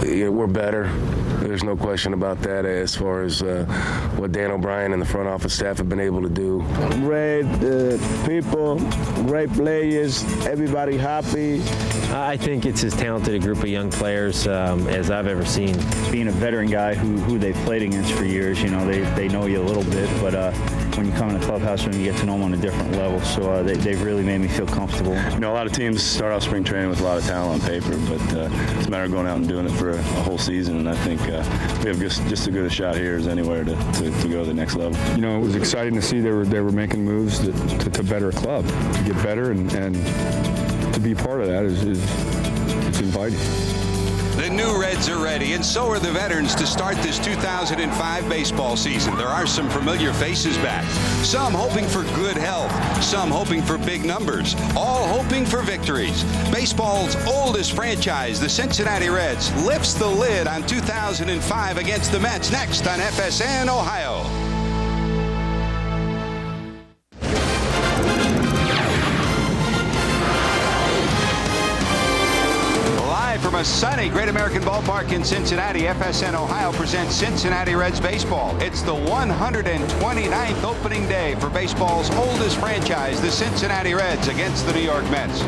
we're better. There's no question about that as far as what Dan O'Brien and the front office staff have been able to do. Great people, great players, everybody happy. I think it's as talented a group of young players as I've ever seen. Being a veteran guy who they've played against for years, they know you a little bit, but when you come in the clubhouse room, you get to know them on a different level. So they've really made me feel comfortable. A lot of teams start off spring training with a lot of talent on paper, but it's a matter of going out and doing it for a whole season. And I think we have just as good a shot here as anywhere to go to the next level. It was exciting to see they were making moves to better a club, to get better, and to be part of that is it's inviting. The new Reds are ready, and so are the veterans to start this 2005 baseball season. There are some familiar faces back, some hoping for good health, some hoping for big numbers, all hoping for victories. Baseball's oldest franchise, the Cincinnati Reds, lifts the lid on 2005 against the Mets next on FSN Ohio. From a sunny Great American Ballpark in Cincinnati, FSN Ohio presents Cincinnati Reds baseball. It's the 129th opening day for baseball's oldest franchise, the Cincinnati Reds, against the New York Mets.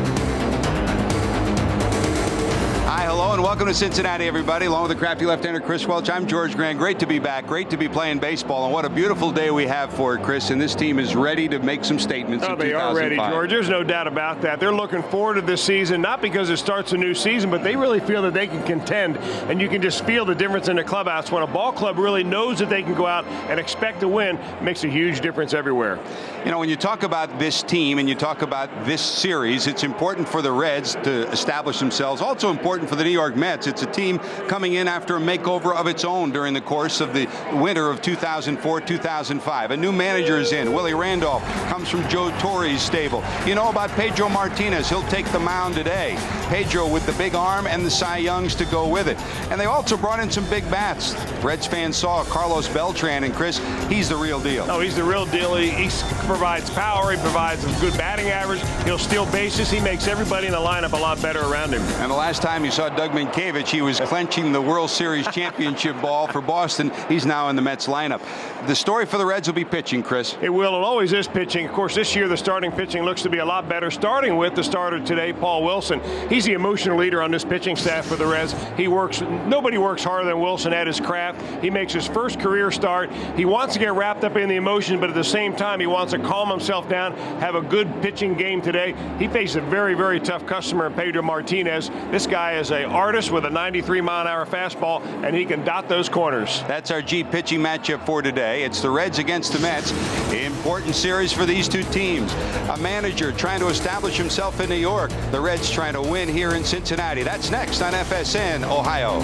Hi, hello, and welcome to Cincinnati, everybody. Along with the crafty left-hander Chris Welch, I'm George Grande. Great to be back. Great to be playing baseball. And what a beautiful day we have for it, Chris. And this team is ready to make some statements in 2005. They are ready, George. There's no doubt about that. They're looking forward to this season, not because it starts a new season, but they really feel that they can contend. And you can just feel the difference in the clubhouse. When a ball club really knows that they can go out and expect to win, it makes a huge difference everywhere. When you talk about this team and you talk about this series, it's important for the Reds to establish themselves. Also important for the New York Mets. It's a team coming in after a makeover of its own during the course of the winter of 2004-2005. A new manager is in. Willie Randolph comes from Joe Torre's stable. You know about Pedro Martinez. He'll take the mound today. Pedro with the big arm and the Cy Youngs to go with it. And they also brought in some big bats. Reds fans saw Carlos Beltran, and Chris, he's the real deal. Oh, he's the real deal. He provides power. He provides a good batting average. He'll steal bases. He makes everybody in the lineup a lot better around him. And the last time you saw Doug Minkiewicz, he was clenching the World Series championship ball for Boston. He's now in the Mets lineup. The story for the Reds will be pitching, Chris. It will. It always is pitching. Of course, this year the starting pitching looks to be a lot better, starting with the starter today, Paul Wilson. He's the emotional leader on this pitching staff for the Reds. Nobody works harder than Wilson at his craft. He makes his first career start. He wants to get wrapped up in the emotion, but at the same time, he wants to calm himself down, have a good pitching game today. He faced a very, very tough customer in Pedro Martinez. This guy is an artist with a 93-mile-an-hour fastball, and he can dot those corners. That's our G pitching matchup for today. It's the Reds against the Mets. Important series for these two teams. A manager trying to establish himself in New York. The Reds trying to win here in Cincinnati. That's next on FSN Ohio.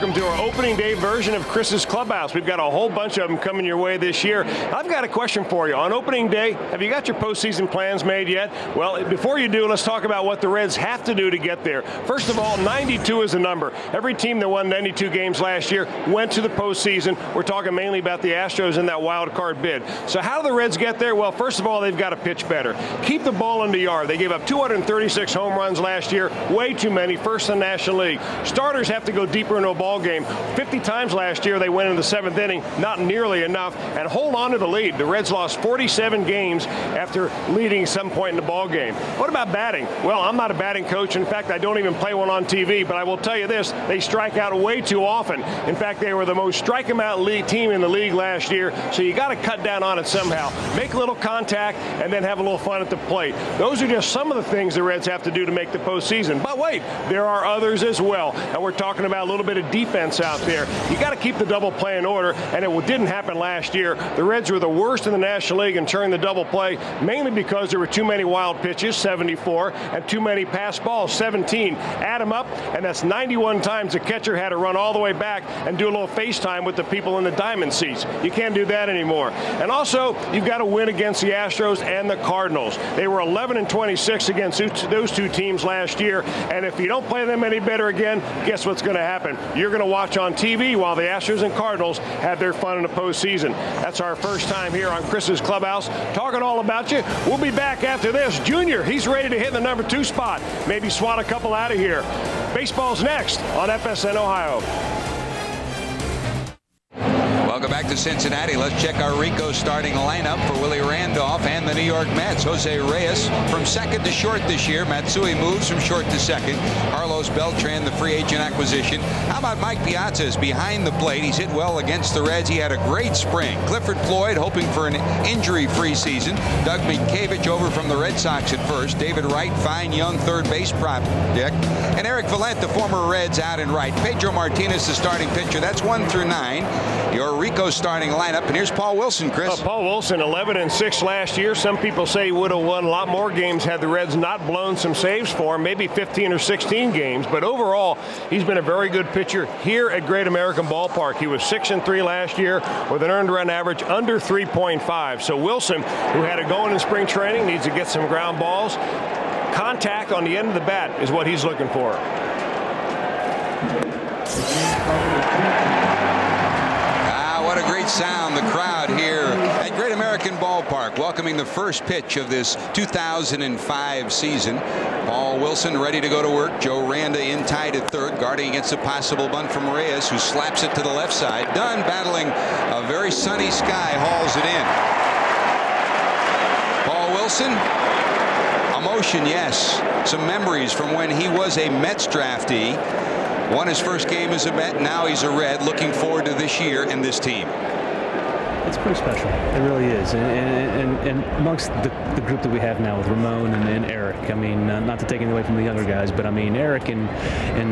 Welcome to our opening day version of Chris's Clubhouse. We've got a whole bunch of them coming your way this year. I've got a question for you. On opening day, have you got your postseason plans made yet? Well, before you do, let's talk about what the Reds have to do to get there. First of all, 92 is a number. Every team that won 92 games last year went to the postseason. We're talking mainly about the Astros in that wild card bid. So how do the Reds get there? Well, first of all, they've got to pitch better. Keep the ball in the yard. They gave up 236 home runs last year. Way too many. First in the National League. Starters have to go deeper into a ball game. 50 times last year they went in the seventh inning, not nearly enough, and hold on to the lead. The Reds lost 47 games after leading some point in the ball game. What about batting? Well, I'm not a batting coach. In fact, I don't even play one on TV, but I will tell you this, they strike out way too often. In fact, they were the most strike them out team in the league last year, so you got to cut down on it somehow. Make a little contact and then have a little fun at the plate. Those are just some of the things the Reds have to do to make the postseason. But wait, there are others as well, and we're talking about a little bit of defense out there. You got to keep the double play in order, and it didn't happen last year. The Reds were the worst in the National League in turning the double play, mainly because there were too many wild pitches, 74, and too many pass balls, 17. Add them up, and that's 91 times the catcher had to run all the way back and do a little FaceTime with the people in the diamond seats. You can't do that anymore. And also, you've got to win against the Astros and the Cardinals. They were 11-26 against those two teams last year, and if you don't play them any better again, guess what's going to happen? You're going to watch on TV while the Astros and Cardinals had their fun in the postseason. That's our first time here on Chris's Clubhouse, talking all about you. We'll be back after this. Junior, he's ready to hit the number 2 spot. Maybe swat a couple out of here. Baseball's next on FSN Ohio. Welcome back to Cincinnati. Let's check our Rico starting lineup for Willie Randolph and the New York Mets. Jose Reyes from second to short this year. Matsui moves from short to second. Carlos Beltran, the free agent acquisition. How about Mike Piazza is behind the plate? He's hit well against the Reds. He had a great spring. Cliff Floyd hoping for an injury-free season. Doug Mientkiewicz over from the Red Sox at first. David Wright, fine young third base project. And Eric Valent, the former Reds, out and right. Pedro Martinez, the starting pitcher. That's 1 through 9. Your Rico starting lineup, and here's Paul Wilson, Chris. Paul Wilson, 11-6 last year. Some people say he would have won a lot more games had the Reds not blown some saves for him, maybe 15 or 16 games. But overall, he's been a very good pitcher here at Great American Ballpark. He was 6-3 last year with an earned run average under 3.5. So Wilson, who had it going in spring training, needs to get some ground balls. Contact on the end of the bat is what he's looking for. What a great sound, the crowd here at Great American Ballpark welcoming the first pitch of this 2005 season. Paul Wilson ready to go to work. Joe Randa in tied at third, guarding against a possible bunt from Reyes, who slaps it to the left side. Dunn, battling a very sunny sky, hauls it in. Paul Wilson, emotion, yes. Some memories from when he was a Mets draftee. Won his first game as a Met, now he's a Red. Looking forward to this year and this team. It's pretty special. It really is. And amongst the group that we have now with Ramon and Eric, I mean, not to take anything away from the younger guys, but I mean, Eric and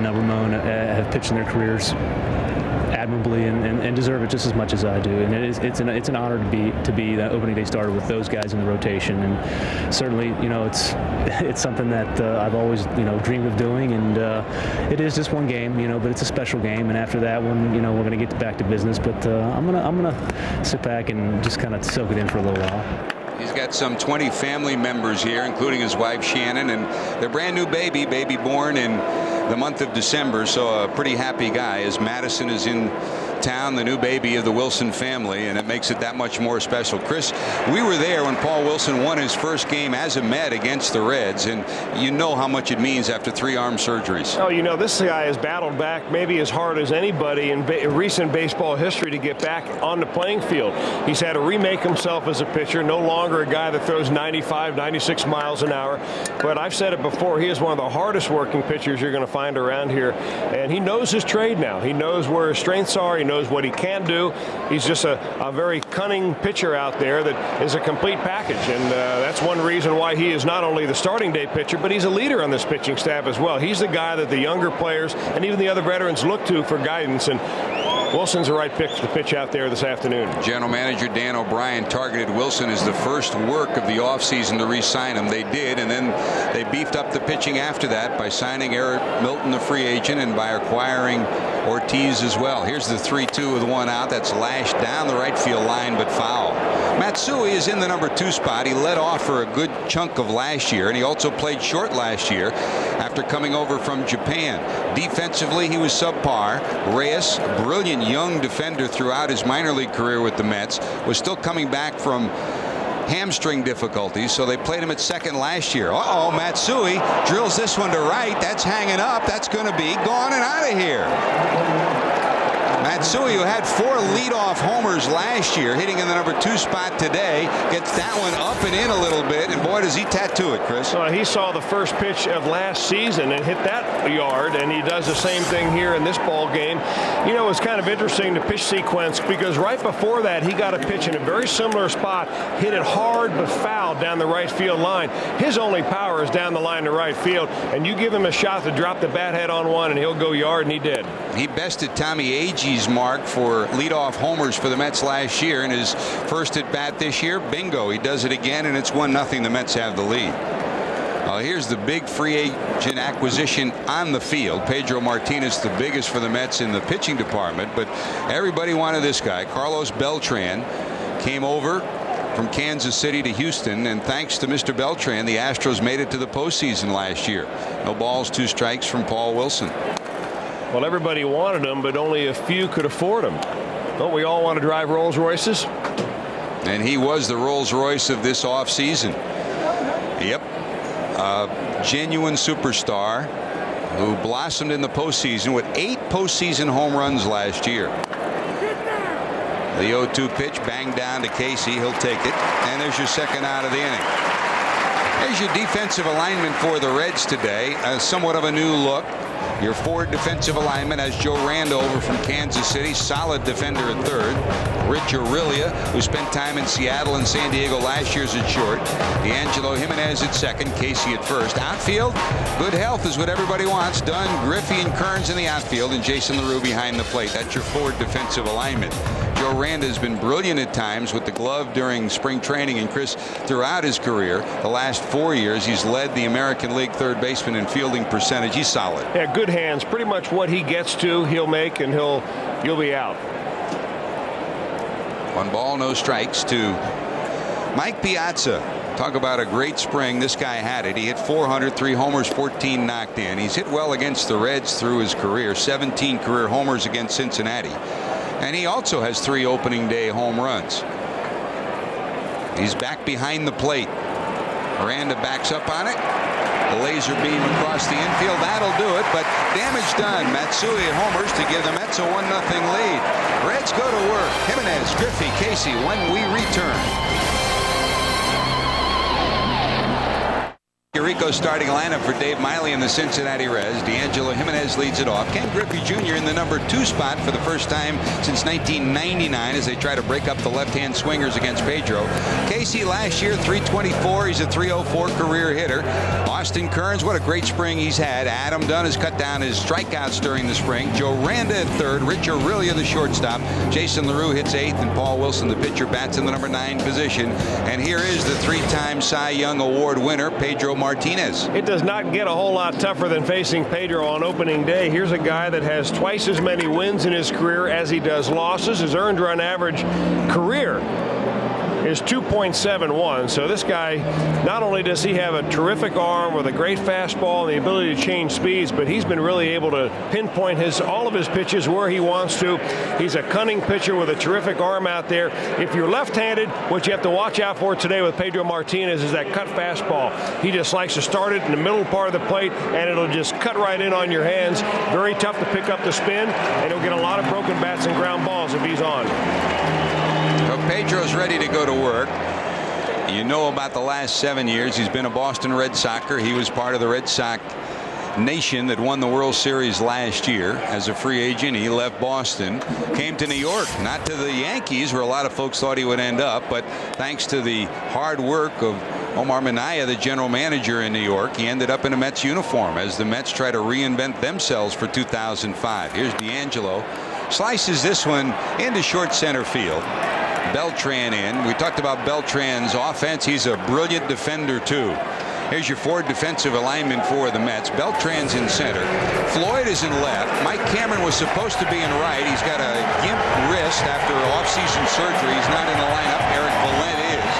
Ramon have pitched in their careers admirably and deserve it just as much as I do. And it's an honor to be the opening day starter with those guys in the rotation. And certainly, you know, it's something that I've always, you know, dreamed of doing. And it is just one game, you know, but it's a special game. And after that one, you know, we're going to get back to business. But I'm gonna sit back and just kind of soak it in for a little while. He's got some 20 family members here, including his wife Shannon, and their brand new baby born in the month of December. So a pretty happy guy as Madison is in town, the new baby of the Wilson family, and it makes it that much more special. Chris, we were there when Paul Wilson won his first game as a Met against the Reds, and you know how much it means after 3 arm surgeries. Oh, you know, this guy has battled back maybe as hard as anybody in recent baseball history to get back on the playing field. He's had to remake himself as a pitcher, no longer a guy that throws 95, 96 miles an hour. But I've said it before, he is one of the hardest working pitchers you're going to find around here, and he knows his trade now. He knows where his strengths are. He knows what he can do. He's just a very cunning pitcher out there that is a complete package, and that's one reason why he is not only the starting day pitcher, but he's a leader on this pitching staff as well. He's the guy that the younger players and even the other veterans look to for guidance, and Wilson's the right pick to pitch out there this afternoon. General Manager Dan O'Brien targeted Wilson as the first work of the offseason to re-sign him. They did, and then they beefed up the pitching after that by signing Eric Milton, the free agent, and by acquiring Ortiz as well. Here's the 3-2 with 1 out. That's lashed down the right field line, but foul. Matsui is in the number 2 spot. He led off for a good chunk of last year, and he also played short last year after coming over from Japan. Defensively, he was subpar. Reyes, brilliant young defender throughout his minor league career with the Mets, was still coming back from hamstring difficulties, so they played him at second last year. Matsui drills this one to right. That's hanging up. That's going to be gone and out of here. Matsui, who had 4 leadoff homers last year, hitting in the number 2 spot today, gets that one up and in a little bit, and boy, does he tattoo it, Chris. He saw the first pitch of last season and hit that yard, and he does the same thing here in this ball game. You know, it's kind of interesting, the pitch sequence, because right before that, he got a pitch in a very similar spot, hit it hard but foul down the right field line. His only power is down the line to right field, and you give him a shot to drop the bat head on one, and he'll go yard, and he did. He bested Tommy Agee's mark for leadoff homers for the Mets last year in his first at bat this year. Bingo, he does it again, and it's 1-0. The Mets have the lead. Here's the big free agent acquisition on the field. Pedro Martinez, the biggest for the Mets in the pitching department, but everybody wanted this guy. Carlos Beltran came over from Kansas City to Houston, and thanks to Mr. Beltran, the Astros made it to the postseason last year. No balls, 2 strikes from Paul Wilson. Well, everybody wanted them, but only a few could afford them. Don't we all want to drive Rolls Royces? And he was the Rolls Royce of this offseason. Yep. Genuine superstar who blossomed in the postseason with 8 postseason home runs last year. The 0-2 pitch banged down to Casey. He'll take it. And there's your second out of the inning. There's your defensive alignment for the Reds today. Somewhat of a new look. Your forward defensive alignment has Joe Randa over from Kansas City, solid defender at third. Rich Aurelia, who spent time in Seattle and San Diego last year's at short. D'Angelo Jimenez at second, Casey at first. Outfield, good health is what everybody wants. Dunn, Griffey, and Kearns in the outfield, and Jason LaRue behind the plate. That's your forward defensive alignment. Joe Randa has been brilliant at times with the glove during spring training, and Chris, throughout his career, the last 4 years, he's led the American League third baseman in fielding percentage. He's solid. Yeah, good hands. Pretty much what he gets to, he'll make, and you'll be out. 1 ball, no strikes to Mike Piazza. Talk about a great spring. This guy had it. He hit 400, 3 homers, 14 knocked in. He's hit well against the Reds through his career. 17 career homers against Cincinnati. And he also has 3 opening day home runs. He's back behind the plate. Randa backs up on it. A laser beam across the infield. That'll do it, but damage done. Matsui homers to give the Mets a 1-0 lead. Reds go to work. Jimenez, Griffey, Casey when we return. Rico starting lineup for Dave Miley and the Cincinnati Reds. D'Angelo Jimenez leads it off. Ken Griffey Jr. in the number 2 spot for the first time since 1999 as they try to break up the left-hand swingers against Pedro. Casey last year 324. He's a 304 career hitter. Austin Kearns, what a great spring he's had. Adam Dunn has cut down his strikeouts during the spring. Joe Randa at third. Rich Aurelia the shortstop. Jason LaRue hits 8th, and Paul Wilson the pitcher bats in the number 9 position. And here is the 3-time Cy Young Award winner Pedro Martinez. It does not get a whole lot tougher than facing Pedro on opening day. Here's a guy that has twice as many wins in his career as he does losses. His earned run average career is 2.71. So this guy, not only does he have a terrific arm with a great fastball and the ability to change speeds, but he's been really able to pinpoint all of his pitches where he wants to. He's a cunning pitcher with a terrific arm out there. If you're left-handed, what you have to watch out for today with Pedro Martinez is that cut fastball. He just likes to start it in the middle part of the plate, and it'll just cut right in on your hands. Very tough to pick up the spin, and he'll get a lot of broken bats and ground balls if he's on. So Pedro's ready to go to work. You know about the last 7 years. He's been a Boston Red Soxer. He was part of the Red Sox nation that won the World Series last year. As a free agent, he left Boston, came to New York, not to the Yankees where a lot of folks thought he would end up, but thanks to the hard work of Omar Minaya, the general manager in New York, he ended up in a Mets uniform as the Mets try to reinvent themselves for 2005. Here's D'Angelo. Slices this one into short center field. Beltran in. We talked about Beltran's offense. He's a brilliant defender too. Here's your forward defensive alignment for the Mets. Beltran's in center. Floyd is in left. Mike Cameron was supposed to be in right. He's got a gimp wrist after off-season surgery. He's not in the lineup. Eric Valent is.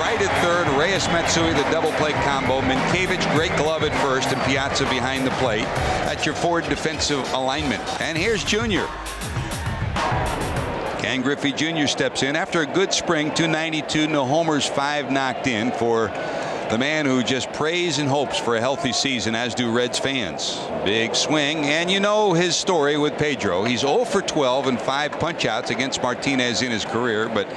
Right at third, Reyes Matsui, the double play combo. Minkiewicz, great glove at first, and Piazza behind the plate. That's your forward defensive alignment. And here's Junior. Ken Griffey Jr. steps in after a good spring. 292, no homers, 5 knocked in for the man who just prays and hopes for a healthy season, as do Reds fans. Big swing, and you know his story with Pedro. He's 0 for 12 and 5 punch-outs against Martinez in his career, but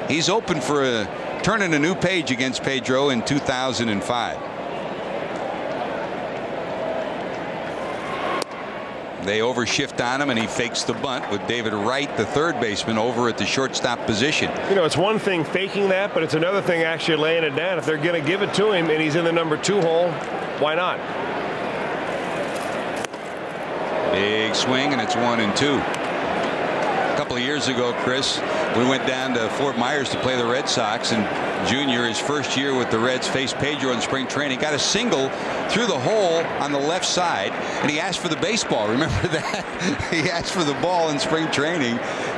he's open for turning a new page against Pedro in 2005. They overshift on him, and he fakes the bunt with David Wright, the third baseman, over at the shortstop position. You know, it's one thing faking that, but it's another thing actually laying it down. If they're going to give it to him and he's in the number 2 hole, why not? Big swing, and it's 1-2. A couple of years ago, Chris, we went down to Fort Myers to play the Red Sox, and Junior, his first year with the Reds, faced Pedro in spring training. Got a single through the hole on the left side, and he asked for the baseball. Remember that? He asked for the ball in spring training.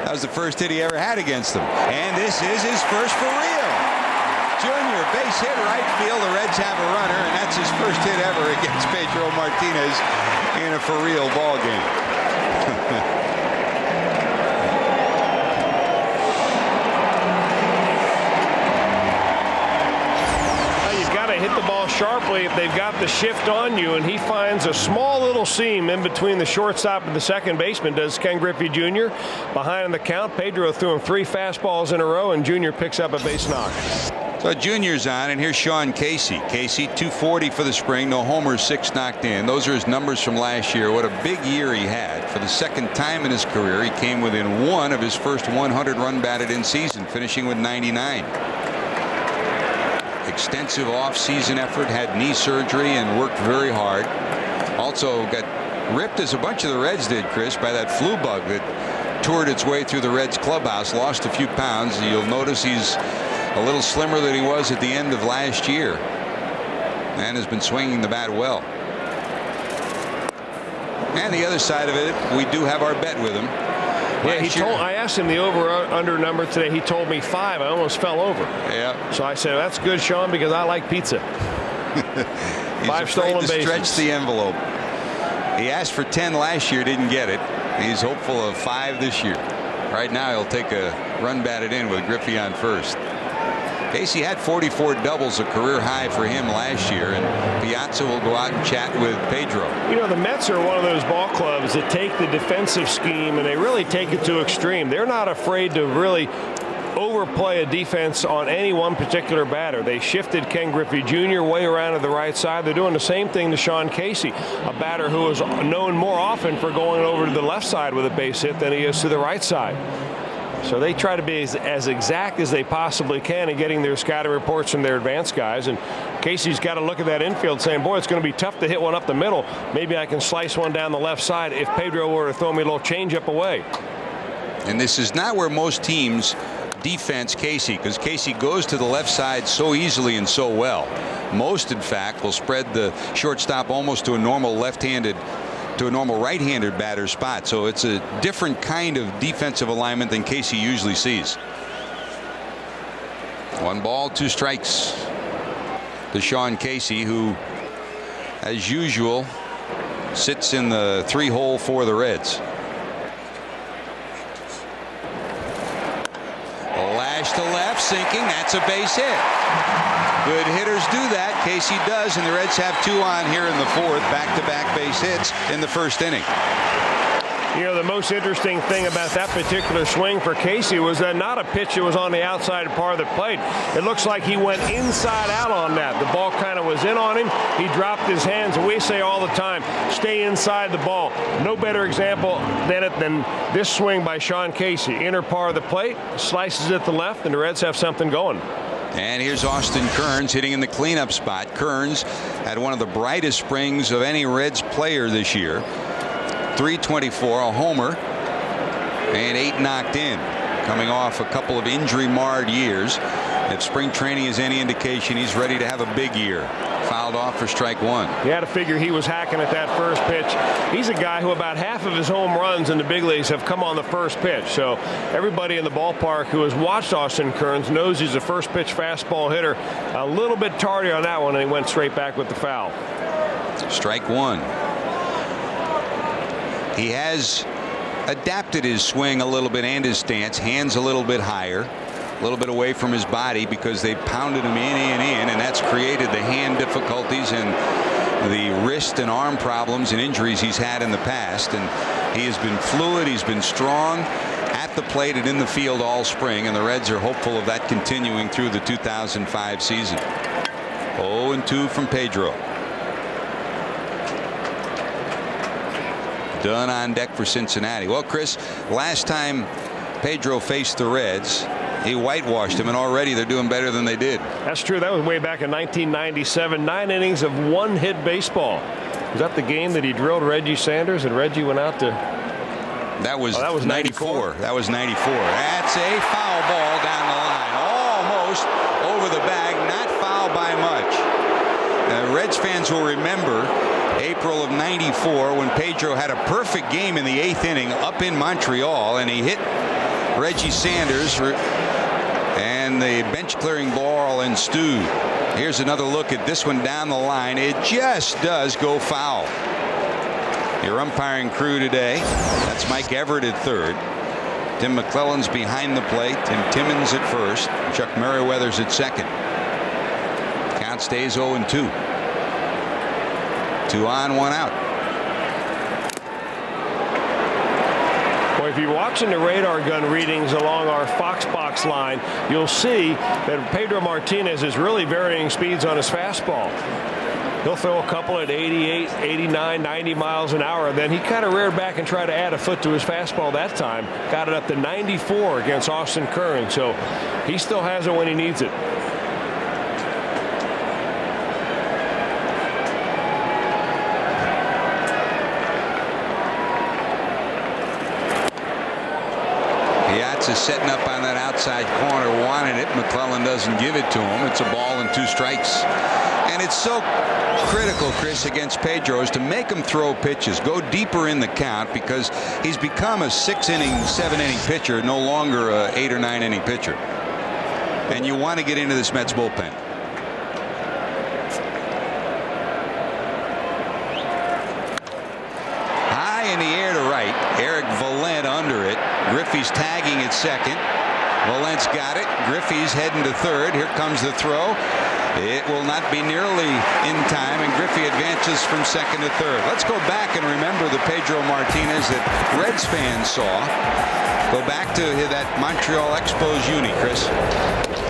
That was the first hit he ever had against them. And this is his first for real. Jr., base hit right field. The Reds have a runner, and that's his first hit ever against Pedro Martinez in a for-real ball game. Hit the ball sharply if they've got the shift on you, and he finds a small little seam in between the shortstop and the second baseman, does Ken Griffey Jr. Behind in the count, Pedro threw him 3 fastballs in a row, and Jr. picks up a base knock. So Junior's on, and here's Sean Casey. Casey, 240 for the spring, no homers, 6 knocked in. Those are his numbers from last year. What a big year he had. For the second time in his career, he came within 1 of his first 100 run batted in season, finishing with 99. Extensive off-season effort, had knee surgery, and worked very hard. Also got ripped, as a bunch of the Reds did, Chris, by that flu bug that toured its way through the Reds clubhouse. Lost a few pounds. You'll notice he's a little slimmer than he was at the end of last year, and has been swinging the bat well. And the other side of it, we do have our bet with him. Yeah, I asked him the over-under number today. He told me 5. I almost fell over. Yeah. So I said, that's good, Sean, because I like pizza. He's 5 stolen bases. Stretch the envelope. He asked for 10 last year, didn't get it. He's hopeful of 5 this year. Right now, he'll take a run batted in with Griffey on first. Casey had 44 doubles, a career high for him last year, and Piazza will go out and chat with Pedro. You know, the Mets are one of those ball clubs that take the defensive scheme and they really take it to extreme. They're not afraid to really overplay a defense on any one particular batter. They shifted Ken Griffey Jr. way around to the right side. They're doing the same thing to Sean Casey, a batter who is known more often for going over to the left side with a base hit than he is to the right side. So they try to be as exact as they possibly can in getting their scouting reports from their advanced guys. And Casey's got to look at that infield saying, boy, it's going to be tough to hit one up the middle. Maybe I can slice one down the left side if Pedro were to throw me a little changeup away. And this is not where most teams defense Casey, because Casey goes to the left side so easily and so well. Most, in fact, will spread the shortstop almost to a normal right-handed batter spot. So it's a different kind of defensive alignment than Casey usually sees. 1 ball, 2 strikes to Sean Casey, who, as usual, sits in the 3-hole for the Reds. Lash to left, sinking. That's a base hit. Good hitters do that. Casey does, and the Reds have 2 on here in the 4th. Back-to-back base hits in the 1st inning. You know, the most interesting thing about that particular swing for Casey was that not a pitch that was on the outside part of the plate. It looks like he went inside out on that. The ball kind of was in on him. He dropped his hands, and we say all the time, stay inside the ball. No better example than this swing by Sean Casey. Inner part of the plate, slices it to left, and the Reds have something going. And here's Austin Kearns hitting in the cleanup spot. Kearns had one of the brightest springs of any Reds player this year. 324, a homer, and 8 knocked in, coming off a couple of injury-marred years. If spring training is any indication, he's ready to have a big year. Fouled off for strike 1. You had to figure he was hacking at that first pitch. He's a guy who about half of his home runs in the big leagues have come on the first pitch. So everybody in the ballpark who has watched Austin Kearns knows he's a first pitch fastball hitter. A little bit tardy on that one, and he went straight back with the foul. Strike 1. He has adapted his swing a little bit and his stance, hands a little bit higher, a little bit away from his body because they pounded him in, and that's created the hand difficulties and the wrist and arm problems and injuries he's had in the past. And he has been fluid, he's been strong at the plate and in the field all spring, and the Reds are hopeful of that continuing through the 2005 season. 0-2 from Pedro. Dunn on deck for Cincinnati. Well, Chris, last time Pedro faced the Reds, he whitewashed him, and already they're doing better than they did. That's true. That was way back in 1997. 9 innings of 1-hit baseball. Was that the game that he drilled Reggie Sanders and Reggie went out to? That was 94. That was 94. That's a foul ball down the line. Almost over the bag. Not foul by much. Reds fans will remember April of 94 when Pedro had a perfect game in the 8th inning up in Montreal, and he hit Reggie Sanders, and and the bench clearing ball ensued. Here's another look at this one down the line. It just does go foul. Your umpiring crew today, that's Mike Everett at third. Tim McClellan's behind the plate. Tim Timmons at first. Chuck Merriweather's at second. Count stays 0-2. 2 on, 1 out. Well, if you're watching the radar gun readings along our Fox box line, you'll see that Pedro Martinez is really varying speeds on his fastball. He'll throw a couple at 88, 89, 90 miles an hour. Then he kind of reared back and tried to add a foot to his fastball that time. Got it up to 94 against Austin Curran. So he still has it when he needs it. Is setting up on that outside corner, wanted it. McClellan doesn't give it to him. It's a ball and 2 strikes. And it's so critical, Chris, against Pedro is to make him throw pitches, go deeper in the count, because he's become a 6-inning, 7-inning pitcher, no longer a 8 or 9-inning pitcher. And you want to get into this Mets bullpen. High in the air to right. Eric Valent under it. Griffey's tagging at second. Valent's got it. Griffey's heading to third. Here comes the throw. It will not be nearly in time, and Griffey advances from second to third. Let's go back and remember the Pedro Martinez that Reds fans saw. Go back to that Montreal Expos uni, Chris.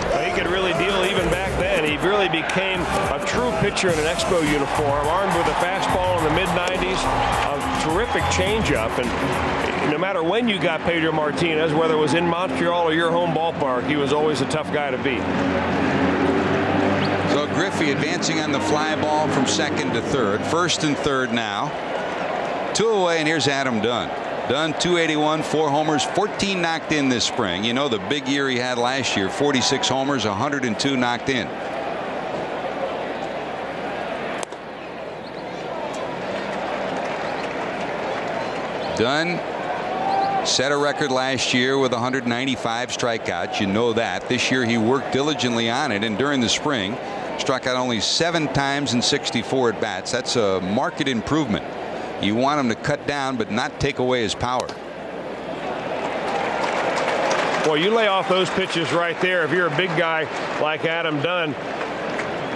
Well, he could really deal even back then. He really became a true pitcher in an Expo uniform, armed with a fastball in the mid-90s, a terrific changeup, and no matter when you got Pedro Martinez, whether it was in Montreal or your home ballpark, he was always a tough guy to beat. So Griffey advancing on the fly ball from second to third. First and third now. 2 away, and here's Adam Dunn. Dunn, 281, 4 homers, 14 knocked in this spring. You know the big year he had last year, 46 homers, 102 knocked in. Dunn set a record last year with 195 strikeouts. You know that. This year he worked diligently on it, and during the spring struck out only 7 times in 64 at bats. That's a marked improvement. You want him to cut down but not take away his power. Well, you lay off those pitches right there. If you're a big guy like Adam Dunn,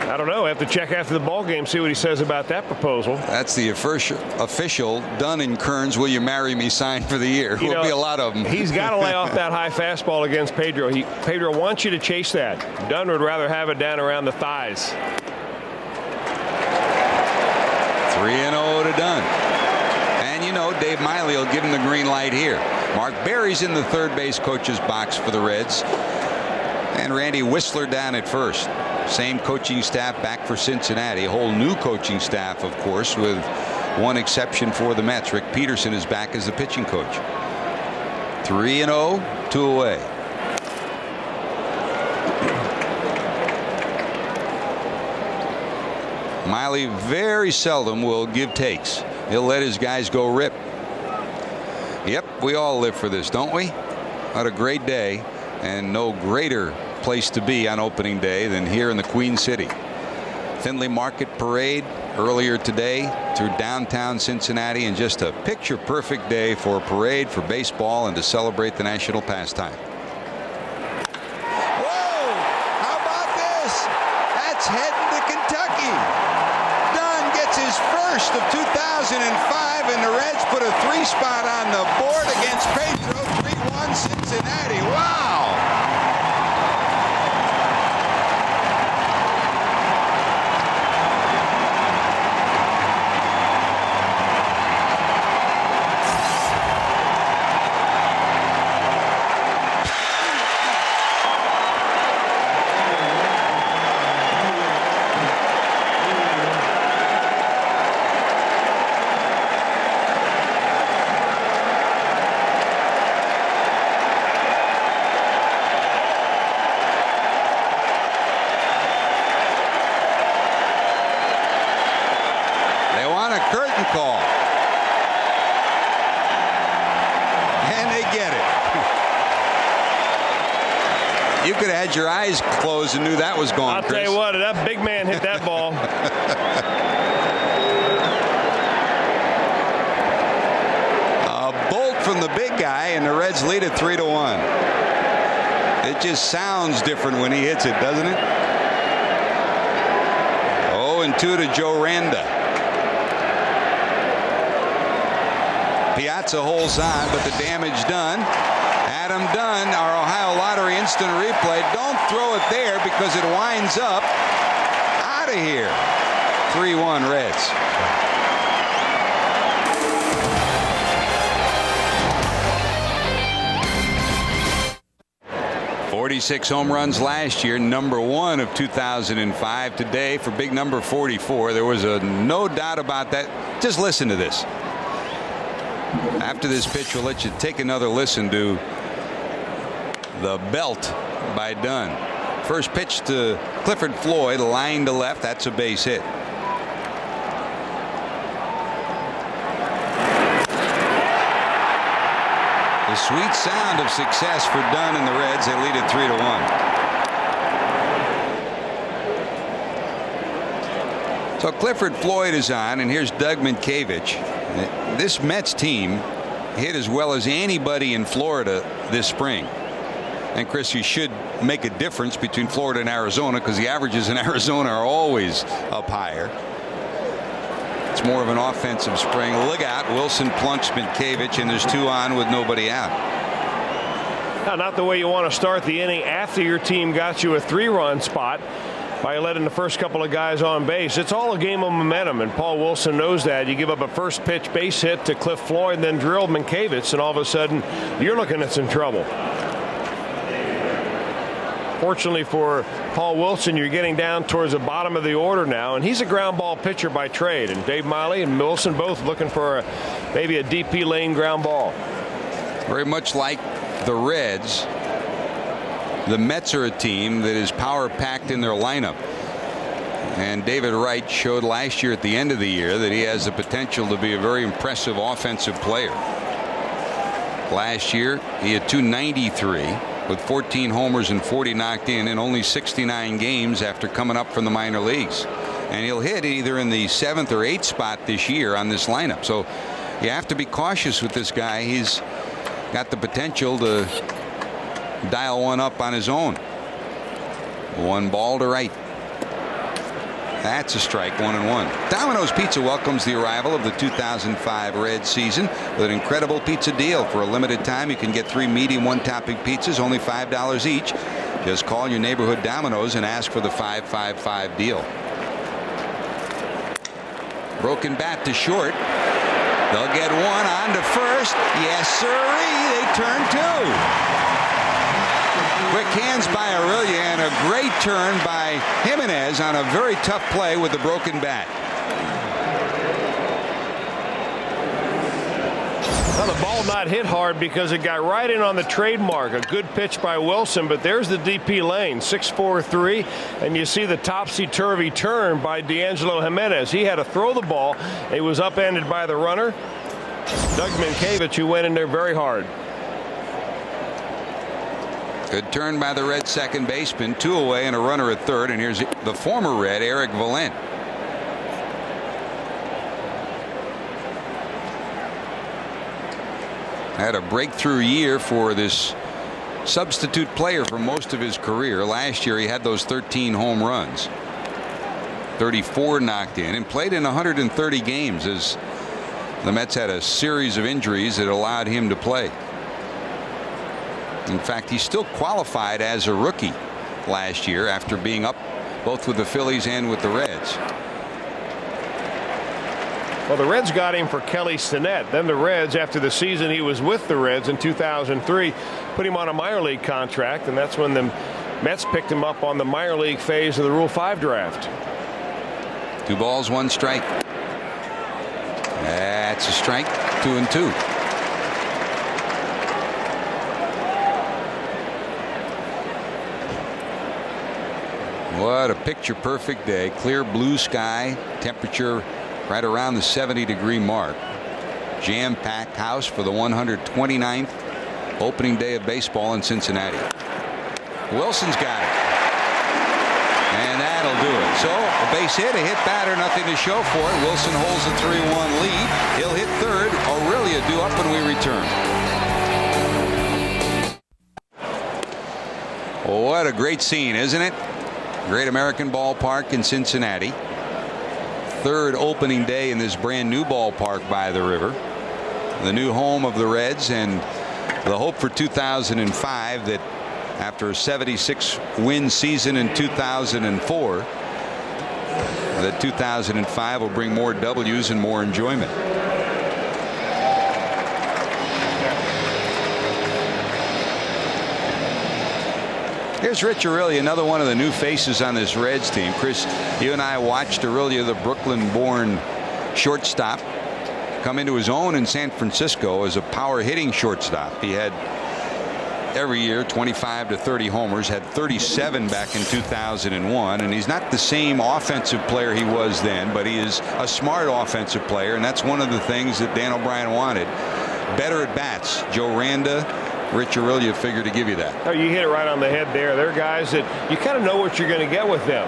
I don't know. I have to check after the ball game, see what he says about that proposal. That's the official Dunn and Kearns "Will you marry me" sign for the year. Will be a lot of them. He's got to lay off that high fastball against Pedro. Pedro wants you to chase that. Dunn would rather have it down around the thighs. 3-0 to Dunn. And you know Dave Miley will give him the green light here. Mark Berry's in the third base coach's box for the Reds. And Randy Whistler down at first. Same coaching staff back for Cincinnati. A whole new coaching staff, of course, with one exception for the Mets. Rick Peterson is back as the pitching coach. 3-0, 2 away. Miley very seldom will give takes. He'll let his guys go rip. Yep, we all live for this, don't we? What a great day, and no greater place to be on opening day than here in the Queen City. Findlay Market Parade earlier today through downtown Cincinnati, and just a picture perfect day for a parade, for baseball, and to celebrate the national pastime. Whoa! How about this? That's heading to Kentucky. Dunn gets his first of 2005, and the Reds put a 3-spot on the board against Pedro. 3-1 Cincinnati. Wow! You could have had your eyes closed and knew that was gone. I'll Chris. tell you what, that big man hit that ball. A bolt from the big guy, and the Reds lead it 3-1. It just sounds different when he hits it, doesn't it? 0-2 to Joe Randa. Piazza holds on, but the damage done. Adam Dunn, our Ohio Lottery instant replay. Don't throw it there because it winds up out of here. 3-1 Reds. .46 home runs last year, number 1 of 2005. Today for big number 44. There was no doubt about that. Just listen to this. After this pitch, we'll let you take another listen to the belt by Dunn. First pitch to Clifford Floyd, line to left. That's a base hit. The sweet sound of success for Dunn and the Reds. They lead it 3-1. So Clifford Floyd is on, and here's Doug Minkiewicz. This Mets team hit as well as anybody in Florida this spring. And Chris, you should make a difference between Florida and Arizona because the averages in Arizona are always up higher. It's more of an offensive spring. Look out. Wilson plunks Minkiewicz, and there's 2 on with nobody out. Now, not the way you want to start the inning after your team got you a 3-run spot by letting the first couple of guys on base. It's all a game of momentum, and Paul Wilson knows that. You give up a first pitch base hit to Cliff Floyd, and then drill Minkiewicz, and all of a sudden you're looking at some trouble. Fortunately for Paul Wilson, you're getting down towards the bottom of the order now, and he's a ground ball pitcher by trade. And Dave Miley and Wilson both looking for maybe a DP lane ground ball. Very much like the Reds, the Mets are a team that is power packed in their lineup. And David Wright showed last year at the end of the year that he has the potential to be a very impressive offensive player. Last year he had .293 with 14 homers and 40 knocked in only 69 games after coming up from the minor leagues. And he'll hit either in the 7th or 8th spot this year on this lineup. So you have to be cautious with this guy. He's got the potential to dial one up on his own. 1 ball to right. That's a strike. 1-1. Domino's Pizza welcomes the arrival of the 2005 Reds season with an incredible pizza deal. For a limited time, you can get 3 medium 1-topping pizzas, only $5 each. Just call your neighborhood Domino's and ask for the 5-5-5 deal. Broken bat to short. They'll get 1 on to first. Yes, sirree. They turn 2. Quick hands by Aurelia and a great turn by Jimenez on a very tough play with the broken bat. Well, the ball not hit hard because it got right in on the trademark. A good pitch by Wilson, but there's the DP lane. 6-4-3, and you see the topsy-turvy turn by D'Angelo Jimenez. He had to throw the ball. It was upended by the runner, Doug Minkiewicz, who went in there very hard. Good turn by the Red second baseman. 2 away and a runner at third. And here's the former Red, Eric Valent. Had a breakthrough year for this substitute player for most of his career. Last year he had those 13 home runs, 34 knocked in, and played in 130 games as the Mets had a series of injuries that allowed him to play. In fact, he still qualified as a rookie last year after being up both with the Phillies and with the Reds. Well, the Reds got him for Kelly Stinnett. Then the Reds, after the season he was with the Reds in 2003, put him on a minor league contract, and that's when the Mets picked him up on the minor league phase of the Rule 5 draft. 2 balls, 1 strike. That's a strike. 2-2. What a picture perfect day. Clear blue sky, temperature right around the 70-degree mark. Jam-packed house for the 129th opening day of baseball in Cincinnati. Wilson's got it. And that'll do it. So a base hit, a hit batter, nothing to show for it. Wilson holds a 3-1 lead. He'll hit third. Aurelia due up when we return. What a great scene, isn't it? Great American ballpark in Cincinnati. Third opening day in this brand new ballpark by the river. The new home of the Reds, and the hope for 2005 that after a 76 win season in 2004, that 2005 will bring more W's and more enjoyment. Here's Rich Aurelia, another one of the new faces on this Reds team. Chris, you and I watched Aurelia, the Brooklyn-born shortstop, come into his own in San Francisco as a power hitting shortstop. He had every year 25 to 30 homers, had 37 back in 2001, and he's not the same offensive player he was then, but he is a smart offensive player, and that's one of the things that Dan O'Brien wanted. Better at bats. Joe Randa, Rich Aurelia figured to give you that. Oh, you hit it right on the head there. They're guys that you kind of know what you're going to get with them,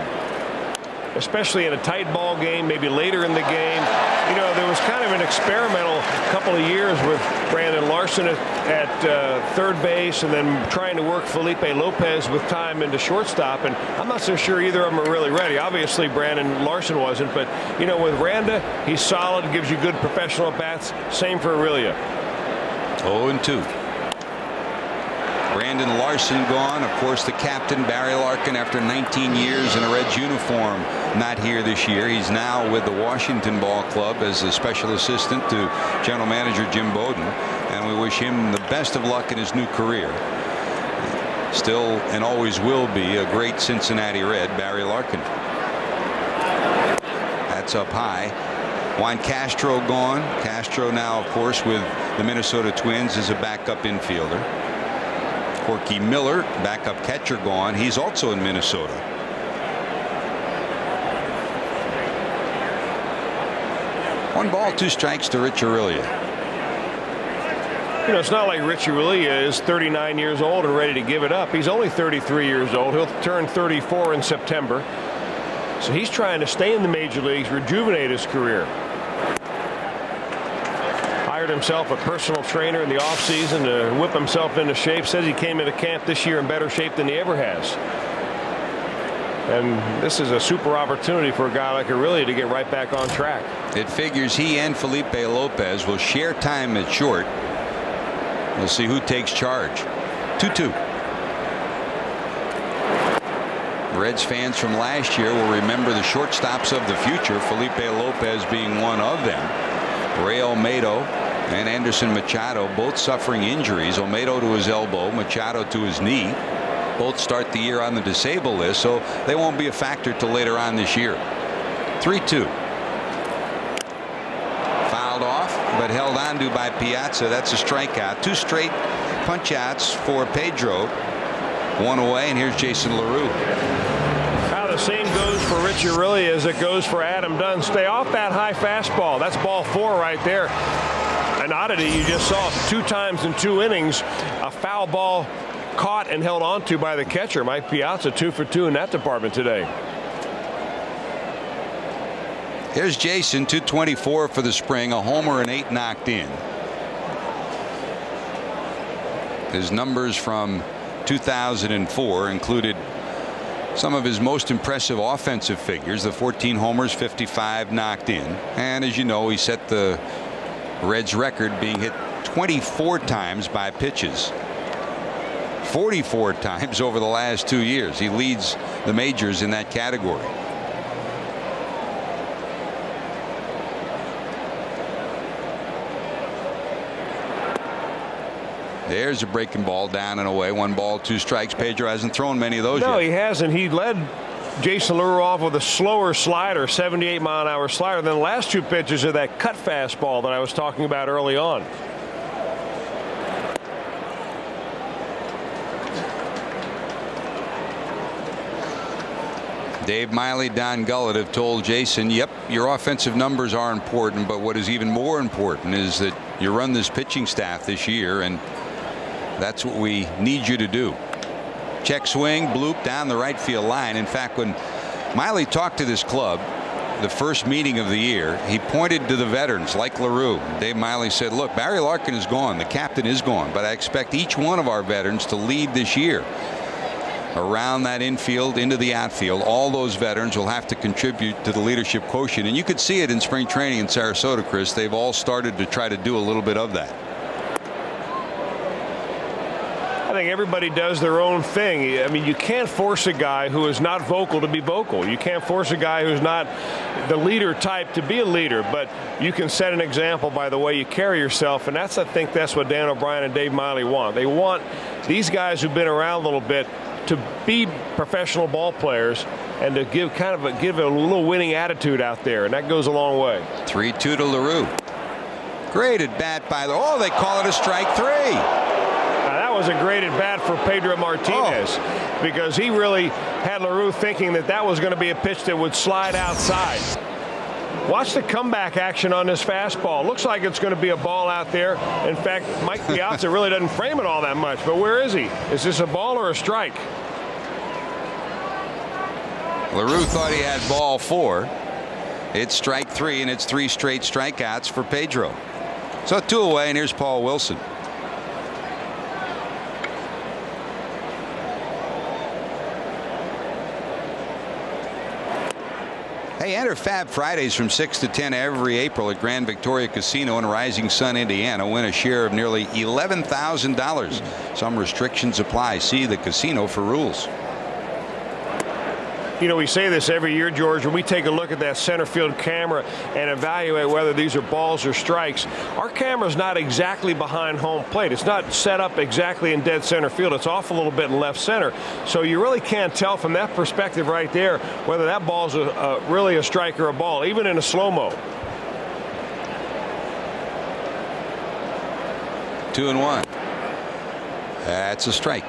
especially in a tight ball game, maybe later in the game. You know, there was kind of an experimental couple of years with Brandon Larson at third base, and then trying to work Felipe Lopez with time into shortstop, and I'm not so sure either of them are really ready. Obviously Brandon Larson wasn't, but you know, with Randa, he's solid, gives you good professional bats. Same for Aurelia. 0-2. Brandon Larson gone. Of course, the captain, Barry Larkin, after 19 years in a Reds uniform, not here this year. He's now with the Washington Ball Club as a special assistant to General Manager Jim Bowden, and we wish him the best of luck in his new career. Still and always will be a great Cincinnati Red, Barry Larkin. That's up high. Juan Castro gone. Castro now, of course, with the Minnesota Twins as a backup infielder. Corky Miller, backup catcher, gone. He's also in Minnesota. One ball, two strikes to Rich Aurelia. You know, it's not like Rich Aurelia is 39 years old and ready to give it up. He's only 33 years old. He'll turn 34 in September. So he's trying to stay in the major leagues, rejuvenate his career. Hired himself a personal trainer in the offseason to whip himself into shape. Says he came into camp this year in better shape than he ever has. And this is a super opportunity for a guy like Aurelia to get right back on track. It figures he and Felipe Lopez will share time at short. We'll see who takes charge. 2-2. Reds fans from last year will remember the shortstops of the future, Felipe Lopez being one of them. Ray Olmedo and Anderson Machado both suffering injuries. Olmedo to his elbow, Machado to his knee. Both start the year on the disabled list, so they won't be a factor till later on this year. 3-2. Fouled off, but held on to by Piazza. That's a strikeout. Two straight punch outs for Pedro. One away, and here's Jason LaRue. Now the same goes for Rich Aurelia as it goes for Adam Dunn. Stay off that high fastball. That's ball 4 right there. An oddity you just saw 2 times in 2 innings. A foul ball caught and held onto by the catcher. Mike Piazza 2 for 2 in that department today. Here's Jason, 224 for the spring, a homer and 8 knocked in. His numbers from 2004 included some of his most impressive offensive figures, the 14 homers, 55 knocked in, and as you know, he set the Reds record, being hit 24 times by pitches. 44 times over the last 2 years. He leads the majors in that category. There's a breaking ball down and away. 1 ball, 2 strikes. Pedro hasn't thrown many of those yet. No, he hasn't. He led Jason LaRue off with a slower slider, 78-mile-an-hour slider. Then the last 2 pitches of that cut fastball that I was talking about early on. Dave Miley, Don Gullett have told Jason, yep, your offensive numbers are important, but what is even more important is that you run this pitching staff this year, and that's what we need you to do. Check swing, bloop down the right field line. In fact, when Miley talked to this club the first meeting of the year, he pointed to the veterans like LaRue. Dave Miley said, look, Barry Larkin is gone, the captain is gone, but I expect each one of our veterans to lead this year. Around that infield into the outfield, all those veterans will have to contribute to the leadership quotient, and you could see it in spring training in Sarasota, Chris. They've all started to try to do a little bit of that. I think everybody does their own thing. I mean, you can't force a guy who is not vocal to be vocal. You can't force a guy who's not the leader type to be a leader, but you can set an example by the way you carry yourself, and I think that's what Dan O'Brien and Dave Miley want. They want these guys who've been around a little bit to be professional ball players and to give give a little winning attitude out there, and that goes a long way. 3-2 to LaRue. Great at bat by they call it a strike 3. That was a great at bat for Pedro Martinez because he really had LaRue thinking that was going to be a pitch that would slide outside. Watch the comeback action on this fastball. Looks like it's going to be a ball out there. In fact, Mike Piazza really doesn't frame it all that much, but where is he? Is this a ball or a strike? LaRue thought he had ball 4. It's strike 3, and it's 3 straight strikeouts for Pedro. So 2 away, and here's Paul Wilson. Hey, enter Fab Fridays from 6 to 10 every April at Grand Victoria Casino in Rising Sun, Indiana. Win a share of nearly $11,000. Some restrictions apply. See the casino for rules. You know, we say this every year, George, when we take a look at that center field camera and evaluate whether these are balls or strikes. Our camera's not exactly behind home plate. It's not set up exactly in dead center field. It's off a little bit in left center. So you really can't tell from that perspective right there whether that ball's really a strike or a ball, even in a slow-mo. 2-1. That's a strike.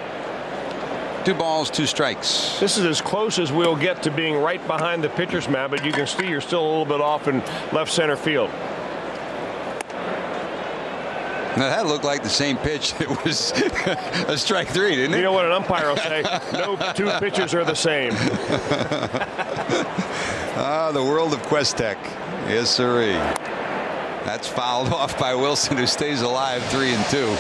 2 balls, 2 strikes. This is as close as we'll get to being right behind the pitcher's mound, but you can see you're still a little bit off in left center field. Now that looked like the same pitch. It was a strike 3, didn't it? You know what an umpire will say? No 2 pitches are the same. The world of Questec. Yes, sirree. That's fouled off by Wilson, who stays alive 3-2.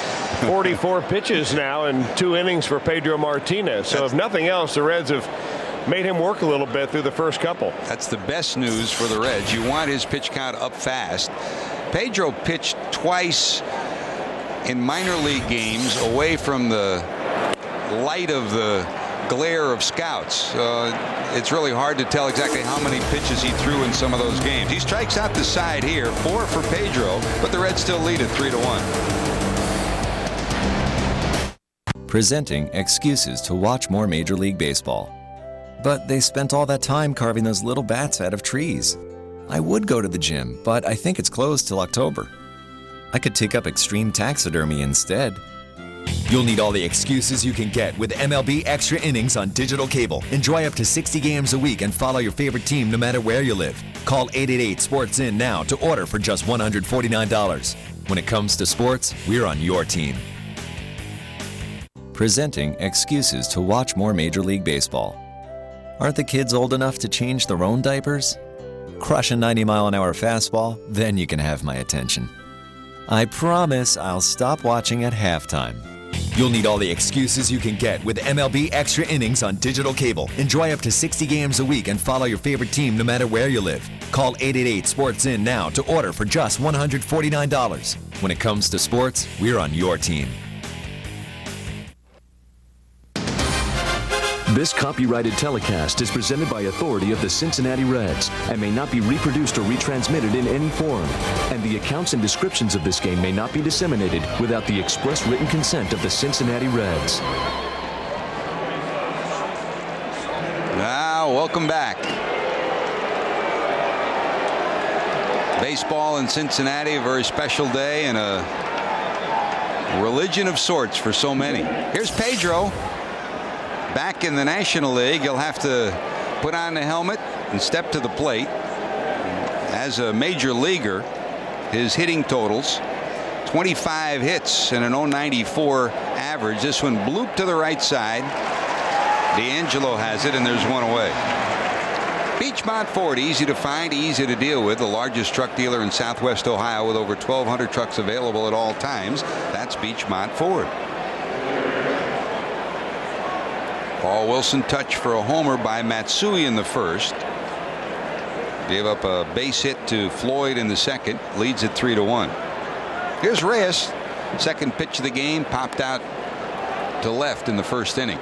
44 pitches now in 2 innings for Pedro Martinez. So if nothing else, the Reds have made him work a little bit through the first couple. That's the best news for the Reds. You want his pitch count up fast. Pedro pitched twice in minor league games away from the light of the glare of scouts. It's really hard to tell exactly how many pitches he threw in some of those games. He strikes out the side here, 4 for Pedro, but the Reds still lead at 3-1. Presenting excuses to watch more Major League Baseball. But they spent all that time carving those little bats out of trees. I would go to the gym, but I think it's closed till October. I could take up extreme taxidermy instead. You'll need all the excuses you can get with MLB Extra Innings on digital cable. Enjoy up to 60 games a week and follow your favorite team no matter where you live. Call 888-SPORTS-IN now to order for just $149. When it comes to sports, we're on your team. Presenting excuses to watch more Major League Baseball. Aren't the kids old enough to change their own diapers? Crush a 90-mile-an-hour fastball, then you can have my attention. I promise I'll stop watching at halftime. You'll need all the excuses you can get with MLB Extra Innings on digital cable. Enjoy up to 60 games a week and follow your favorite team no matter where you live. Call 888-SPORTS-IN now to order for just $149. When it comes to sports, we're on your team. This copyrighted telecast is presented by authority of the Cincinnati Reds and may not be reproduced or retransmitted in any form. And the accounts and descriptions of this game may not be disseminated without the express written consent of the Cincinnati Reds. Now, welcome back. Baseball in Cincinnati, a very special day and a religion of sorts for so many. Here's Pedro. Back in the National League, he'll have to put on the helmet and step to the plate. As a major leaguer, his hitting totals, 25 hits and an .094 average. This one blooped to the right side. D'Angelo has it, and there's one away. Beachmont Ford, easy to find, easy to deal with. The largest truck dealer in Southwest Ohio with over 1,200 trucks available at all times. That's Beachmont Ford. Paul Wilson touch for a homer by Matsui in the first. Gave up a base hit to Floyd in the second. Leads it 3-1. Here's Reyes. Second pitch of the game, popped out to left in the first inning.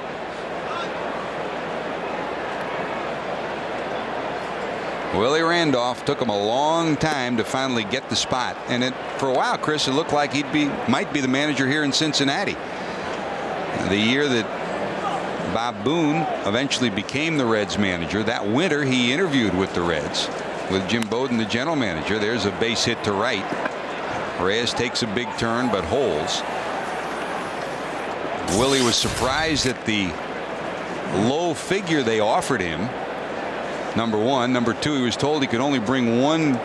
Willie Randolph took him a long time to finally get the spot, and for a while, Chris, it looked like might be the manager here in Cincinnati. The year that Bob Boone eventually became the Reds manager, that winter he interviewed with the Reds with Jim Bowden, the general manager. There's a base hit to right. Reyes takes a big turn but holds. Willie was surprised at the low figure they offered him. Number one. Number two, he was told he could only bring one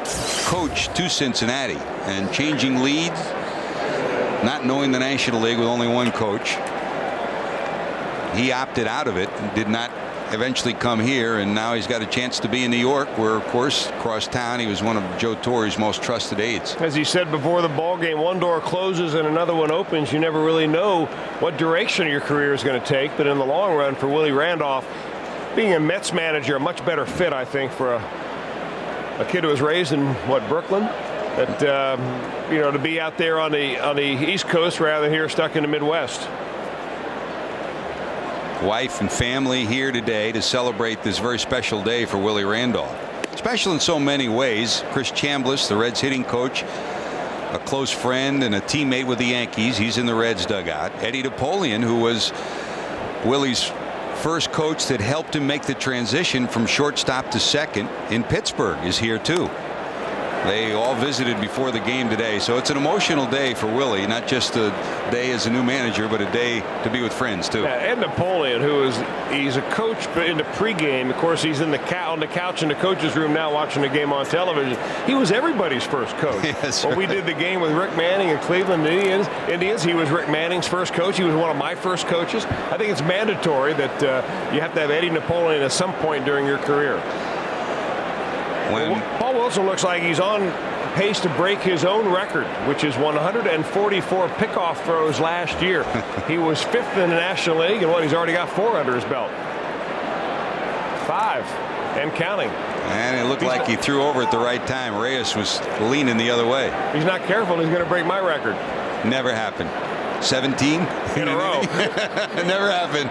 coach to Cincinnati, and changing leads, not knowing the National League with only one coach, he opted out of it and did not eventually come here, and now he's got a chance to be in New York, where of course across town he was one of Joe Torre's most trusted aides. As he said before the ball game, one door closes and another one opens. You never really know what direction your career is going to take, but in the long run for Willie Randolph, being a Mets manager, a much better fit, I think, for a kid who was raised in Brooklyn. That to be out there on the East Coast rather than here stuck in the Midwest. Wife and family here today to celebrate this very special day for Willie Randolph. Special in so many ways. Chris Chambliss, the Reds hitting coach, a close friend and a teammate with the Yankees. He's in the Reds dugout. Eddie Napoleon, who was Willie's first coach that helped him make the transition from shortstop to second in Pittsburgh, is here too. They all visited before the game today, so it's an emotional day for Willie. Not just a day as a new manager, but a day to be with friends too. Yeah, Ed Napoleon, he's a coach, but in the pregame, of course, he's on the couch in the coach's room now watching the game on television. He was everybody's first coach. Yes, when we did the game with Rick Manning and Cleveland Indians, he was Rick Manning's first coach. He was one of my first coaches. I think it's mandatory that you have to have Eddie Napoleon at some point during your career. Paul Wilson looks like he's on pace to break his own record, which is 144 pickoff throws last year. He was fifth in the National League, and he's already got 4 under his belt. 5 and counting. And it looked like he threw over at the right time. Reyes was leaning the other way. He's not careful, he's going to break my record. Never happened. 17 in a row. It never happened.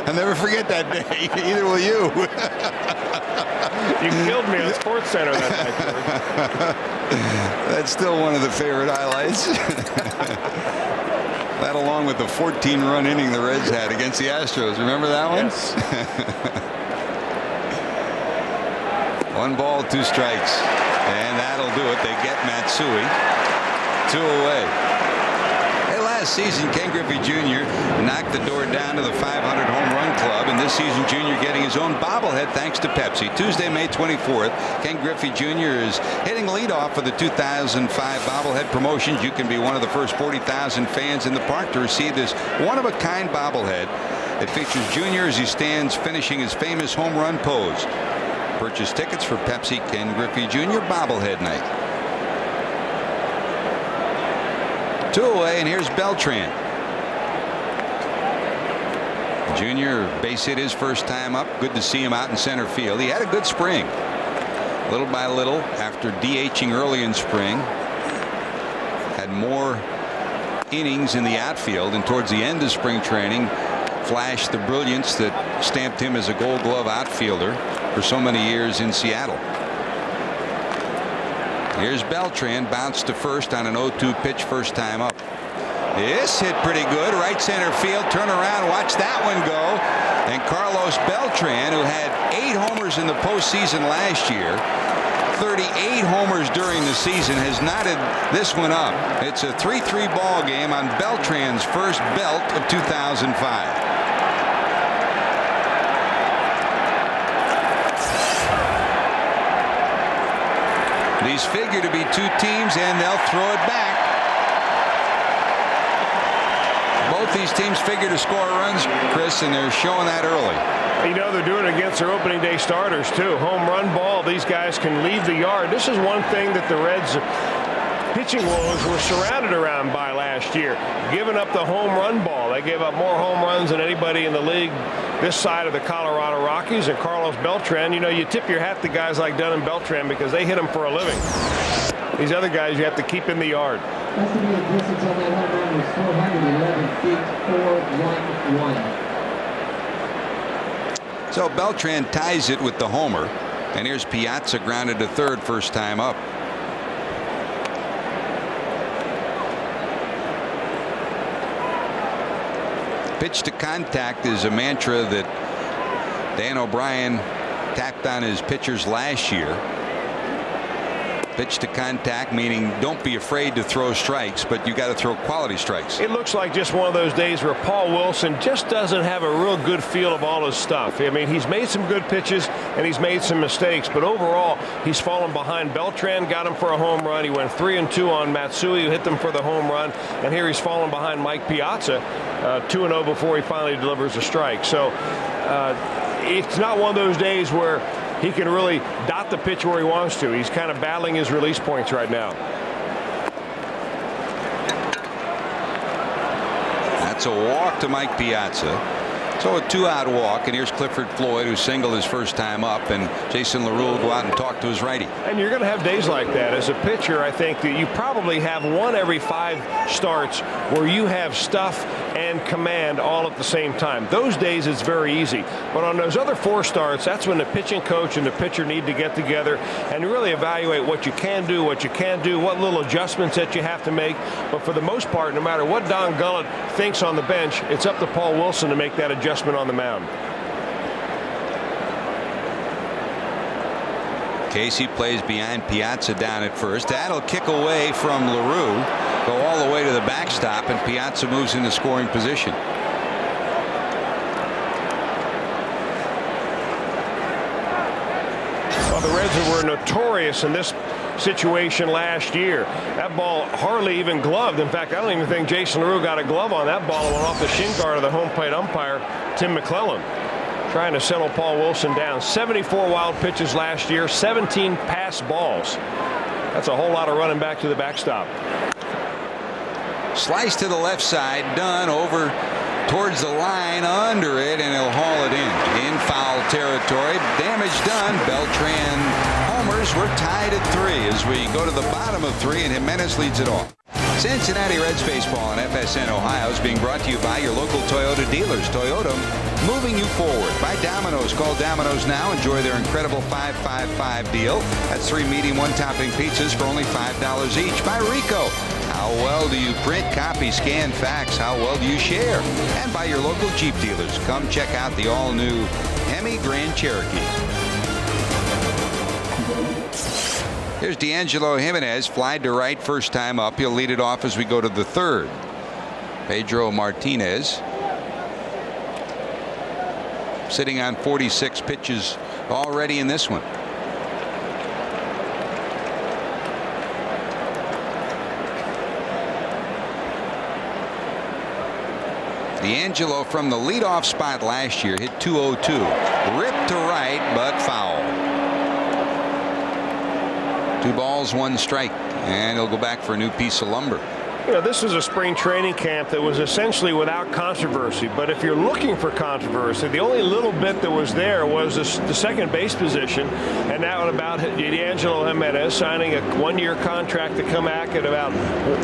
I'll never forget that day. Either will you. You killed me on Sports Center that night. That's still one of the favorite highlights. That along with the 14-run inning the Reds had against the Astros. Remember that one? Yes. 1 ball, 2 strikes. And that'll do it. They get Matsui. 2 away. Last season, Ken Griffey Jr. knocked the door down to the 500 home run club, and this season Jr. getting his own bobblehead thanks to Pepsi. Tuesday, May 24th, Ken Griffey Jr. is hitting leadoff for the 2005 bobblehead promotions. You can be one of the first 40,000 fans in the park to receive this one-of-a-kind bobblehead. It features Jr. as he stands finishing his famous home run pose. Purchase tickets for Pepsi Ken Griffey Jr. bobblehead night. 2 away, and here's Beltran. Junior base hit his first time up. Good to see him out in center field. He had a good spring. Little by little, after DHing early in spring, had more innings in the outfield, and towards the end of spring training flashed the brilliance that stamped him as a Gold Glove outfielder for so many years in Seattle. Here's Beltran, bounced to first on an 0-2 pitch first time up. This hit pretty good, right center field. Turn around, watch that one go. And Carlos Beltran, who had 8 homers in the postseason last year, 38 homers during the season, has knotted this one up. It's a 3-3 ball game on Beltran's first belt of 2005. These figure to be 2 teams, and they'll throw it back. Both these teams figure to score runs, Chris, and they're showing that early. You know, they're doing it against their opening day starters, too. Home run ball, these guys can leave the yard. This is one thing that the Reds pitching woes were surrounded around by last year, giving up the home run ball. They gave up more home runs than anybody in the league this side of the Colorado Rockies. And Carlos Beltran, you know, you tip your hat to guys like Dunn and Beltran because they hit them for a living. These other guys you have to keep in the yard. Estimated distance on that home run was 411 feet, 411. So Beltran ties it with the homer. And here's Piazza grounded to third first time up. Pitch to contact is a mantra that Dan O'Brien tapped on his pitchers last year. Pitch to contact, meaning don't be afraid to throw strikes, but you got to throw quality strikes. It looks like just one of those days where Paul Wilson just doesn't have a real good feel of all his stuff. I mean, he's made some good pitches and he's made some mistakes, but overall he's fallen behind. Beltran got him for a home run. He went 3-2 on Matsui, who hit them for the home run, and here he's fallen behind Mike Piazza 2-0 before he finally delivers a strike. So it's not one of those days where he can really dot the pitch where he wants to. He's kind of battling his release points right now. That's a walk to Mike Piazza. So a 2-out walk, and here's Clifford Floyd, who singled his first time up, and Jason LaRue will go out and talk to his righty. And you're going to have days like that. As a pitcher, I think that you probably have one every 5 starts where you have stuff and command all at the same time. Those days it's very easy. But on those other 4 starts, that's when the pitching coach and the pitcher need to get together and really evaluate what you can do, what you can't do, what little adjustments that you have to make. But for the most part, no matter what Don Gullett thinks on the bench, it's up to Paul Wilson to make that adjustment on the mound. Casey plays behind Piazza down at first. That'll kick away from LaRue, go all the way to the backstop, and Piazza moves into scoring position. Well, the Reds were notorious in this situation last year. That ball hardly even gloved. In fact, I don't even think Jason LaRue got a glove on that ball. It went off the shin guard of the home plate umpire, Tim McClellan, trying to settle Paul Wilson down. 74 wild pitches last year, 17 pass balls. That's a whole lot of running back to the backstop. Slice to the left side, Dunn over towards the line, under it, and he'll haul it in foul territory. Damage done. Beltran homers. We're tied at 3 as we go to the bottom of 3, and Jimenez leads it off. Cincinnati Reds baseball on FSN Ohio is being brought to you by your local Toyota dealers. Toyota, moving you forward. By Domino's. Call Domino's now. Enjoy their incredible 5-5-5 deal. That's 3 medium, 1 topping pizzas for only $5 each. By Rico. How well do you print, copy, scan, fax? How well do you share? And by your local Jeep dealers. Come check out the all-new Hemi Grand Cherokee. Here's D'Angelo Jimenez, flied to right first time up. He'll lead it off as we go to the 3rd. Pedro Martinez sitting on 46 pitches already in this one. D'Angelo from the leadoff spot last year hit 202. Ripped to right, but foul. 2 balls, 1 strike, and he'll go back for a new piece of lumber. You know, this was a spring training camp that was essentially without controversy. But if you're looking for controversy, the only little bit that was there was the second base position. And that was about D'Angelo Jimenez signing a 1-year contract to come back at about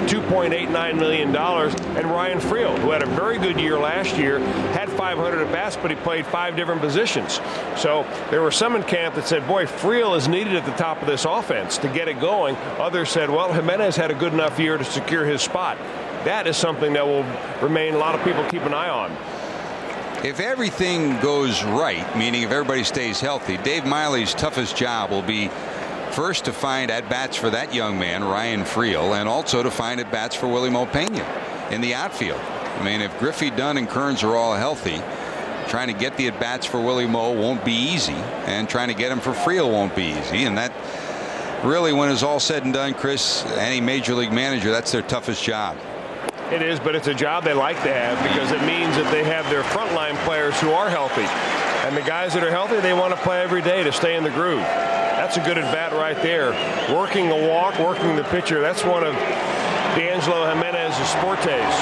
$2.89 million. And Ryan Friel, who had a very good year last year, had 500 at bats, but he played 5 different positions. So there were some in camp that said, boy, Friel is needed at the top of this offense to get it going. Others said, well, Jimenez had a good enough year to secure his spot. That is something that will remain a lot of people keep an eye on. If everything goes right, meaning if everybody stays healthy, Dave Miley's toughest job will be first to find at-bats for that young man, Ryan Friel, and also to find at-bats for Willie Mo Pena in the outfield. I mean, if Griffey, Dunn, and Kearns are all healthy, trying to get the at-bats for Willie Mo won't be easy, and trying to get them for Friel won't be easy. And that really, when it's all said and done, Chris, any major league manager, that's their toughest job. It is, but it's a job they like to have because it means that they have their frontline players who are healthy. And the guys that are healthy, they want to play every day to stay in the groove. That's a good at-bat right there. Working the walk, working the pitcher. That's one of D'Angelo Jimenez's fortes.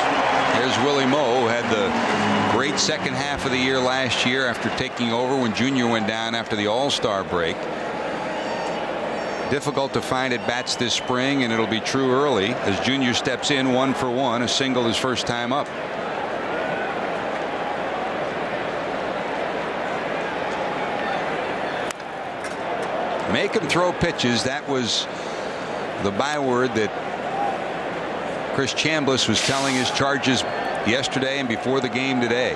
Here's Willie Moe, who had the great second half of the year last year after taking over when Junior went down after the All-Star break. Difficult to find at bats this spring, and it'll be true early as Junior steps in 1 for 1, a single his first time up. Make him throw pitches. That was the byword that Chris Chambliss was telling his Chargers yesterday and before the game today.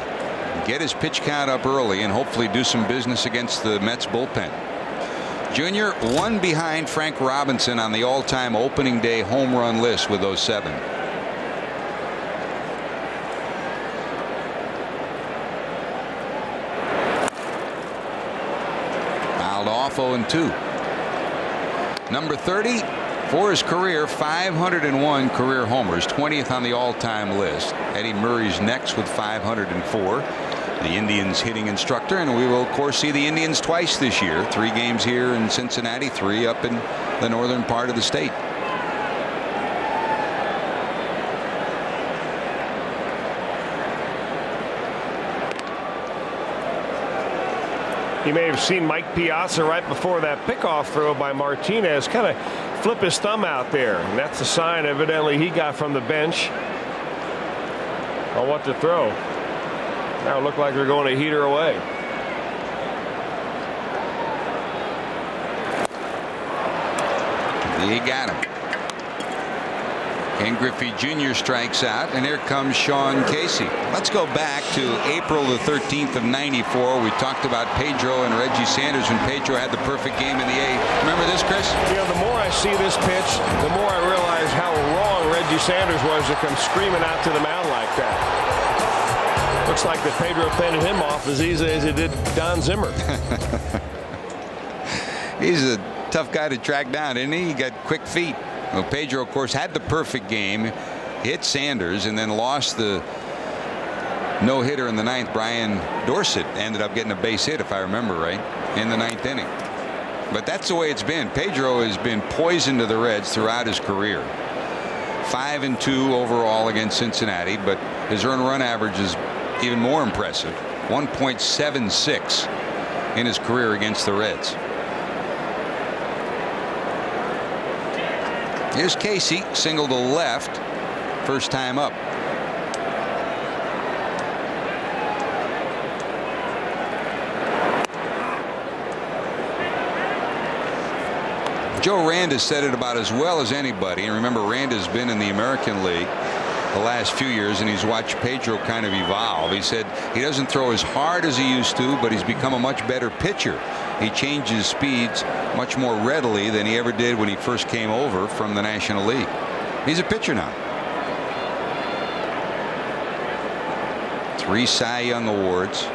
Get his pitch count up early and hopefully do some business against the Mets bullpen. Junior 1 behind Frank Robinson on the all-time opening day home run list with those 7. Fouled off 0-2. Number 30 for his career, 501 career homers, 20th on the all-time list. Eddie Murray's next with 504. The Indians hitting instructor, and we will of course see the Indians twice this year. 3 games here in Cincinnati, 3 up in the northern part of the state. You may have seen Mike Piazza right before that pickoff throw by Martinez kind of flip his thumb out there, and that's a sign evidently he got from the bench on what to throw. Now it looked like they're going to heater away. He got him. Ken Griffey Jr. strikes out, and here comes Sean Casey. Let's go back to April the 13th of '94. We talked about Pedro and Reggie Sanders when Pedro had the perfect game in the 8th. Remember this, Chris? You know, the more I see this pitch, the more I realize how wrong Reggie Sanders was to come screaming out to the mound like that. Looks like that Pedro fended him off as easily as he did Don Zimmer. He's a tough guy to track down, isn't he? He got quick feet. Well, Pedro, of course, had the perfect game, hit Sanders, and then lost the no-hitter in the 9th. Brian Dorsett ended up getting a base hit, if I remember right, in the 9th inning. But that's the way it's been. Pedro has been poison to the Reds throughout his career. 5-2 overall against Cincinnati, but his earned run average is even more impressive. 1.76 in his career against the Reds. Here's Casey, single to left, first time up. Joe Randa said it about as well as anybody. And remember, Randa's been in the American League the last few years, and he's watched Pedro kind of evolve. He said he doesn't throw as hard as he used to, but he's become a much better pitcher. He changes speeds much more readily than he ever did when he first came over from the National League. He's a pitcher now. 3 Cy Young awards,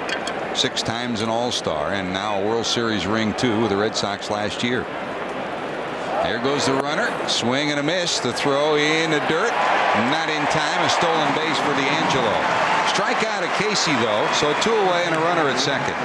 6 times an All-Star, and now a World Series ring too with the Red Sox last year. There goes the runner, swing and a miss. The throw in the dirt, not in time. A stolen base for D'Angelo. Strikeout of Casey though, so 2 away and a runner at second.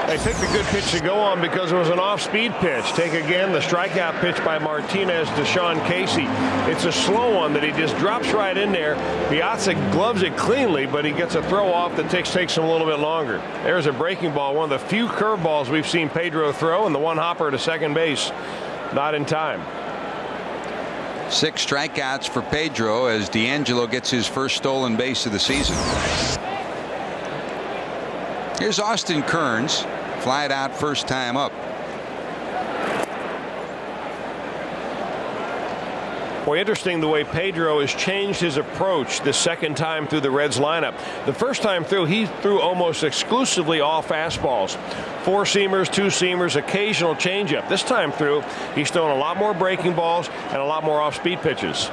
They picked a good pitch to go on because it was an off-speed pitch. Take again the strikeout pitch by Martinez to Sean Casey. It's a slow one that he just drops right in there. Piazza gloves it cleanly, but he gets a throw off that takes him a little bit longer. There's a breaking ball, one of the few curveballs we've seen Pedro throw, and the one hopper to second base, not in time. 6 strikeouts for Pedro as D'Angelo gets his first stolen base of the season. Here's Austin Kearns, flied out first time up. Boy, interesting the way Pedro has changed his approach the second time through the Reds lineup. The first time through, he threw almost exclusively all fastballs. 4-seamers, 2-seamers, occasional changeup. This time through, he's thrown a lot more breaking balls and a lot more off-speed pitches.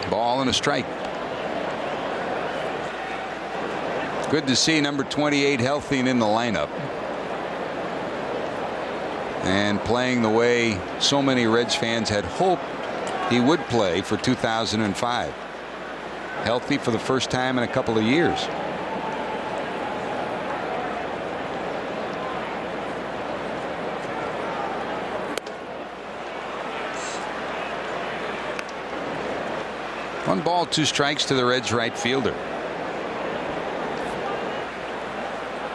Ball and a strike. Good to see number 28 healthy and in the lineup. And playing the way so many Reds fans had hoped he would play for 2005. Healthy for the first time in a couple of years. One ball, 2 strikes to the Reds right fielder.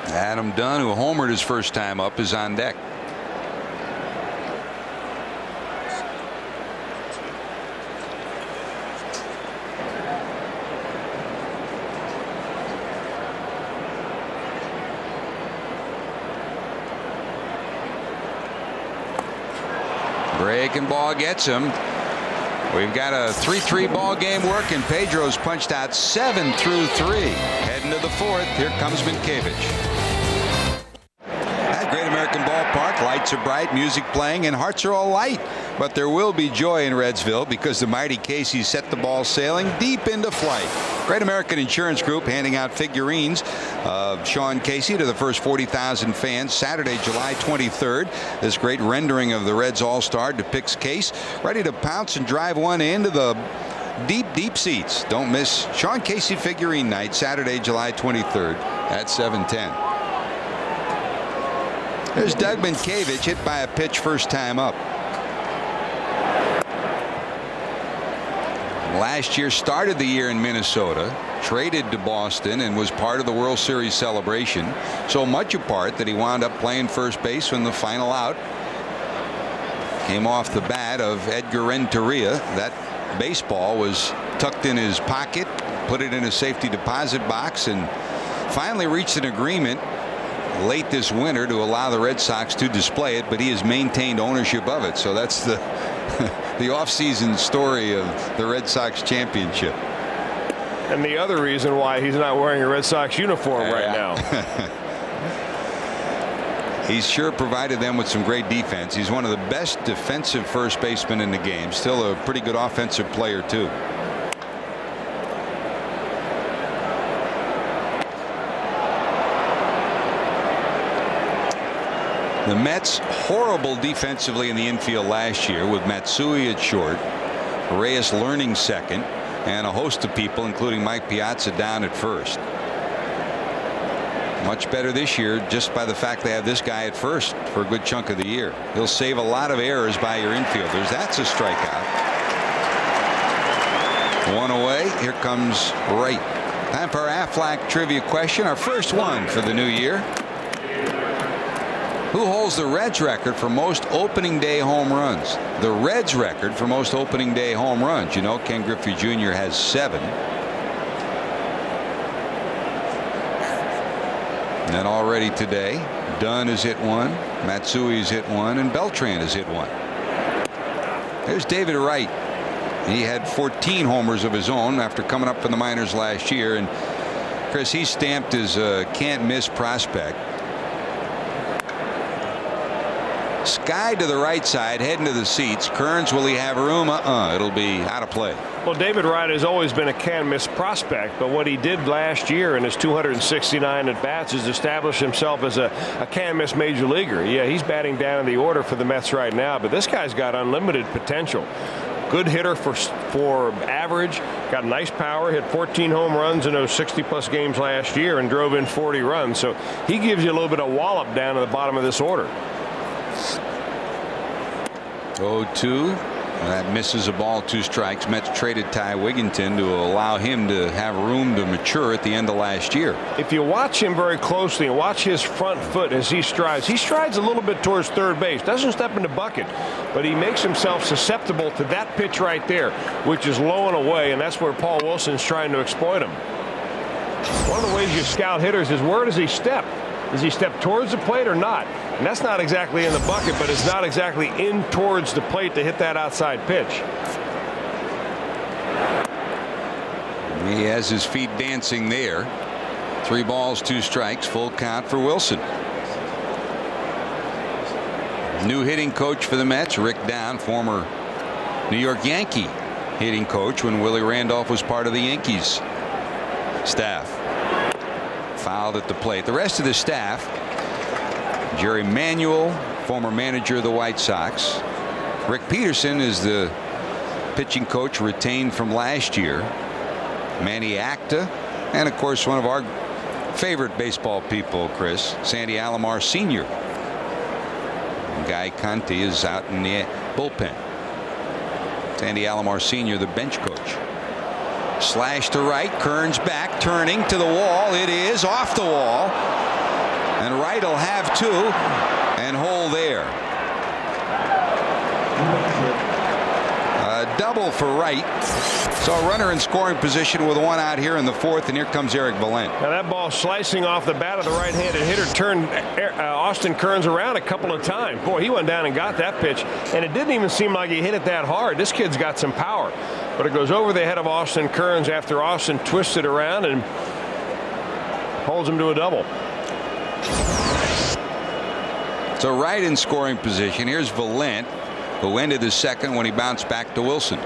Adam Dunn, who homered his first time up, is on deck. Breaking ball gets him. We've got a 3-3 ball game working. Pedro's punched out 7 through 3. Heading to the 4th. Here comes Minkiewicz. At Great American Ballpark, lights are bright, music playing, and hearts are all light. But there will be joy in Redsville because the mighty Casey set the ball sailing deep into flight. Great American Insurance Group handing out figurines of Sean Casey to the first 40,000 fans Saturday, July 23rd. This great rendering of the Reds All-Star depicts Case ready to pounce and drive one into the deep seats. Don't miss Sean Casey figurine night Saturday, July 23rd at 7:10. There's Doug Minkiewicz hit by a pitch first time up. Last year started the year in Minnesota, traded to Boston, and was part of the World Series celebration. So much a part that he wound up playing first base when the final out came off the bat of Edgar Renteria. That baseball was tucked in his pocket, put it in a safety deposit box, and finally reached an agreement late this winter to allow the Red Sox to display it, but he has maintained ownership of it. So that's the the offseason story of the Red Sox championship. And the other reason why he's not wearing a Red Sox uniform right now. He's sure provided them with some great defense. He's one of the best defensive first basemen in the game. Still a pretty good offensive player too. The Mets horrible defensively in the infield last year with Matsui at short, Reyes learning second, and a host of people including Mike Piazza down at first. Much better this year just by the fact they have this guy at first for a good chunk of the year. He'll save a lot of errors by your infielders. That's a strikeout. One away. Here comes Wright. Time for our Aflac trivia question. Our first one for the new year. Who holds the Reds record for most opening day home runs? The Reds record for most opening day home runs. You know, Ken Griffey Jr. has 7. And then already today, Dunn has hit 1, Matsui has hit 1, and Beltran has hit 1. There's David Wright. He had 14 homers of his own after coming up from the minors last year. And Chris, he's stamped as a can't miss prospect. Sky to the right side, heading to the seats. Kearns, will he have room? It'll be out of play. Well, David Wright has always been a can't-miss prospect, but what he did last year in his 269 at-bats is establish himself as a can't-miss major leaguer. Yeah, he's batting down in the order for the Mets right now, but this guy's got unlimited potential. Good hitter for average, got nice power, hit 14 home runs in those 60-plus games last year and drove in 40 runs. So he gives you a little bit of wallop down at the bottom of this order. 0-2. That misses a ball, 2 strikes. Mets traded Ty Wigginton to allow him to have room to mature at the end of last year. If you watch him very closely and watch his front foot as he strides a little bit towards third base. Doesn't step in the bucket, but he makes himself susceptible to that pitch right there, which is low and away, and that's where Paul Wilson's trying to exploit him. One of the ways you scout hitters is where does he step? Does he step towards the plate or not? And that's not exactly in the bucket, but it's not exactly in towards the plate to hit that outside pitch. He has his feet dancing there. 3 balls, 2 strikes, full count for Wilson. New hitting coach for the Mets, Rick Down, former New York Yankee hitting coach when Willie Randolph was part of the Yankees staff. fouled at the plate. The rest of the staff: Jerry Manuel, former manager of the White Sox. Rick Peterson is the pitching coach retained from last year. Manny Acta, and of course one of our favorite baseball people, Chris, Sandy Alomar Sr. Guy Conti is out in the bullpen. Sandy Alomar Sr., the bench coach. Slash to right, Kearns back, turning to the wall. It is off the wall, and Wright will have two and hold there. A double for Wright. So a runner in scoring position with one out here in the fourth, and here comes Eric Valent. Now that ball slicing off the bat of the right-handed hitter turned Austin Kearns around a couple of times. Boy, he went down and got that pitch, and it didn't even seem like he hit it that hard. This kid's got some power, but it goes over the head of Austin Kearns after Austin twisted around and holds him to a double. So Wright in scoring position. Here's Valent, who ended the second when he bounced back to Wilson.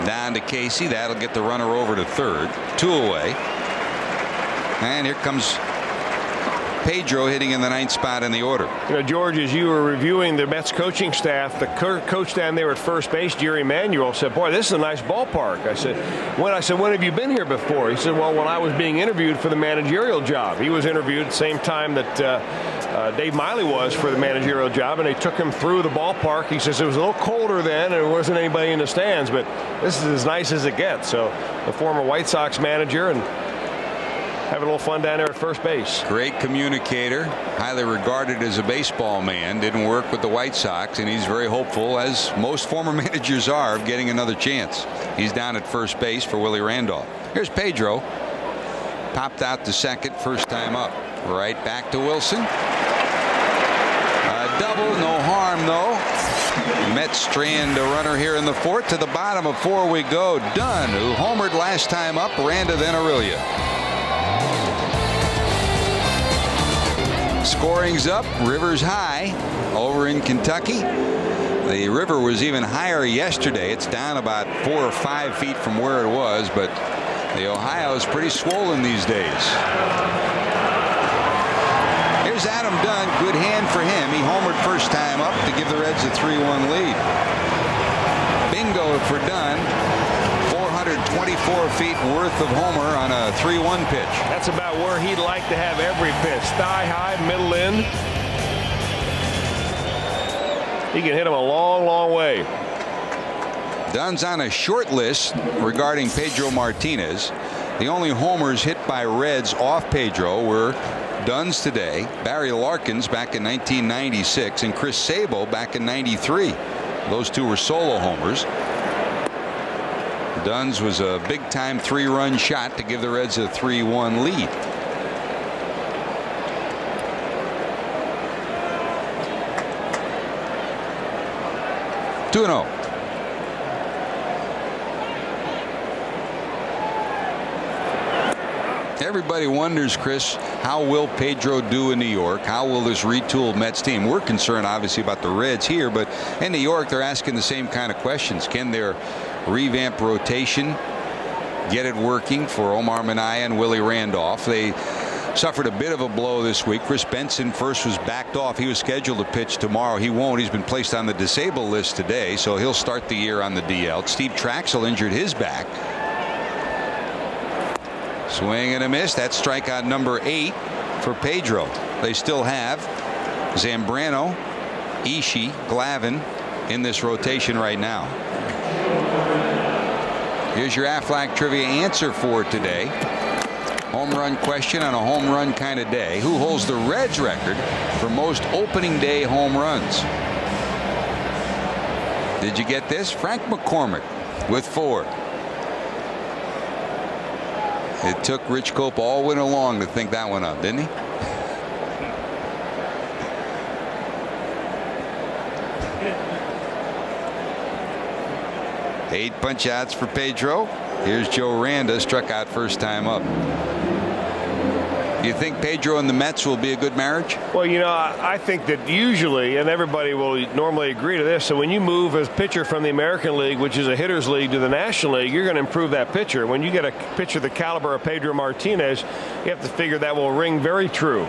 Down to Casey. That'll get the runner over to third. Two away. And here comes Pedro hitting in the ninth spot in the order. You know, George, as you were reviewing the Mets coaching staff, the coach down there at first base, Jerry Manuel, said, "Boy, this is a nice ballpark." I said, when have you been here before? He said, "Well, when I was being interviewed for the managerial job." He was interviewed at the same time that Dave Miley was for the managerial job, and they took him through the ballpark. He says it was a little colder then, and there wasn't anybody in the stands, but this is as nice as it gets. So the former White Sox manager and having a little fun down there at first base. Great communicator, highly regarded as a baseball man. Didn't work with the White Sox, and he's very hopeful, as most former managers are, of getting another chance. He's down at first base for Willie Randolph. Here's Pedro. Popped out to second, first time up. Right back to Wilson. A double, no harm though. Mets strand a runner here in the fourth. To the bottom of four we go. Dunn, who homered last time up. Randa, then Aurelia. Scoring's up. River's high over in Kentucky. The river was even higher yesterday. It's down about 4 or 5 feet from where it was, but the Ohio is pretty swollen these days. Here's Adam Dunn. Good hand for him. He homered first time up to give the Reds a 3-1 lead. Bingo for Dunn. 424 feet worth of homer on a 3-1 pitch. That's about where he'd like to have every pitch. Thigh high, middle end. He can hit him a long, long way. Dunn's on a short list regarding Pedro Martinez. The only homers hit by Reds off Pedro were Dunn's today, Barry Larkins back in 1996, and Chris Sabo back in '93. Those two were solo homers. Dunn's was a big-time 3-run shot to give the Reds a 3-1 lead. Two-0. Everybody wonders, Chris, how will Pedro do in New York? How will this retooled Mets team? We're concerned, obviously, about the Reds here, but in New York, they're asking the same kind of questions. Can their revamp rotation get it working for Omar Minaya and Willie Randolph? They suffered a bit of a blow this week. Chris Benson first was backed off. He was scheduled to pitch tomorrow. He won't. He's been placed on the disabled list today, so he'll start the year on the DL. Steve Traxel injured his back. Swing and a miss. That's strikeout number 8 for Pedro. They still have Zambrano, Ishii, Glavine in this rotation right now. Here's your Aflac trivia answer for today. Home run question on a home run kind of day. Who holds the Reds record for most opening day home runs? Did you get this? Frank McCormick with 4. It took Rich Cope all winter long to think that one up, didn't he? Eight punch outs for Pedro. Here's Joe Randa, struck out first time up. Do you think Pedro and the Mets will be a good marriage? Well, you know, I think that usually, and everybody will normally agree to this, so when you move a pitcher from the American League, which is a hitter's league, to the National League, you're going to improve that pitcher. When you get a pitcher the caliber of Pedro Martinez, you have to figure that will ring very true.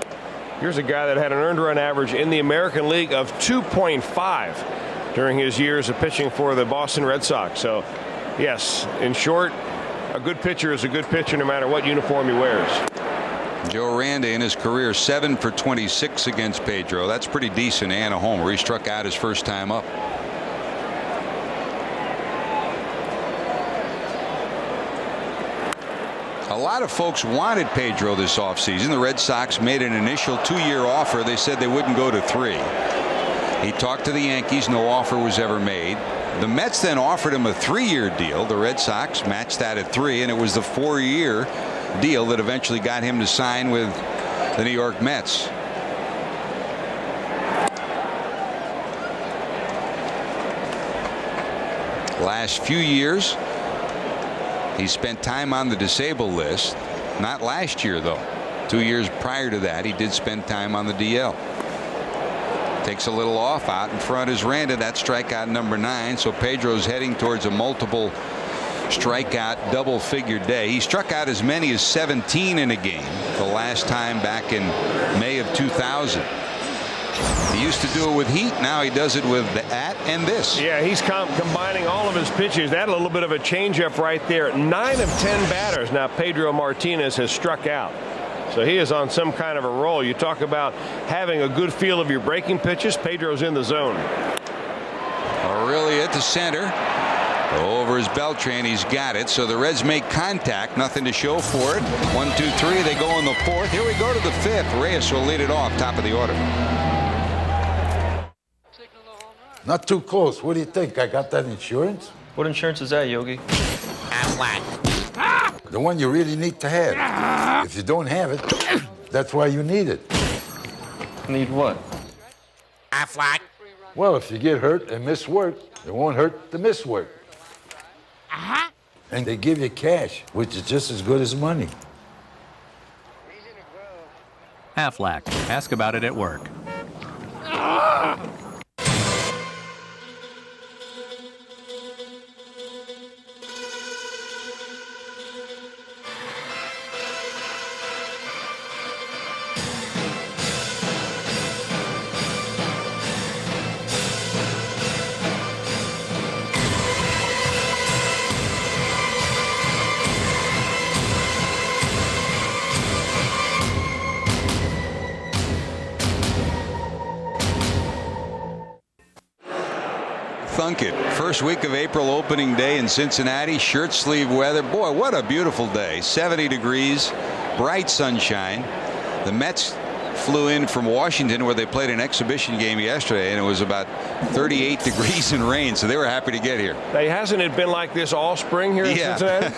Here's a guy that had an earned run average in the American League of 2.5 during his years of pitching for the Boston Red Sox. So, yes, in short, a good pitcher is a good pitcher no matter what uniform he wears. Joe Randa in his career 7 for 26 against Pedro. That's pretty decent, and a homer. He struck out his first time up. A lot of folks wanted Pedro this offseason. The Red Sox made an initial 2-year offer. They said they wouldn't go to 3. He talked to the Yankees. No offer was ever made. The Mets then offered him a 3-year deal. The Red Sox matched that at 3, and it was the 4-year deal that eventually got him to sign with the New York Mets. Last few years he spent time on the disabled list. Not last year though. 2 years prior to that he did spend time on the DL. Takes a little off. Out in front is Randa. That's strikeout number 9. So Pedro's heading towards a multiple strikeout double figure day. He struck out as many as 17 in a game the last time back in May of 2000. He used to do it with heat. Now he does it with the and this. Yeah, he's combining all of his pitches. That a little bit of a changeup right there. 9 of 10 batters now Pedro Martinez has struck out. So he is on some kind of a roll. You talk about having a good feel of your breaking pitches. Pedro's in the zone. Really at the center. Over is Beltran. He's got it. So the Reds make contact. Nothing to show for it. 1, 2, 3. They go in the 4th. Here we go to the 5th. Reyes will lead it off. Top of the order. Not too close. What do you think? I got that insurance? What insurance is that, Yogi? The one you really need to have. If you don't have it, that's why you need it. Need what? Well, if you get hurt and miss work, it won't hurt to miss work. And they give you cash, which is just as good as money. Aflac. Ask about it at work. Thunk it. First week of April, opening day in Cincinnati. Shirt sleeve weather. Boy, what a beautiful day. 70 degrees, bright sunshine. The Mets flew in from Washington where they played an exhibition game yesterday, and it was about 38 degrees and rain, so they were happy to get here. Hey, hasn't it been like this all spring here in Cincinnati?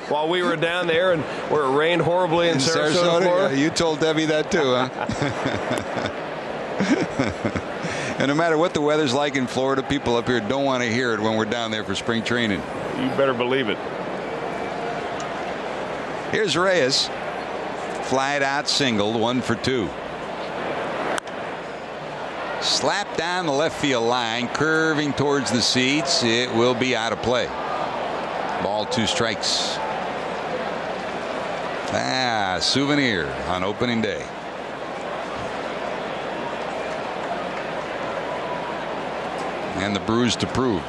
While we were down there and where it rained horribly in Sarasota, Florida? Yeah, you told Debbie that too, huh? And no matter what the weather's like in Florida, people up here don't want to hear it when we're down there for spring training. You better believe it. Here's Reyes. Flied out singled, 1 for 2. Slapped down the left field line, curving towards the seats. It will be out of play. Ball, 2 strikes. Souvenir on opening day. And the bruise to prove.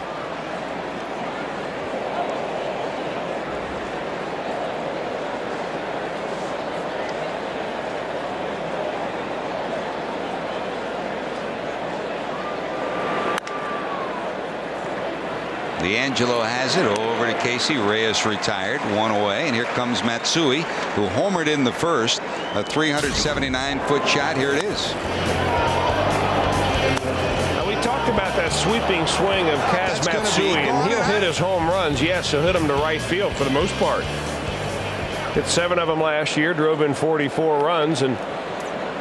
D'Angelo has it over to Casey. Reyes retired, 1 away, and here comes Matsui, who homered in the first. A 379-foot shot. Here it is. Talked about that sweeping swing of Kaz Matsui, and he'll hit his home runs. Yes, he'll hit them to right field for the most part. Hit 7 of them last year, drove in 44 runs, and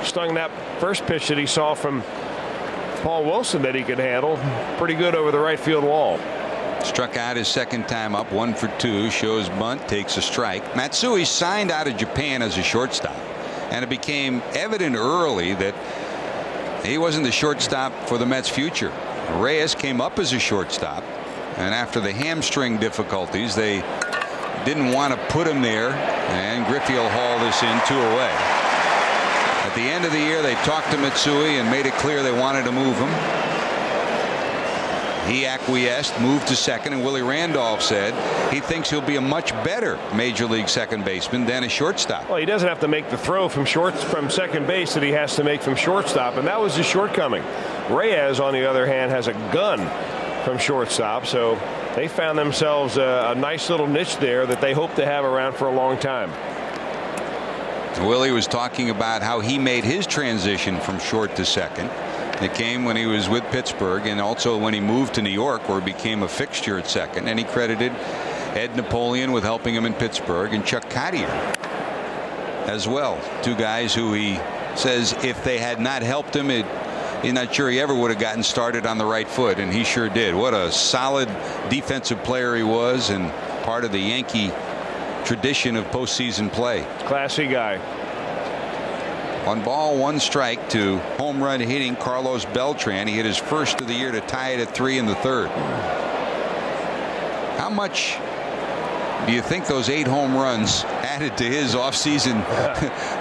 stung that first pitch that he saw from Paul Wilson that he could handle pretty good over the right field wall. Struck out his second time up, 1 for 2. Shows bunt, takes a strike. Matsui signed out of Japan as a shortstop. And it became evident early that he wasn't the shortstop for the Mets' future. Reyes came up as a shortstop, and after the hamstring difficulties, they didn't want to put him there, and Griffey will haul this in 2 away. At the end of the year, they talked to Matsui and made it clear they wanted to move him. He acquiesced, moved to second, and Willie Randolph said he thinks he'll be a much better major league second baseman than a shortstop. Well, he doesn't have to make the throw from second base that he has to make from shortstop, and that was his shortcoming. Reyes, on the other hand, has a gun from shortstop, so they found themselves a nice little niche there that they hope to have around for a long time. Willie was talking about how he made his transition from short to second. It came when he was with Pittsburgh, and also when he moved to New York, where he became a fixture at second. And he credited Ed Napoleon with helping him in Pittsburgh, and Chuck Cottier as well. 2 guys who he says if they had not helped him, he's not sure he ever would have gotten started on the right foot, and he sure did. What a solid defensive player he was, and part of the Yankee tradition of postseason play. Classy guy. 1 ball, 1 strike to home run hitting Carlos Beltran. He hit his first of the year to tie it at 3 in the 3rd. How much do you think those 8 home runs added to his offseason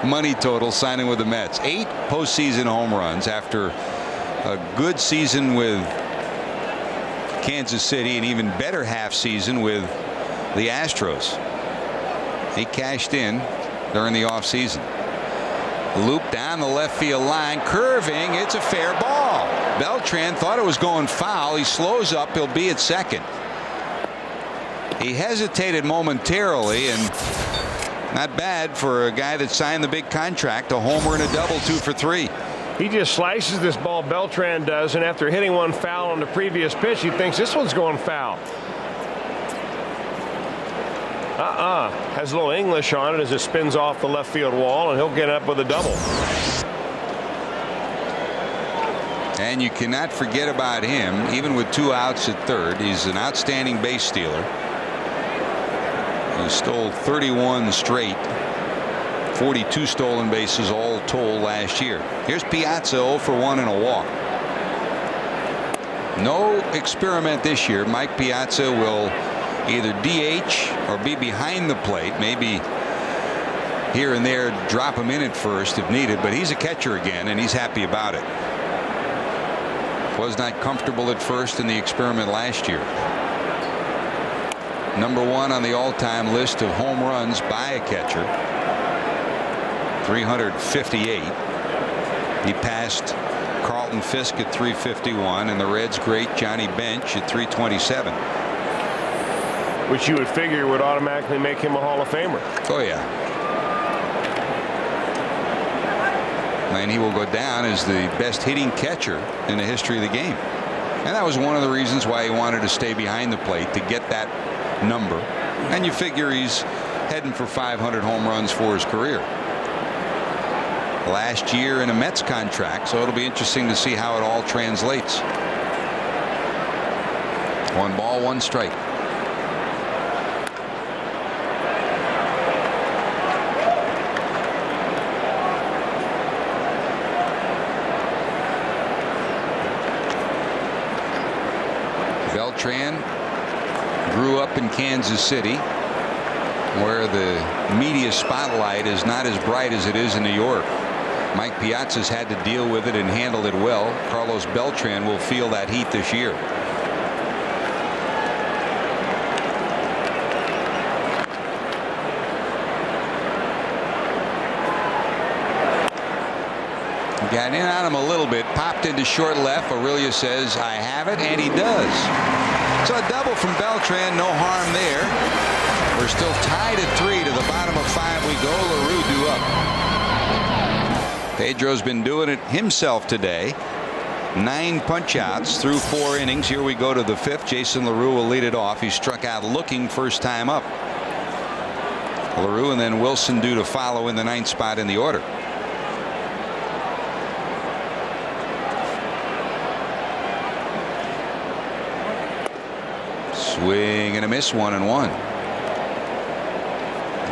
money total signing with the Mets? 8 postseason home runs after a good season with Kansas City, and even better half season with the Astros. He cashed in during the offseason. Loop down the left field line, curving. It's a fair ball. Beltran thought it was going foul. He slows up. He'll be at second. He hesitated momentarily, and not bad for a guy that signed the big contract. A homer and a double, 2 for 3. He just slices this ball, Beltran does, and after hitting one foul on the previous pitch, he thinks this one's going foul. Has a little English on it as it spins off the left field wall, and he'll get up with a double. And you cannot forget about him, even with 2 outs at third. He's an outstanding base stealer. He stole 31 straight, 42 stolen bases all told last year. Here's Piazza 0 for 1 and a walk. No experiment this year. Mike Piazza will either DH or be behind the plate, maybe here and there drop him in at first if needed, but he's a catcher again, and he's happy about it. Was not comfortable at first in the experiment last year. Number 1 on the all-time list of home runs by a catcher, 358. He passed Carlton Fisk at 351, and the Reds' great Johnny Bench at 327. Which you would figure would automatically make him a Hall of Famer. Oh, yeah. And he will go down as the best hitting catcher in the history of the game. And that was one of the reasons why he wanted to stay behind the plate, to get that number. And you figure he's heading for 500 home runs for his career. Last year in a Mets contract, so it'll be interesting to see how it all translates. 1 ball, 1 strike. Beltran grew up in Kansas City, where the media spotlight is not as bright as it is in New York. Mike Piazza's had to deal with it and handled it well. Carlos Beltran will feel that heat this year. Got in on him a little bit, popped into short left. Aurelia says, I have it, and he does. So a double from Beltran, no harm there. We're still tied at 3. To the bottom of 5 we go. LaRue due up. Pedro's been doing it himself today. 9 punch outs through 4 innings. Here we go to the 5th. Jason LaRue will lead it off. He struck out looking first time up. LaRue and then Wilson due to follow in the 9th spot in the order. Swing and a miss, 1-1.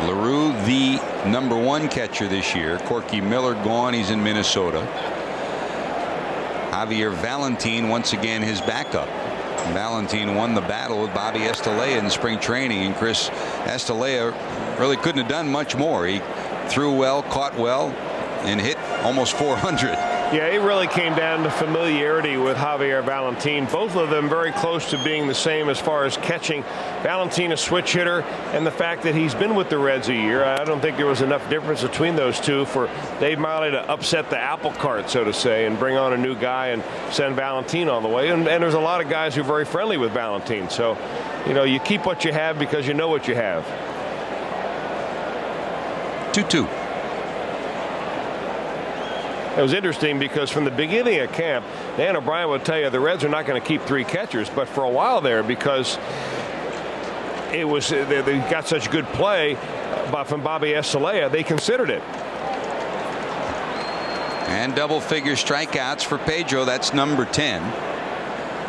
LaRue, the #1 catcher this year. Corky Miller gone. He's in Minnesota. Javier Valentin once again his backup. Valentin won the battle with Bobby Estalella in spring training, and Chris Estalella really couldn't have done much more. He threw well, caught well, and hit almost 400. Yeah, it really came down to familiarity with Javier Valentin. Both of them very close to being the same as far as catching. Valentin a switch hitter, and the fact that he's been with the Reds a year, I don't think there was enough difference between those two for Dave Miley to upset the apple cart, so to say, and bring on a new guy and send Valentin on the way. And there's a lot of guys who are very friendly with Valentin. So, you know, you keep what you have because you know what you have. 2-2. It was interesting because from the beginning of camp, Dan O'Brien would tell you the Reds are not going to keep 3 catchers, but for a while there, because it was they got such good play from Bobby Estalella, they considered it. And double-figure strikeouts for Pedro. That's number 10.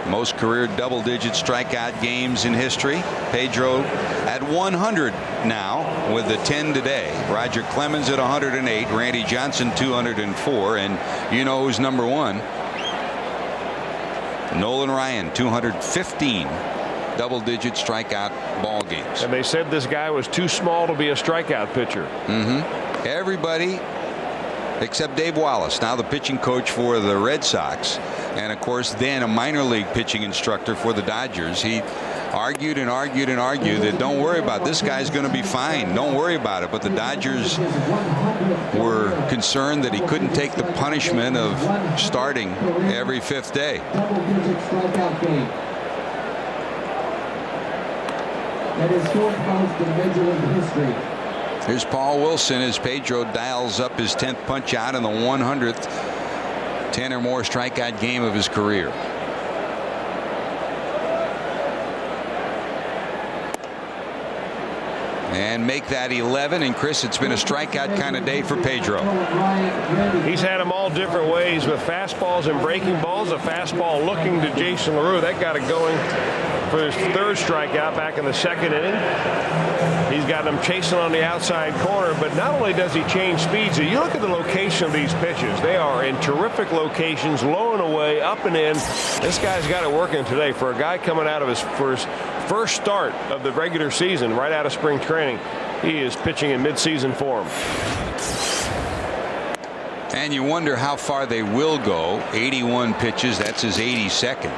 Most career double-digit strikeout games in history. Pedro at 100 now with the 10 today. Roger Clemens at 108. Randy Johnson 204. And you know who's number 1? Nolan Ryan, 215 double-digit strikeout ball games. And they said this guy was too small to be a strikeout pitcher. Everybody except Dave Wallace, now the pitching coach for the Red Sox, and of course then a minor league pitching instructor for the Dodgers. He argued and argued and argued that don't worry about it. This guy's going to be fine. Don't worry about it. But the Dodgers were concerned that he couldn't take the punishment of starting every 5th day. Double-digit strikeout game. That is 4th most in Major League history. Here's Paul Wilson as Pedro dials up his 10th punch out in the 100th 10 or more strikeout game of his career. And make that 11. And Chris, it's been a strikeout kind of day for Pedro. He's had them all different ways with fastballs and breaking balls. A fastball looking to Jason LaRue. That got it going for his 3rd strikeout back in the 2nd inning. He's got them chasing on the outside corner, but not only does he change speeds, you look at the location of these pitches. They are in terrific locations, low and away, up and in. This guy's got it working today. For a guy coming out of his first start of the regular season, right out of spring training, he is pitching in midseason form. And you wonder how far they will go. 81 pitches, that's his 82nd.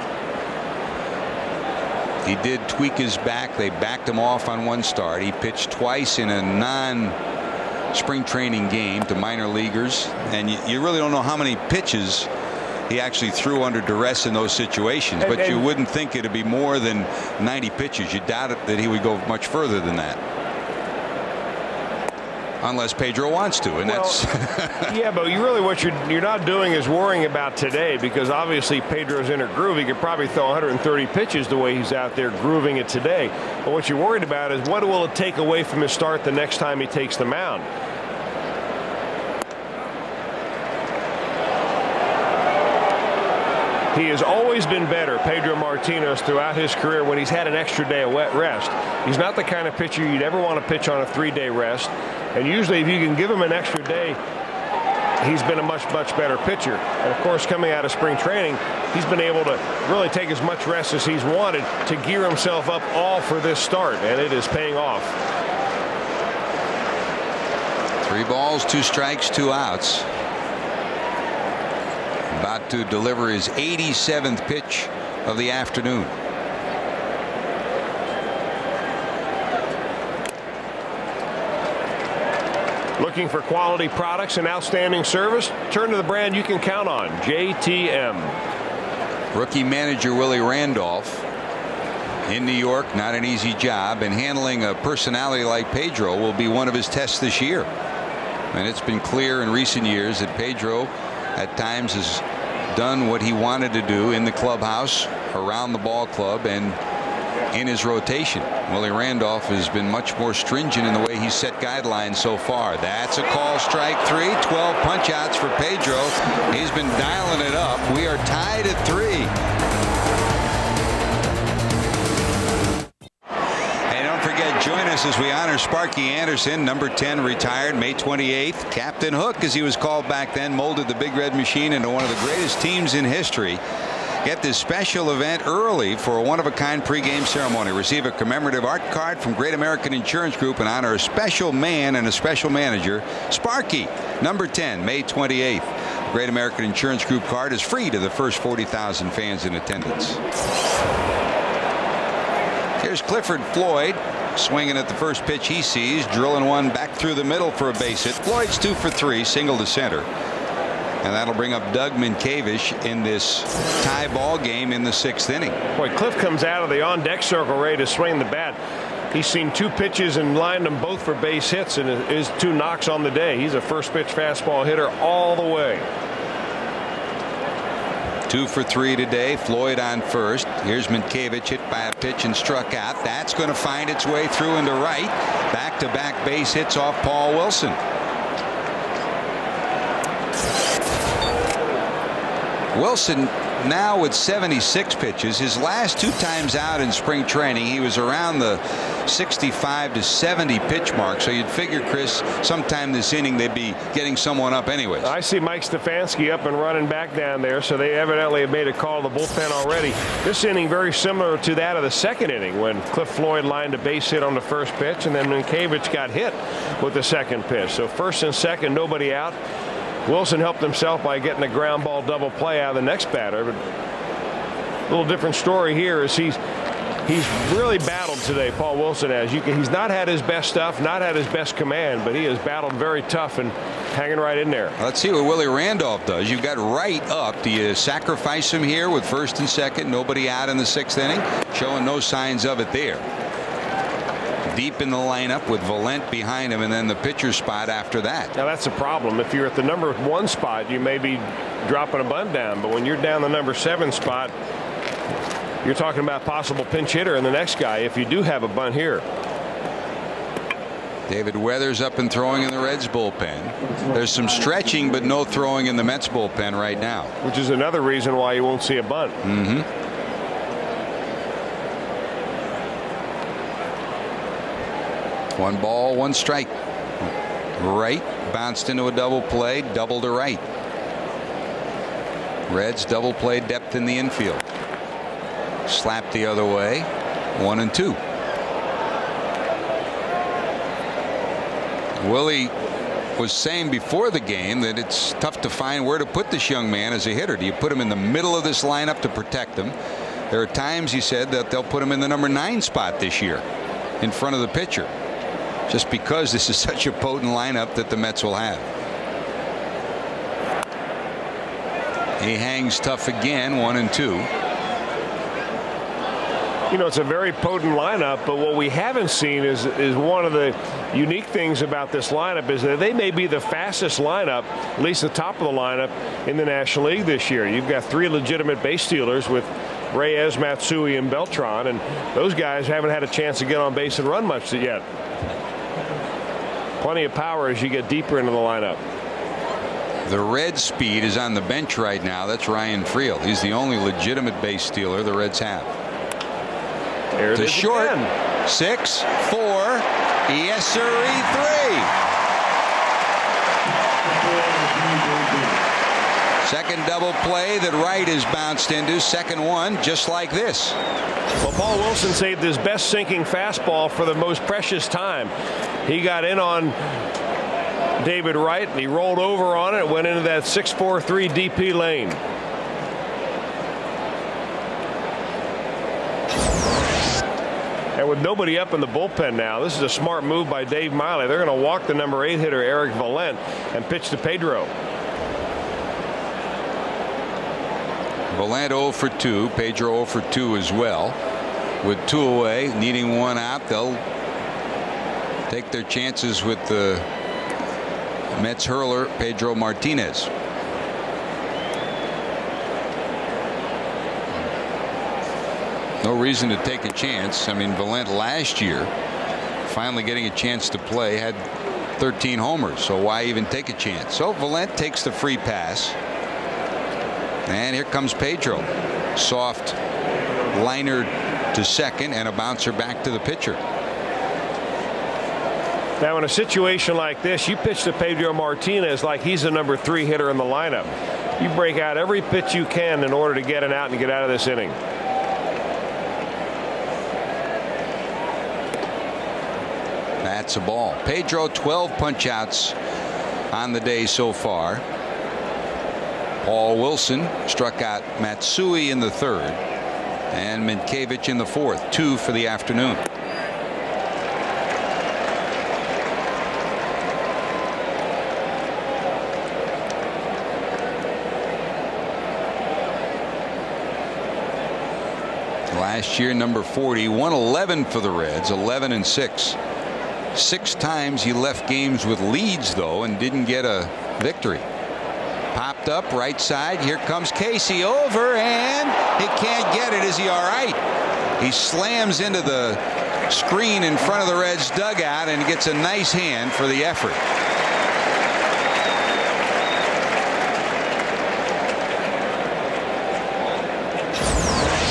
He did tweak his back. They backed him off on one start. He pitched twice in a non-spring training game to minor leaguers. And you really don't know how many pitches he actually threw under duress in those situations. But you wouldn't think it'd be more than 90 pitches. You doubt it that he would go much further than that. Unless Pedro wants to, and that's yeah, but what you're not doing is worrying about today, because obviously Pedro's in a groove. He could probably throw 130 pitches the way he's out there grooving it today. But what you're worried about is what will it take away from his start the next time he takes the mound. He has always been better, Pedro Martinez, throughout his career when he's had an extra day of wet rest. He's not the kind of pitcher you'd ever want to pitch on a 3-day rest. And usually if you can give him an extra day, he's been a much better pitcher. And of course, coming out of spring training, he's been able to really take as much rest as he's wanted to gear himself up all for this start, and it is paying off. 3 balls, 2 strikes, 2 outs. About to deliver his 87th pitch of the afternoon. Looking for quality products and outstanding service? Turn to the brand you can count on, JTM. Rookie manager Willie Randolph in New York, not an easy job, and handling a personality like Pedro will be one of his tests this year. And it's been clear in recent years that Pedro at times has done what he wanted to do in the clubhouse, around the ball club, and in his rotation. Willie Randolph has been much more stringent in the way he's set guidelines so far. That's a call, strike 3. 12 punch outs for Pedro. He's been dialing it up. We are tied at 3. Hey, don't forget, join us Yes, as we honor Sparky Anderson, number 10, retired May 28th. Captain Hook, as he was called back then, molded the Big Red Machine into one of the greatest teams in history. Get this special event early for a one-of-a-kind pregame ceremony. Receive a commemorative art card from Great American Insurance Group and honor a special man and a special manager. Sparky, number 10, May 28th. The Great American Insurance Group card is free to the first 40,000 fans in attendance. Here's Clifford Floyd swinging at the first pitch he sees, drilling one back through the middle for a base hit. Floyd's 2 for 3, single to center. And that'll bring up Doug Minkiewicz in this tie ball game in the 6th inning. Boy, Cliff comes out of the on-deck circle ready to swing the bat. He's seen 2 pitches and lined them both for base hits, and his 2 knocks on the day. He's a first pitch fastball hitter all the way. 2 for 3 today. Floyd on first. Here's Minkiewicz hit by a pitch and struck out. That's going to find its way through into right. Back-to-back base hits off Paul Wilson. Wilson now with 76 pitches. His last 2 times out in spring training, he was around the 65 to 70 pitch mark. So you'd figure, Chris, sometime this inning they'd be getting someone up anyways. I see Mike Stefanski up and running back down there, so they evidently have made a call to the bullpen already. This inning very similar to that of the 2nd inning when Cliff Floyd lined a base hit on the first pitch, and then Minkiewicz got hit with the 2nd pitch. So 1st and 2nd, nobody out. Wilson helped himself by getting a ground ball double play out of the next batter. But a little different story here is he's really battled today. Paul Wilson has. He's not had his best stuff, not had his best command, but he has battled very tough and hanging right in there. Let's see what Willie Randolph does. You've got right up. Do you sacrifice him here with 1st and 2nd, nobody out in the 6th inning? Showing no signs of it there. Deep in the lineup with Valent behind him, and then the pitcher spot after that. Now that's a problem. If you're at the number 1 spot, you may be dropping a bunt down, but when you're down the number 7 spot, you're talking about possible pinch hitter in the next guy if you do have a bunt here. David Weathers up and throwing in the Reds bullpen. There's some stretching but no throwing in the Mets bullpen right now, which is another reason why you won't see a bunt. Mm-hmm. 1 ball, 1 strike. Right, bounced into a double play, double to right. Reds double play, depth in the infield. Slap the other way, 1 and 2. Willie was saying before the game that it's tough to find where to put this young man as a hitter. Do you put him in the middle of this lineup to protect him? There are times, he said, that they'll put him in the number 9 spot this year in front of the pitcher, just because this is such a potent lineup that the Mets will have. He hangs tough again, 1 and 2. You know, it's a very potent lineup, but what we haven't seen is one of the unique things about this lineup is that they may be the fastest lineup, at least the top of the lineup, in the National League this year. You've got 3 legitimate base stealers with Reyes, Matsui, and Beltran, and those guys haven't had a chance to get on base and run much yet. Plenty of power as you get deeper into the lineup. The Reds' speed is on the bench right now. That's Ryan Friel. He's the only legitimate base stealer the Reds have. There it is short. Again. 6, 4. Yes, sirree, 3. Second double play that Wright is bounced into. Second one, just like this. Well, Paul Wilson saved his best sinking fastball for the most precious time. He got in on David Wright, and he rolled over on it, went into that 6-4-3 DP lane. And with nobody up in the bullpen now, this is a smart move by Dave Miley. They're going to walk the number 8 hitter Eric Valent and pitch to Pedro. Valent 0 for 2. Pedro 0 for 2 as well. With 2 away, needing 1 out, they'll take their chances with the Mets hurler Pedro Martinez. No reason to take a chance. I mean, Valent last year, finally getting a chance to play, had 13 homers, so why even take a chance? So Valent takes the free pass, and here comes Pedro. Soft liner to second and a bouncer back to the pitcher. Now, in a situation like this, you pitch to Pedro Martinez like he's the number 3 hitter in the lineup. You break out every pitch you can in order to get an out and get out of this inning. That's a ball. Pedro, 12 punch-outs on the day so far. Paul Wilson struck out Matsui in the 3rd, and Minkiewicz in the 4th. 2 for the afternoon. Last year, number 40, 111 for the Reds, 11-6. 6 times he left games with leads, though, and didn't get a victory. Popped up right side. Here comes Casey over, and he can't get it. Is he all right? He slams into the screen in front of the Reds dugout and gets a nice hand for the effort.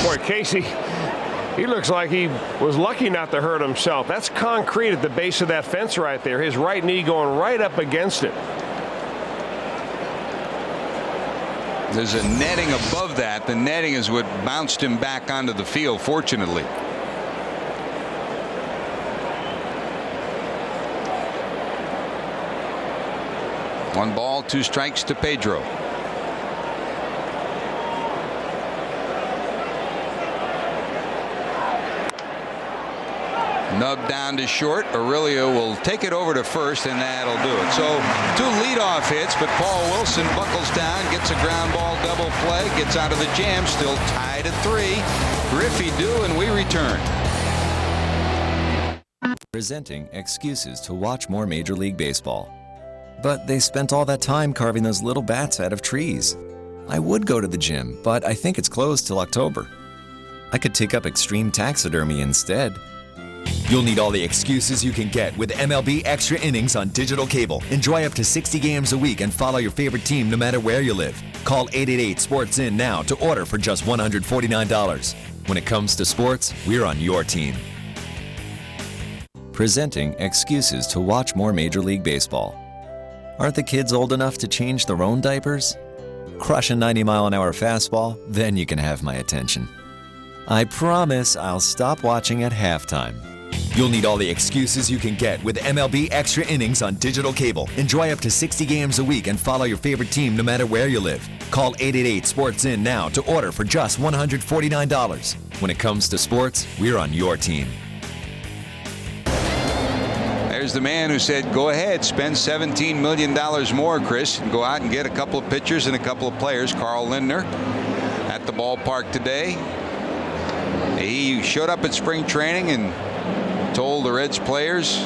Boy, Casey, he looks like he was lucky not to hurt himself. That's concrete at the base of that fence right there. His right knee going right up against it. There's a netting above that. The netting is what bounced him back onto the field, fortunately. One ball, 2 strikes to Pedro. Nub down to short. Aurelio will take it over to first, and that'll do it. So 2 leadoff hits, but Paul Wilson buckles down, gets a ground ball double play, gets out of the jam, still tied at 3. Griffey due, and we return. Presenting excuses to watch more Major League Baseball. But they spent all that time carving those little bats out of trees. I would go to the gym, but I think it's closed till October. I could take up extreme taxidermy instead. You'll need all the excuses you can get with MLB Extra Innings on digital cable. Enjoy up to 60 games a week and follow your favorite team no matter where you live. Call 888-SPORTS-IN now to order for just $149. When it comes to sports, we're on your team. Presenting excuses to watch more Major League Baseball. Aren't the kids old enough to change their own diapers? Crush a 90-mile-an-hour fastball, then you can have my attention. I promise I'll stop watching at halftime. You'll need all the excuses you can get with MLB Extra Innings on digital cable. Enjoy up to 60 games a week and follow your favorite team no matter where you live. Call 888-SPORTS-IN now to order for just $149. When it comes to sports, we're on your team. There's the man who said, go ahead, spend $17 million more, Chris, and go out and get a couple of pitchers and a couple of players. Carl Lindner at the ballpark today. He showed up at spring training and told the Reds players,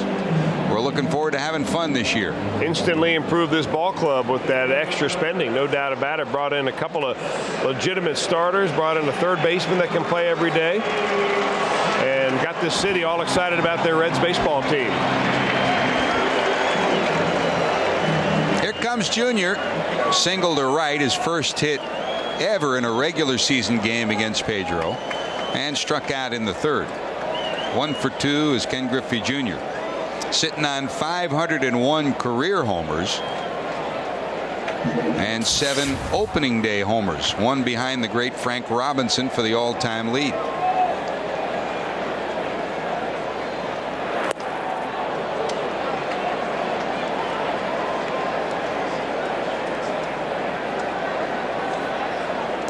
we're looking forward to having fun this year. Instantly improved this ball club with that extra spending, no doubt about it. Brought in a couple of legitimate starters, brought in a third baseman that can play every day, and got this city all excited about their Reds baseball team. Here comes Junior. Single to right, his first hit ever in a regular season game against Pedro, and struck out in the 3rd. 1 for 2 is Ken Griffey Jr. Sitting on 501 career homers and 7 opening day homers, 1 behind the great Frank Robinson for the all-time lead.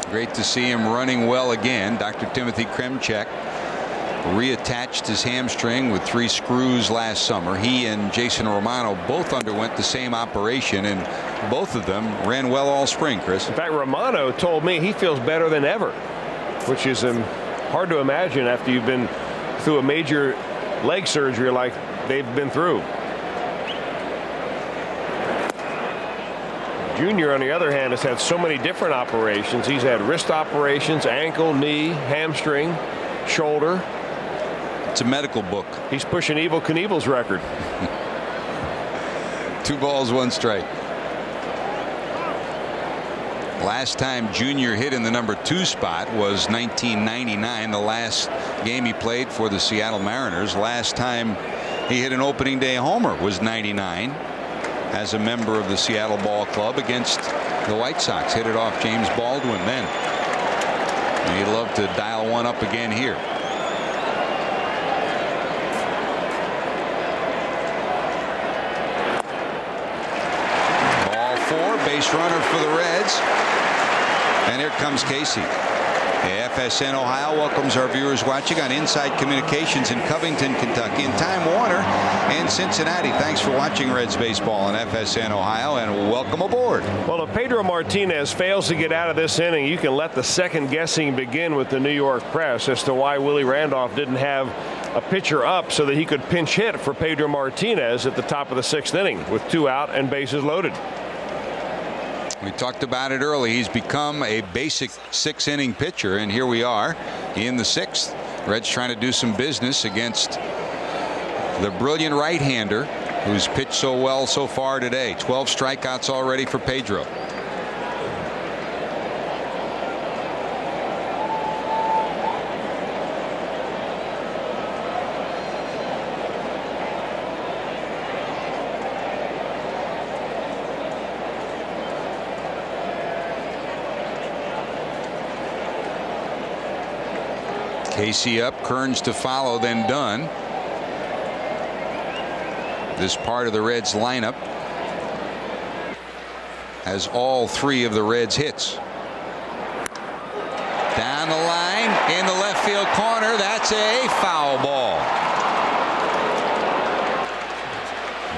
Great to see him running well again. Dr. Timothy Kremchek reattached his hamstring with 3 screws last summer. He and Jason Romano both underwent the same operation, and both of them ran well all spring, Chris. In fact, Romano told me he feels better than ever, which is hard to imagine after you've been through a major leg surgery like they've been through. Junior, on the other hand, has had so many different operations. He's had wrist operations, ankle, knee, hamstring, shoulder. It's a medical book. He's pushing Evel Knievel's record. 2 balls, 1 strike. Last time Junior hit in the number 2 spot was 1999, the last game he played for the Seattle Mariners. Last time He hit an opening day homer, was 99 as a member of the Seattle Ball Club against the White Sox. Hit it off James Baldwin then. And he'd love to dial one up again here. Ball 4, base runner for the Reds. And here comes Casey. FSN Ohio welcomes our viewers watching on Inside Communications in Covington, Kentucky, and Time Warner in Cincinnati. Thanks for watching Reds baseball on FSN Ohio, and welcome aboard. Well, if Pedro Martinez fails to get out of this inning, you can let the second guessing begin with the New York press as to why Willie Randolph didn't have a pitcher up so that he could pinch hit for Pedro Martinez at the top of the 6th inning with 2 out and bases loaded. We talked about it early. He's become a basic 6-inning pitcher, and here we are in the 6th. Reds trying to do some business against the brilliant right-hander who's pitched so well so far today. 12 strikeouts already for Pedro. Casey up, Kearns to follow, then Dunn. This part of the Reds lineup has all 3 of the Reds hits. Down the line in the left field corner. That's a foul ball.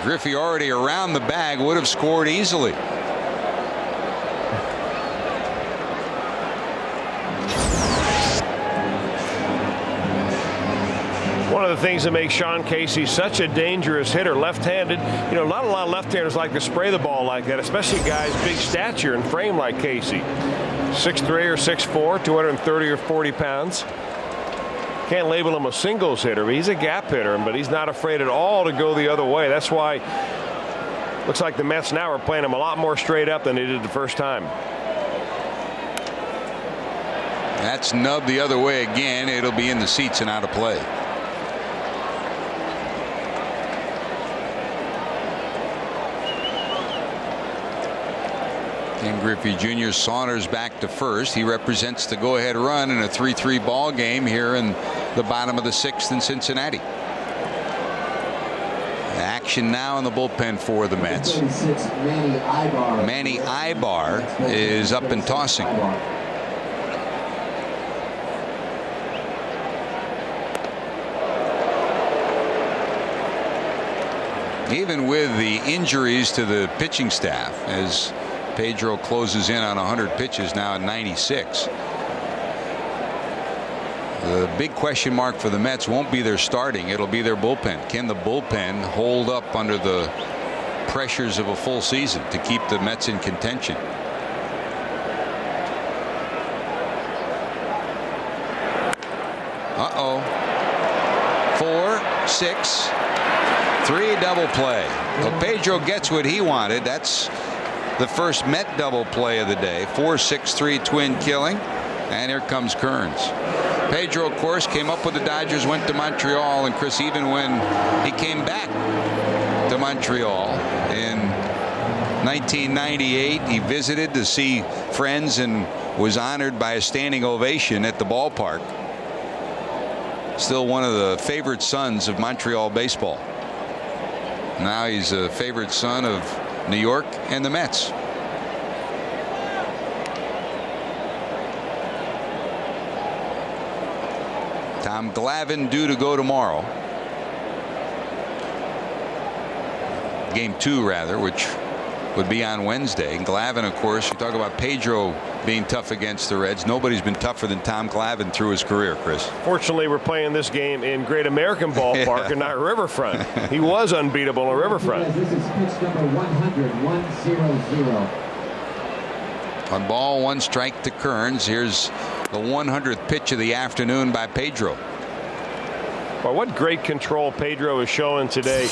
Griffey already around the bag, would have scored easily. One of the things that makes Sean Casey such a dangerous hitter, left-handed. You know, not a lot of left-handers like to spray the ball like that, especially guys big stature and frame like Casey. 6'3" or 6'4", 230 or 40 pounds. Can't label him a singles hitter, but he's a gap hitter, but he's not afraid at all to go the other way. That's why looks like the Mets now are playing him a lot more straight up than they did the first time. That's nubbed the other way again. It'll be in the seats and out of play. Ken Griffey Jr. saunters back to first. He represents the go-ahead run in a 3-3 ball game here in the bottom of the 6th in Cincinnati. Action now in the bullpen for the Mets. Manny Ibar is up and tossing. Even with the injuries to the pitching staff, as Pedro closes in on 100 pitches now at 96. The big question mark for the Mets won't be their starting, it'll be their bullpen. Can the bullpen hold up under the pressures of a full season to keep the Mets in contention? Uh-oh. 4, 6, 3 double play. Well, Pedro gets what he wanted. That's the first Met double play of the day. 4-6-3 twin killing. And here comes Kearns. Pedro, of course, came up with the Dodgers, went to Montreal, and Chris, even when he came back to Montreal in 1998, he visited to see friends and was honored by a standing ovation at the ballpark. Still one of the favorite sons of Montreal baseball. Now he's a favorite son of New York and the Mets. Tom Glavine due to go tomorrow. Game 2 rather, which would be on Wednesday. Glavine, of course, you talk about Pedro being tough against the Reds. Nobody's been tougher than Tom Glavine through his career, Chris. Fortunately, we're playing this game in Great American Ballpark and not Riverfront. He was unbeatable on Riverfront. This is pitch number 100, 1-0-0. On ball, 1 strike to Kearns. Here's the 100th pitch of the afternoon by Pedro. Well, what great control Pedro is showing today.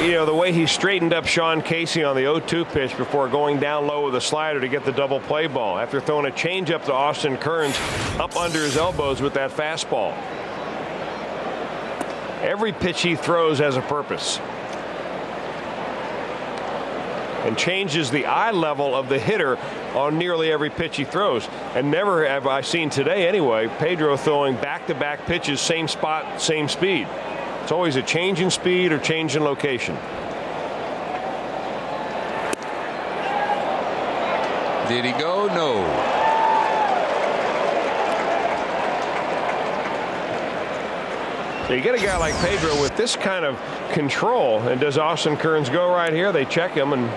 You know, the way he straightened up Sean Casey on the 0-2 pitch before going down low with a slider to get the double play ball after throwing a changeup to Austin Kearns up under his elbows with that fastball. Every pitch he throws has a purpose and changes the eye level of the hitter on nearly every pitch he throws. And never have I seen today anyway, Pedro throwing back-to-back pitches, same spot, same speed. It's always a change in speed or change in location. Did he go? No. So you get a guy like Pedro with this kind of control, and does Austin Kearns go right here? They check him, and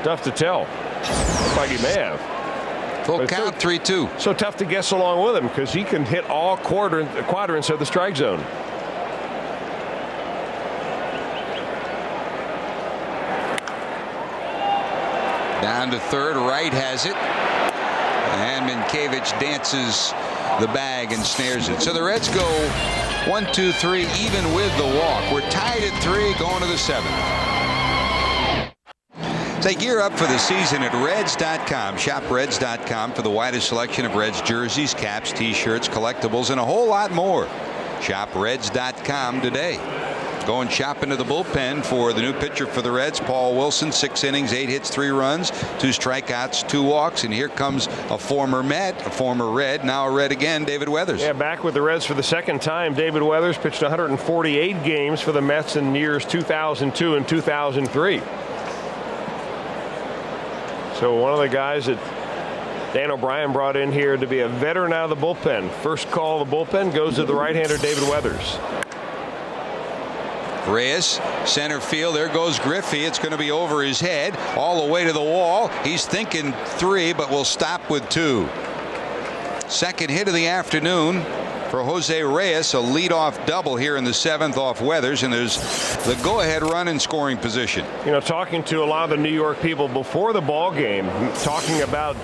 tough to tell. Looks like he may have. Full count, 3-2. So tough to guess along with him because he can hit all quadrants of the strike zone. Down to third. Wright has it. And Minkiewicz dances the bag and snares it. So the Reds go 1-2-3 even with the walk. We're tied at 3 going to the 7th. They gear up for the season at Reds.com. Shop Reds.com for the widest selection of Reds jerseys, caps, t-shirts, collectibles, and a whole lot more. Shop Reds.com today. Going shopping to the bullpen for the new pitcher for the Reds, Paul Wilson. 6 innings, 8 hits, 3 runs, 2 strikeouts, 2 walks. And here comes a former Met, a former Red, now a Red again, David Weathers. Yeah, back with the Reds for the second time. David Weathers pitched 148 games for the Mets in years 2002 and 2003. So one of the guys that Dan O'Brien brought in here to be a veteran out of the bullpen. First call of the bullpen goes to the right-hander David Weathers. Reyes, center field. There goes Griffey. It's going to be over his head all the way to the wall. He's thinking 3, but will stop with 2. Second hit of the afternoon for Jose Reyes, a leadoff double here in the 7th off Weathers, and there's the go-ahead run in scoring position. You know, talking to a lot of the New York people before the ball game, talking about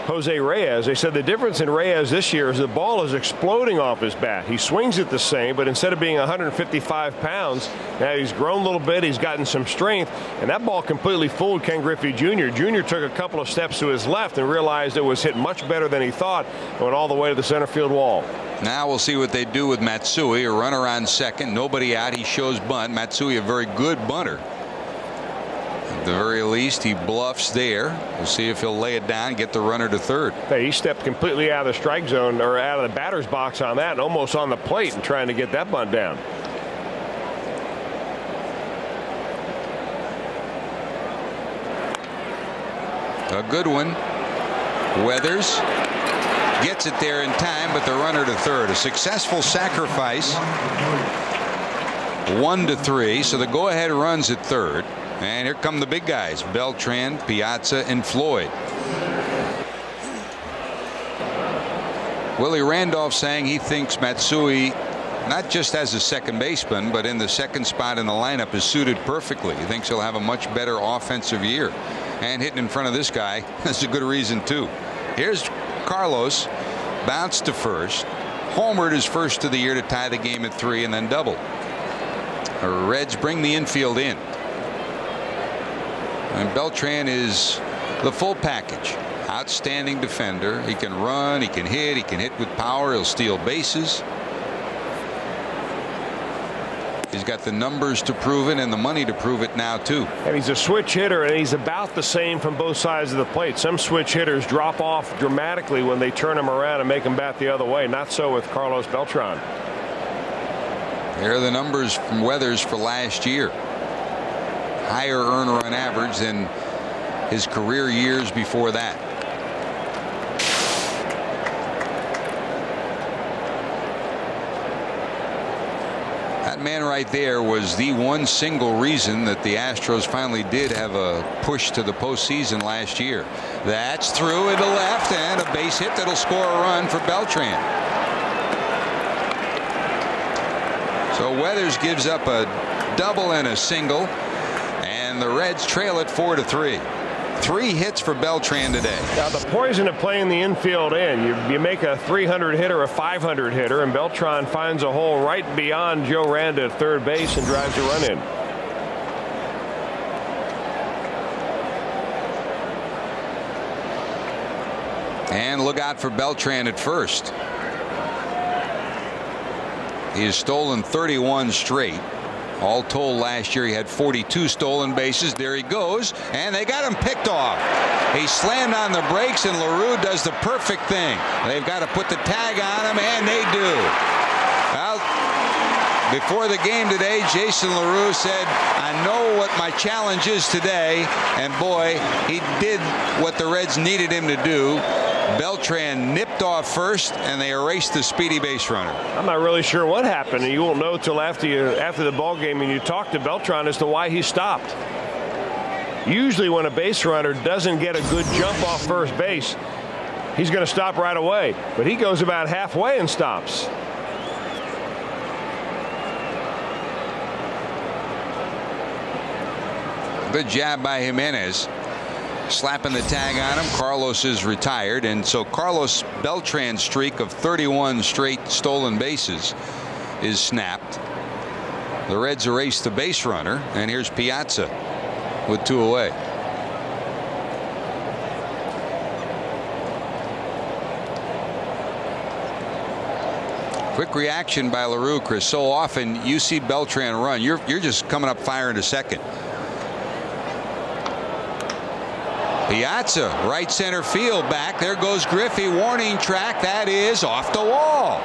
Jose Reyes, they said the difference in Reyes this year is the ball is exploding off his bat. He swings it the same, but instead of being 155 pounds, now he's grown a little bit, he's gotten some strength, and that ball completely fooled Ken Griffey Jr. Jr. took a couple of steps to his left and realized it was hit much better than he thought, and went all the way to the center field wall. Now we'll see what they do with Matsui. A runner on second, nobody out. He shows bunt. Matsui, a very good bunter. At the very least, he bluffs there. We'll see if he'll lay it down, get the runner to third. Hey, he stepped completely out of the strike zone, or out of the batter's box on that, and almost on the plate and trying to get that bunt down. A good one. Weathers gets it there in time, but the runner to third. A successful sacrifice. 1-3. So the go-ahead runs at third. And here come the big guys, Beltran, Piazza, and Floyd. Willie Randolph saying he thinks Matsui, not just as a second baseman, but in the second spot in the lineup, is suited perfectly. He thinks he'll have a much better offensive year. And hitting in front of this guy, that's a good reason, too. Here's Carlos, bounced to first, homered his first of the year to tie the game at 3 and then double. The Reds bring the infield in. And Beltran is the full package. Outstanding defender. He can run, he can hit with power, he'll steal bases. He's got the numbers to prove it and the money to prove it now, too. And he's a switch hitter, and he's about the same from both sides of the plate. Some switch hitters drop off dramatically when they turn him around and make him bat the other way. Not so with Carlos Beltran. Here are the numbers from Weathers for last year. Higher earned run average than his career years before that. That man right there was the one single reason that the Astros finally did have a push to the postseason last year. That's through into left, and a base hit that'll score a run for Beltran. So Weathers gives up a double and a single, and the Reds trail it 4-3. 3 hits for Beltran today. Now the poison of playing the infield in, you make a 300 hitter a 500 hitter, and Beltran finds a hole right beyond Joe Randa at third base and drives a run in. And look out for Beltran at first. He has stolen 31 straight. All told, last year he had 42 stolen bases. There he goes, and they got him picked off. He slammed on the brakes, and LaRue does the perfect thing. They've got to put the tag on him, and they do. Well, before the game today, Jason LaRue said, I know what my challenge is today, and boy, he did what the Reds needed him to do. Beltran nipped off first, and they erased the speedy base runner. I'm not really sure what happened, and you won't know till after the ball game and you talk to Beltran as to why he stopped. Usually when a base runner doesn't get a good jump off first base, he's going to stop right away. But he goes about halfway and stops. Good job by Jimenez. Slapping the tag on him. Carlos is retired, and so Carlos Beltran's streak of 31 straight stolen bases is snapped. The Reds erase the base runner, and here's Piazza with 2 away. Quick reaction by LaRue, Chris. So often you see Beltran run, you're just coming up firing to second. Piazza, right center field, back. There goes Griffey. Warning track. That is off the wall.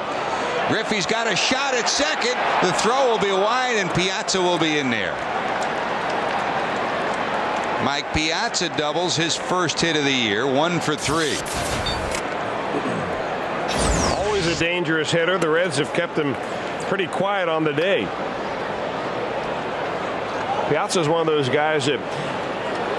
Griffey's got a shot at second. The throw will be wide, and Piazza will be in there. Mike Piazza doubles his first hit of the year, 1 for 3. Always a dangerous hitter. The Reds have kept him pretty quiet on the day. Piazza is one of those guys that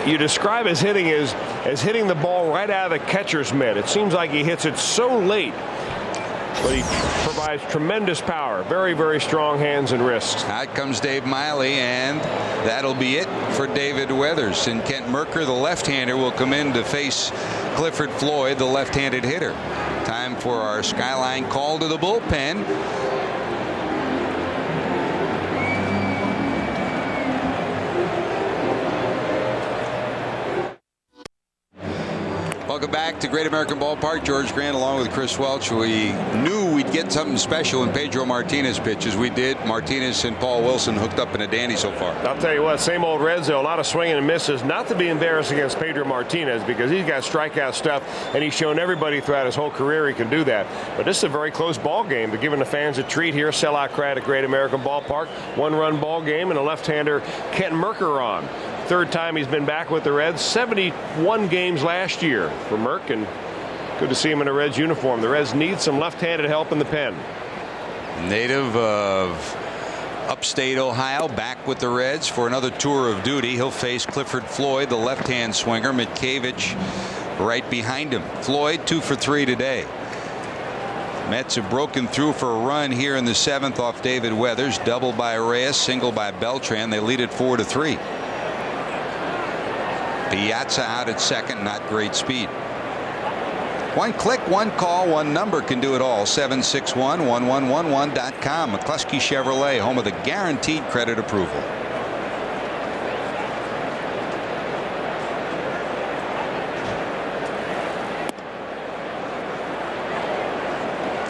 you describe as hitting hitting the ball right out of the catcher's mitt. It seems like he hits it so late, but he provides tremendous power. Very, very strong hands and wrists. Out comes Dave Miley, and that'll be it for David Weathers. And Kent Mercker, the left-hander, will come in to face Clifford Floyd, the left-handed hitter. Time for our Skyline call to the bullpen. Welcome back to Great American Ballpark. George Grande along with Chris Welch. We knew we'd get something special when Pedro Martinez pitches. We did. Martinez and Paul Wilson hooked up in a dandy so far. I'll tell you what, same old Reds, though. A lot of swinging and misses. Not to be embarrassed against Pedro Martinez, because he's got strikeout stuff, and he's shown everybody throughout his whole career he can do that. But this is a very close ball game. They're giving the fans a treat here. Sellout crowd at Great American Ballpark. 1-run ball game, and a left-hander, Kent Mercker, on. Third time he's been back with the Reds. 71 games last year for Merck, and good to see him in a Reds uniform. The Reds need some left-handed help in the pen. Native of upstate Ohio, back with the Reds for another tour of duty. He'll face Clifford Floyd, the left-hand swinger. Mitkevich right behind him. Floyd 2 for 3 today. Mets have broken through for a run here in the 7th off David Weathers. Double by Reyes, single by Beltran. They lead it 4-3. Piazza out at second, not great speed. One click, one call, one number can do it all. 761-1111.com. McCluskey Chevrolet, home of the guaranteed credit approval.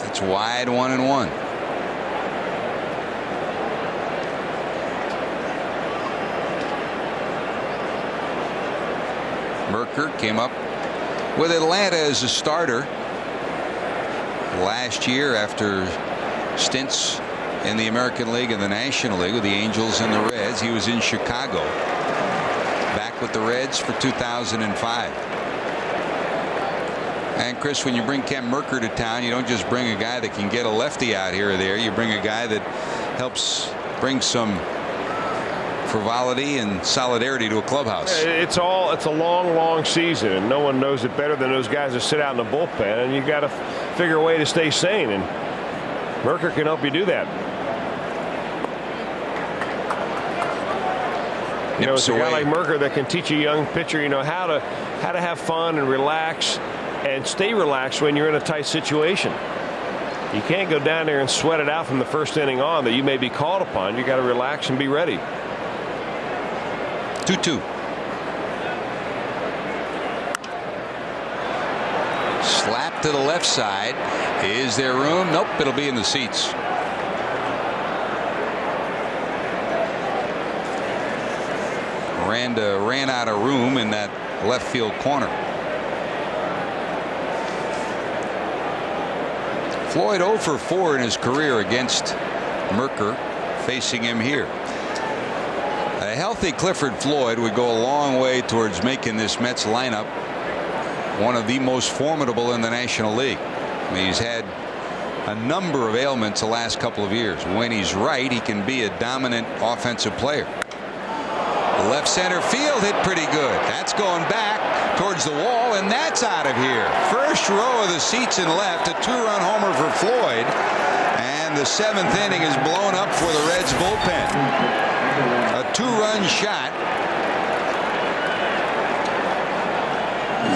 It's wide, 1-1. Mercker came up with Atlanta as a starter last year after stints in the American League and the National League with the Angels and the Reds. He was in Chicago, back with the Reds for 2005. And Chris, when you bring Kent Mercker to town, you don't just bring a guy that can get a lefty out here or there. You bring a guy that helps bring some frivolity and solidarity to a clubhouse. It's a long season, and no one knows it better than those guys that sit out in the bullpen, and you got to figure a way to stay sane, and Mercker can help you do that. You know, it's a guy like Mercker that can teach a young pitcher, you know, how to have fun and relax and stay relaxed when you're in a tight situation. You can't go down there and sweat it out from the first inning on that you may be called upon. You got to relax and be ready. 2-2. Slap to the left side. Is there room? Nope, it'll be in the seats. Randa ran out of room in that left field corner. Floyd 0 for 4 in his career against Mercker, facing him here. A healthy Clifford Floyd would go a long way towards making this Mets lineup one of the most formidable in the National League. I mean, he's had a number of ailments the last couple of years. When he's right, he can be a dominant offensive player. The left center field hit pretty good. That's going back towards the wall, and that's out of here. First row of the seats in left, a 2-run homer for Floyd, and the 7th inning is blown up for the Reds bullpen. A 2-run shot,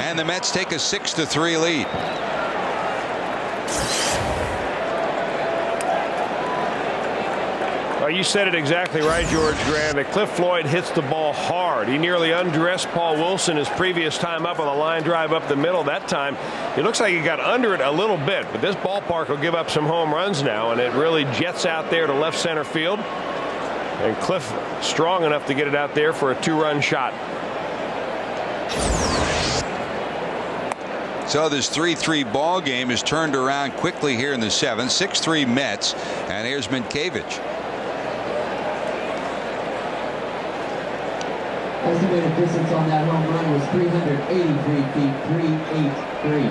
and the Mets take a 6-3 lead. Well, you said it exactly right, George Grande. Cliff Floyd hits the ball hard. He nearly undressed Paul Wilson his previous time up on a line drive up the middle. That time, it looks like he got under it a little bit, but this ballpark will give up some home runs now, and it really jets out there to left center field. And Cliff strong enough to get it out there for a 2-run shot. So this 3-3 ball game is turned around quickly here in the 7th. 6-3 Mets, and here's Minkevich. Estimated distance on that home run was 383 feet, 383.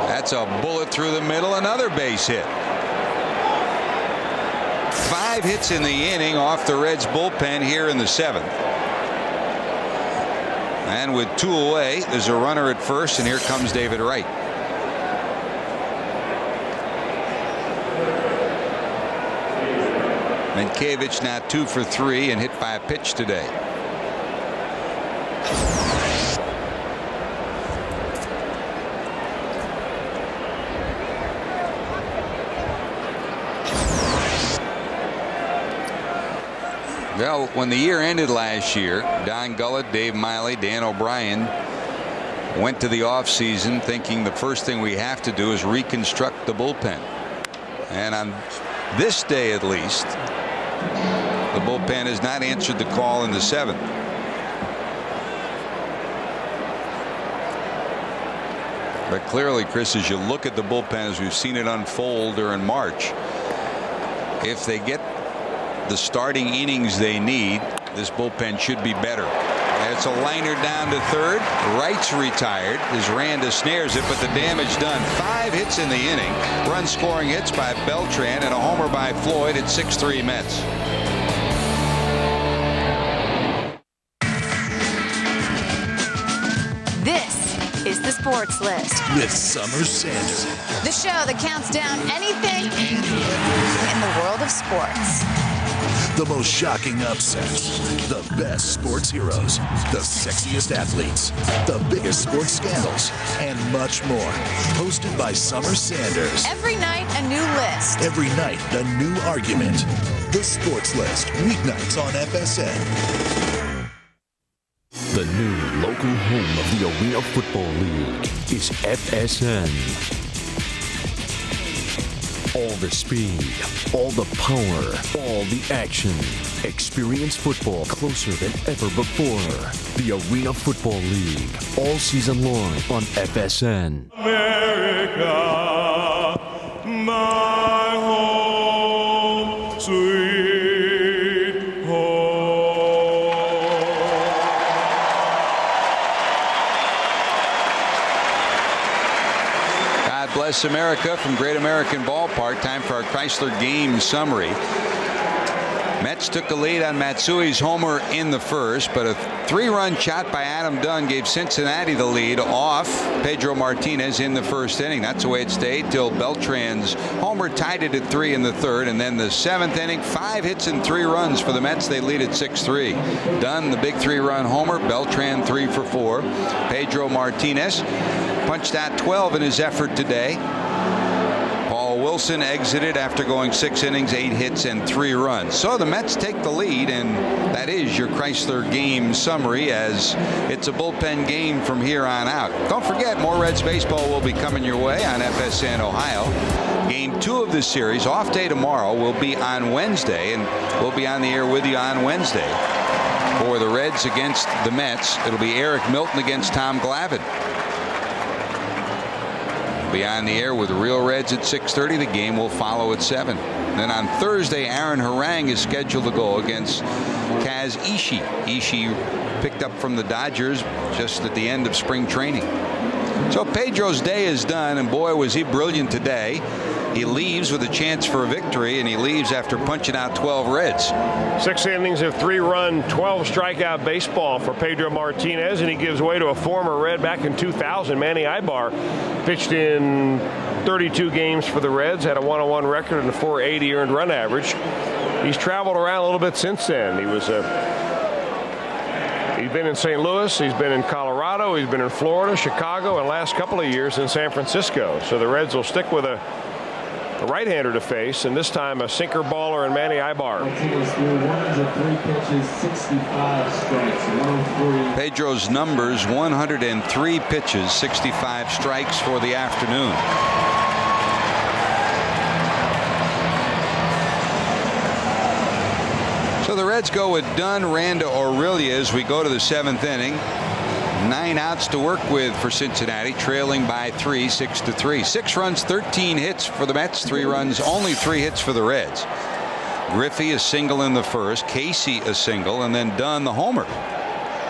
That's a bullet through the middle, another base hit. 5 hits in the inning off the Reds bullpen here in the 7th. And with 2 away, there's a runner at first, and here comes David Wright. Minkevich now 2 for 3 and hit by a pitch today. Well, when the year ended last year, Don Gullett, Dave Miley, Dan O'Brien went to the offseason thinking the first thing we have to do is reconstruct the bullpen. And on this day at least, the bullpen has not answered the call in the 7th. But clearly, Chris, as you look at the bullpen as we've seen it unfold during March, if they get the starting innings they need, this bullpen should be better. And it's a liner down to third. Wright's retired as Randa snares it, but the damage done. 5 hits in the inning. Run scoring hits by Beltran and a homer by Floyd at 6-3 Mets. This is the Sports List with Summer Sanders. The show that counts down anything in the world of sports. The most shocking upsets, the best sports heroes, the sexiest athletes, the biggest sports scandals, and much more. Hosted by Summer Sanders. Every night, a new list. Every night, a new argument. The Sports List, weeknights on FSN. The new local home of the Arena Football League is FSN. All the speed, all the power, all the action. Experience football closer than ever before. The Arena Football League, all season long on FSN. America, my home, sweet home. God bless America from Great American Ballpark. Time for our Chrysler game summary. Mets took the lead on Matsui's homer in the first, but a 3-run shot by Adam Dunn gave Cincinnati the lead off Pedro Martinez in the first inning. That's the way it stayed till Beltran's homer tied it at 3 in the third, and then the 7th inning, 5 hits and 3 runs for the Mets. They lead at 6-3. Dunn, the big 3-run homer. Beltran 3 for 4. Pedro Martinez punched out 12 in his effort today. Wilson exited after going 6 innings, 8 hits, and 3 runs. So the Mets take the lead, and that is your Chrysler game summary, as it's a bullpen game from here on out. Don't forget, more Reds baseball will be coming your way on FSN Ohio. Game 2 of this series, off day tomorrow, will be on Wednesday, and we'll be on the air with you on Wednesday. For the Reds against the Mets, it'll be Eric Milton against Tom Glavine. Be on the air with Real Reds at 6:30. The game will follow at 7. Then on Thursday, Aaron Harang is scheduled to go against Kaz Ishii. Ishii picked up from the Dodgers just at the end of spring training. So Pedro's day is done, and boy, was he brilliant today. He leaves with a chance for a victory, and he leaves after punching out 12 Reds. 6 innings of 3-run, 12 strikeout baseball for Pedro Martinez, and he gives way to a former Red back in 2000. Manny Ibar pitched in 32 games for the Reds, had a 101 record and a 480 earned run average. He's traveled around a little bit since then. He's been in St. Louis, he's been in Colorado, he's been in Florida, Chicago, and last couple of years in San Francisco. So the Reds will stick with a right-hander to face, and this time a sinker baller in Manny Ibar. Pedro's numbers: 103 pitches, 65 strikes for the afternoon. So the Reds go with Dunn, Randa, Aurelia as we go to the 7th inning. 9 outs to work with for Cincinnati, trailing by 3, 6-3. 6 runs, 13 hits for the Mets. 3 runs, only 3 hits for the Reds. Griffey a single in the first, Casey a single, and then Dunn the homer.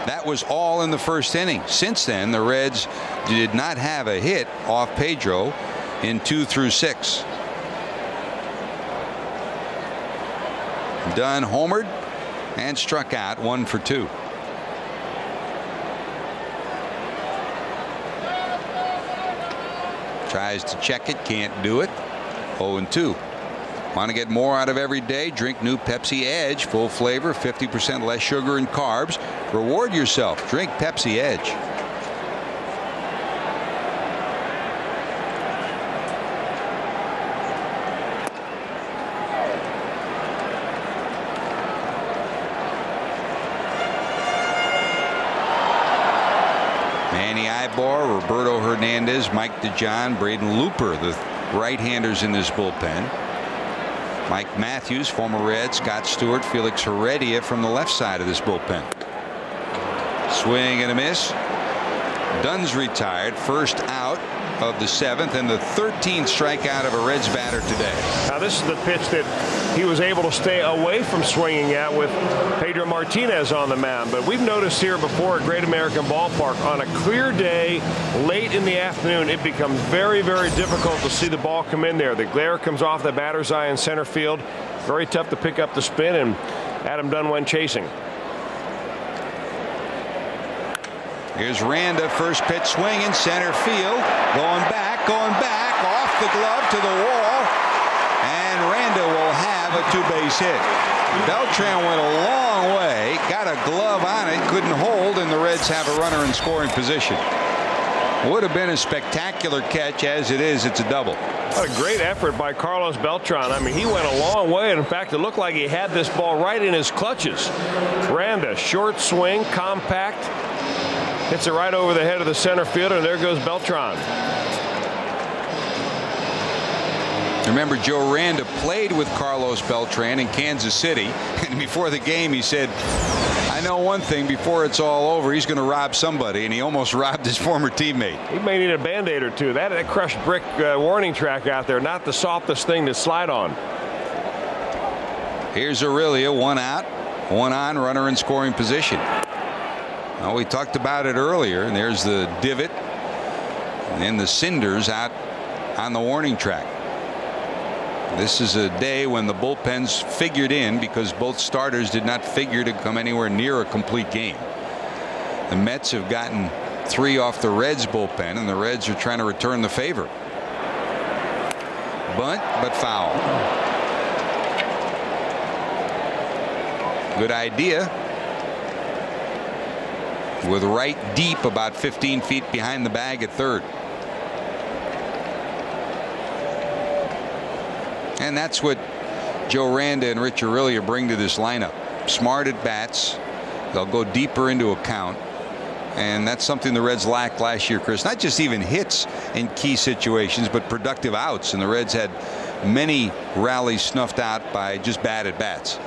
That was all in the first inning. Since then, the Reds did not have a hit off Pedro in 2 through 6. Dunn homered and struck out 1 for 2. Tries to check it, can't do it. 0-2. Want to get more out of every day? Drink new Pepsi Edge, full flavor, 50% less sugar and carbs. Reward yourself. Drink Pepsi Edge. Manny Ibar, Roberto Hernandez, Mike DeJohn, Braden Looper, the right-handers in this bullpen. Mike Matthews, former Red, Scott Stewart, Felix Heredia from the left side of this bullpen. Swing and a miss. Dunn's retired. First out of the 7th and the 13th strikeout of a Reds batter today. Now this is the pitch that he was able to stay away from swinging at with Pedro Martinez on the mound. But we've noticed here before at Great American Ballpark, on a clear day late in the afternoon, it becomes very, very difficult to see the ball come in there. The glare comes off the batter's eye in center field. Very tough to pick up the spin, and Adam Dunn went chasing. Here's Randa, first pitch swing in center field, going back, off the glove to the wall, and Randa will have a 2-base hit. Beltran went a long way, got a glove on it, couldn't hold, and the Reds have a runner in scoring position. Would have been a spectacular catch. As it is, it's a double. What a great effort by Carlos Beltran. I mean, he went a long way, and in fact, it looked like he had this ball right in his clutches. Randa, short swing, compact. Hits it right over the head of the center fielder, and there goes Beltran. Remember, Joe Randa played with Carlos Beltran in Kansas City, and before the game he said, I know one thing, before it's all over, he's going to rob somebody, and he almost robbed his former teammate. He may need a Band-Aid or two. That crushed brick warning track out there, not the softest thing to slide on. Here's Aurelia, 1 out, 1 on, runner in scoring position. Well, we talked about it earlier, and there's the divot and then the cinders out on the warning track. This is a day when the bullpens figured in because both starters did not figure to come anywhere near a complete game. The Mets have gotten 3 off the Reds bullpen, and the Reds are trying to return the favor. Bunt, but foul. Good idea. With right deep, about 15 feet behind the bag at third. And that's what Joe Randa and Rich Aurelia bring to this lineup. Smart at bats. They'll go deeper into a count. And that's something the Reds lacked last year, Chris. Not just even hits in key situations, but productive outs. And the Reds had many rallies snuffed out by just bad at bats.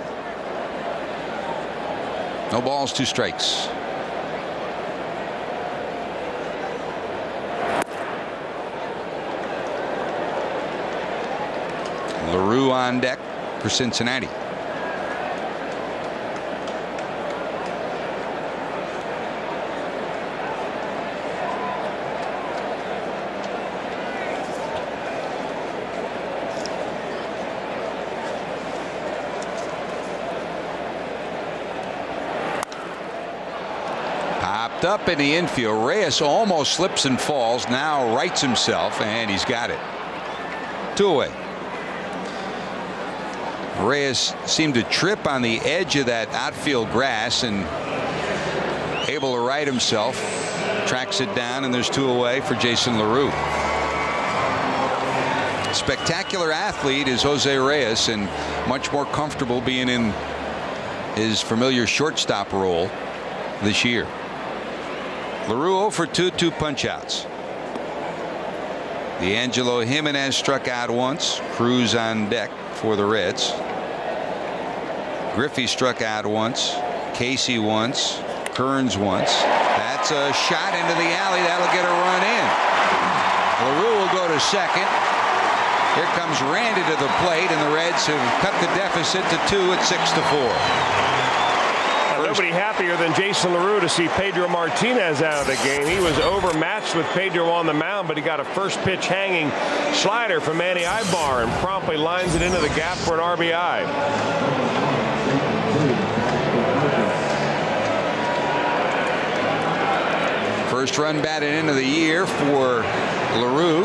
No balls, 2 strikes. LaRue on deck for Cincinnati. Popped up in the infield. Reyes almost slips and falls. Now rights himself, and he's got it. 2 away. Reyes seemed to trip on the edge of that outfield grass and able to right himself. Tracks it down, and there's 2 away for Jason LaRue. Spectacular athlete is Jose Reyes, and much more comfortable being in his familiar shortstop role this year. LaRue 0 for 2, 2 punch-outs. D'Angelo Jimenez struck out once. Cruz on deck for the Reds. Griffey struck out once. Casey once. Kearns once. That's a shot into the alley. That'll get a run in. LaRue will go to second. Here comes Randa to the plate, and the Reds have cut the deficit to 2 at 6-4. Nobody happier than Jason LaRue to see Pedro Martinez out of the game. He was overmatched with Pedro on the mound, but he got a first pitch hanging slider from Manny Ibar and promptly lines it into the gap for an RBI. First run batted into the year for LaRue.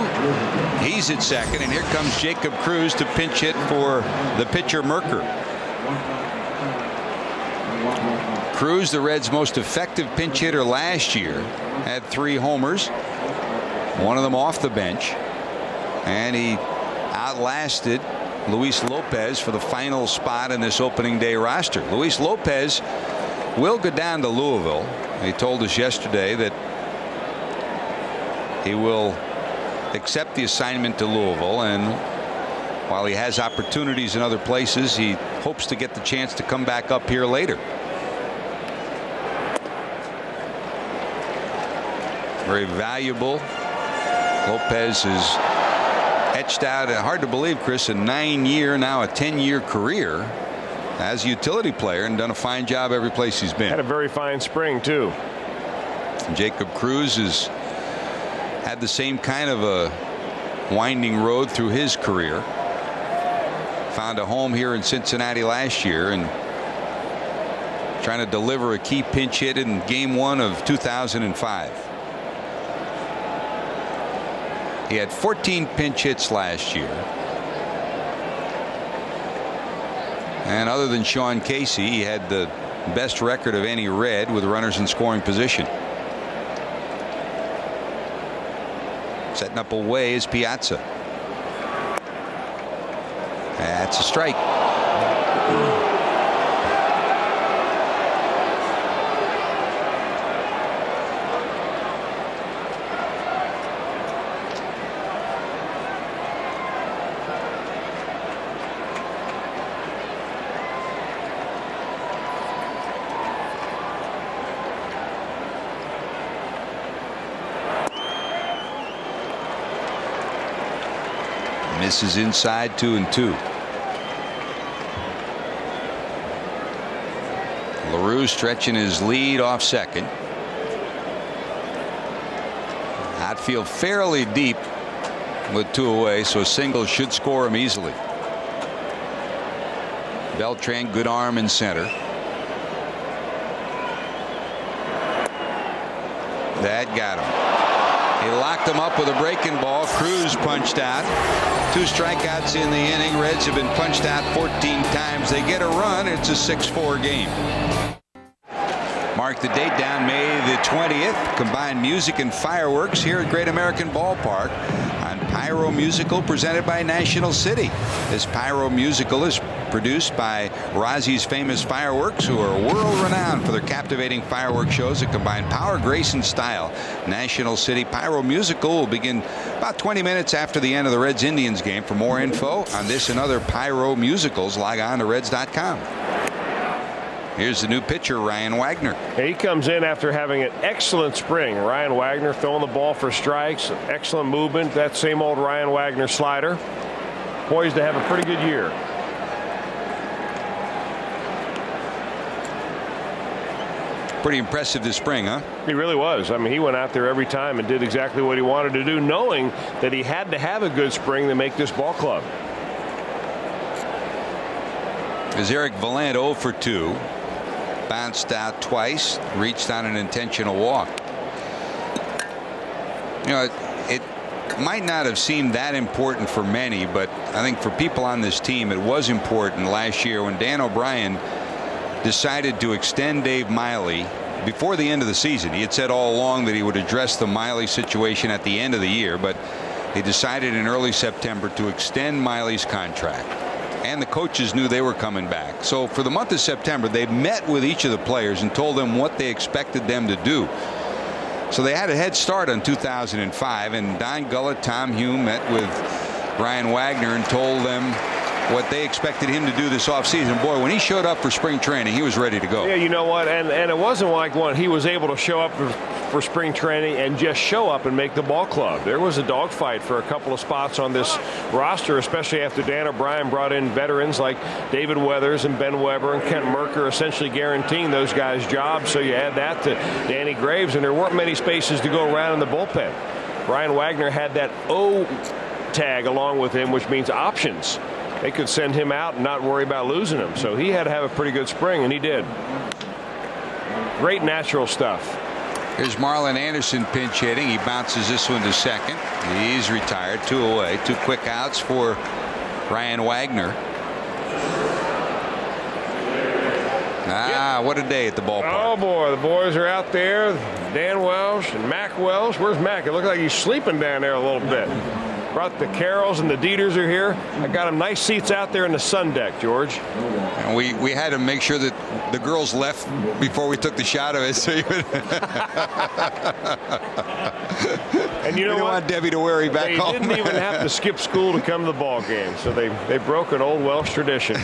He's at second, and here comes Jacob Cruz to pinch hit for the pitcher Mercker. Cruz, the Reds' most effective pinch hitter last year, had 3 homers, 1 of them off the bench, and he outlasted Luis Lopez for the final spot in this opening day roster. Luis Lopez will go down to Louisville. He told us yesterday that he will accept the assignment to Louisville, and while he has opportunities in other places, he hopes to get the chance to come back up here later. Very valuable. Lopez is etched out, hard to believe, Chris, a 9-year, now a 10-year career as a utility player, and done a fine job every place he's been. Had a very fine spring too. Jacob Cruz has had the same kind of a winding road through his career. Found a home here in Cincinnati last year, and trying to deliver a key pinch hit in Game 1 of 2005. He had 14 pinch hits last year. And other than Sean Casey, he had the best record of any Red with runners in scoring position. Setting up away is Piazza. That's a strike. Misses inside, 2-2. LaRue stretching his lead off second. Outfield fairly deep with 2 away, so a single should score him easily. Beltran, good arm in center. That got him. He locked him up with a breaking ball. Cruz punched out. 2 strikeouts in the inning. Reds have been punched out 14 times. They get a run. It's a 6-4 game. Mark the date down May the 20th. Combined music and fireworks here at Great American Ballpark on Pyro Musical presented by National City. This Pyro Musical is produced by Rozzi's Famous Fireworks, who are world-renowned for their captivating fireworks shows that combine power, grace, and style. National City Pyro Musical will begin about 20 minutes after the end of the Reds-Indians game. For more info on this and other Pyro Musicals, log on to Reds.com. Here's the new pitcher, Ryan Wagner. He comes in after having an excellent spring. Ryan Wagner throwing the ball for strikes, excellent movement. That same old Ryan Wagner slider. Poised to have a pretty good year. Pretty impressive this spring, huh? He really was. I mean, he went out there every time and did exactly what he wanted to do, knowing that he had to have a good spring to make this ball club. Is Eric Vallant 0 for 2. Bounced out twice, reached on an intentional walk. You know, it might not have seemed that important for many, but I think for people on this team it was important last year when Dan O'Brien decided to extend Dave Miley before the end of the season. He had said all along that he would address the Miley situation at the end of the year, but he decided in early September to extend Miley's contract. And the coaches knew they were coming back. So for the month of September, they met with each of the players and told them what they expected them to do. So they had a head start on 2005, and Don Gullett, Tom Hume met with Ryan Wagner and told them what they expected him to do this offseason. Boy, when he showed up for spring training, he was ready to go. Yeah, you know what? And it wasn't like when he was able to show up for spring training and just show up and make the ball club. There was a dogfight for a couple of spots on this roster, especially after Dan O'Brien brought in veterans like David Weathers and Ben Weber and Kent Mercker, essentially guaranteeing those guys jobs. So you add that to Danny Graves, and there weren't many spaces to go around in the bullpen. Ryan Wagner had that O tag along with him, which means options. They could send him out and not worry about losing him. So he had to have a pretty good spring, and he did. Great natural stuff. Here's Marlon Anderson pinch hitting. He bounces this one to second. He's retired. 2 away. 2 quick outs for Ryan Wagner. What a day at the ballpark. Oh boy, the boys are out there. Dan Welsh and Mac Welsh. Where's Mac? It looks like he's sleeping down there a little bit. Brought the Carrolls and the Dieters are here. I got them nice seats out there in the sun deck, George. And we had to make sure that the girls left before we took the shot of it. So and you know we don't want Debbie to worry back home. They didn't even have to skip school to come to the ball game. So they broke an old Welsh tradition.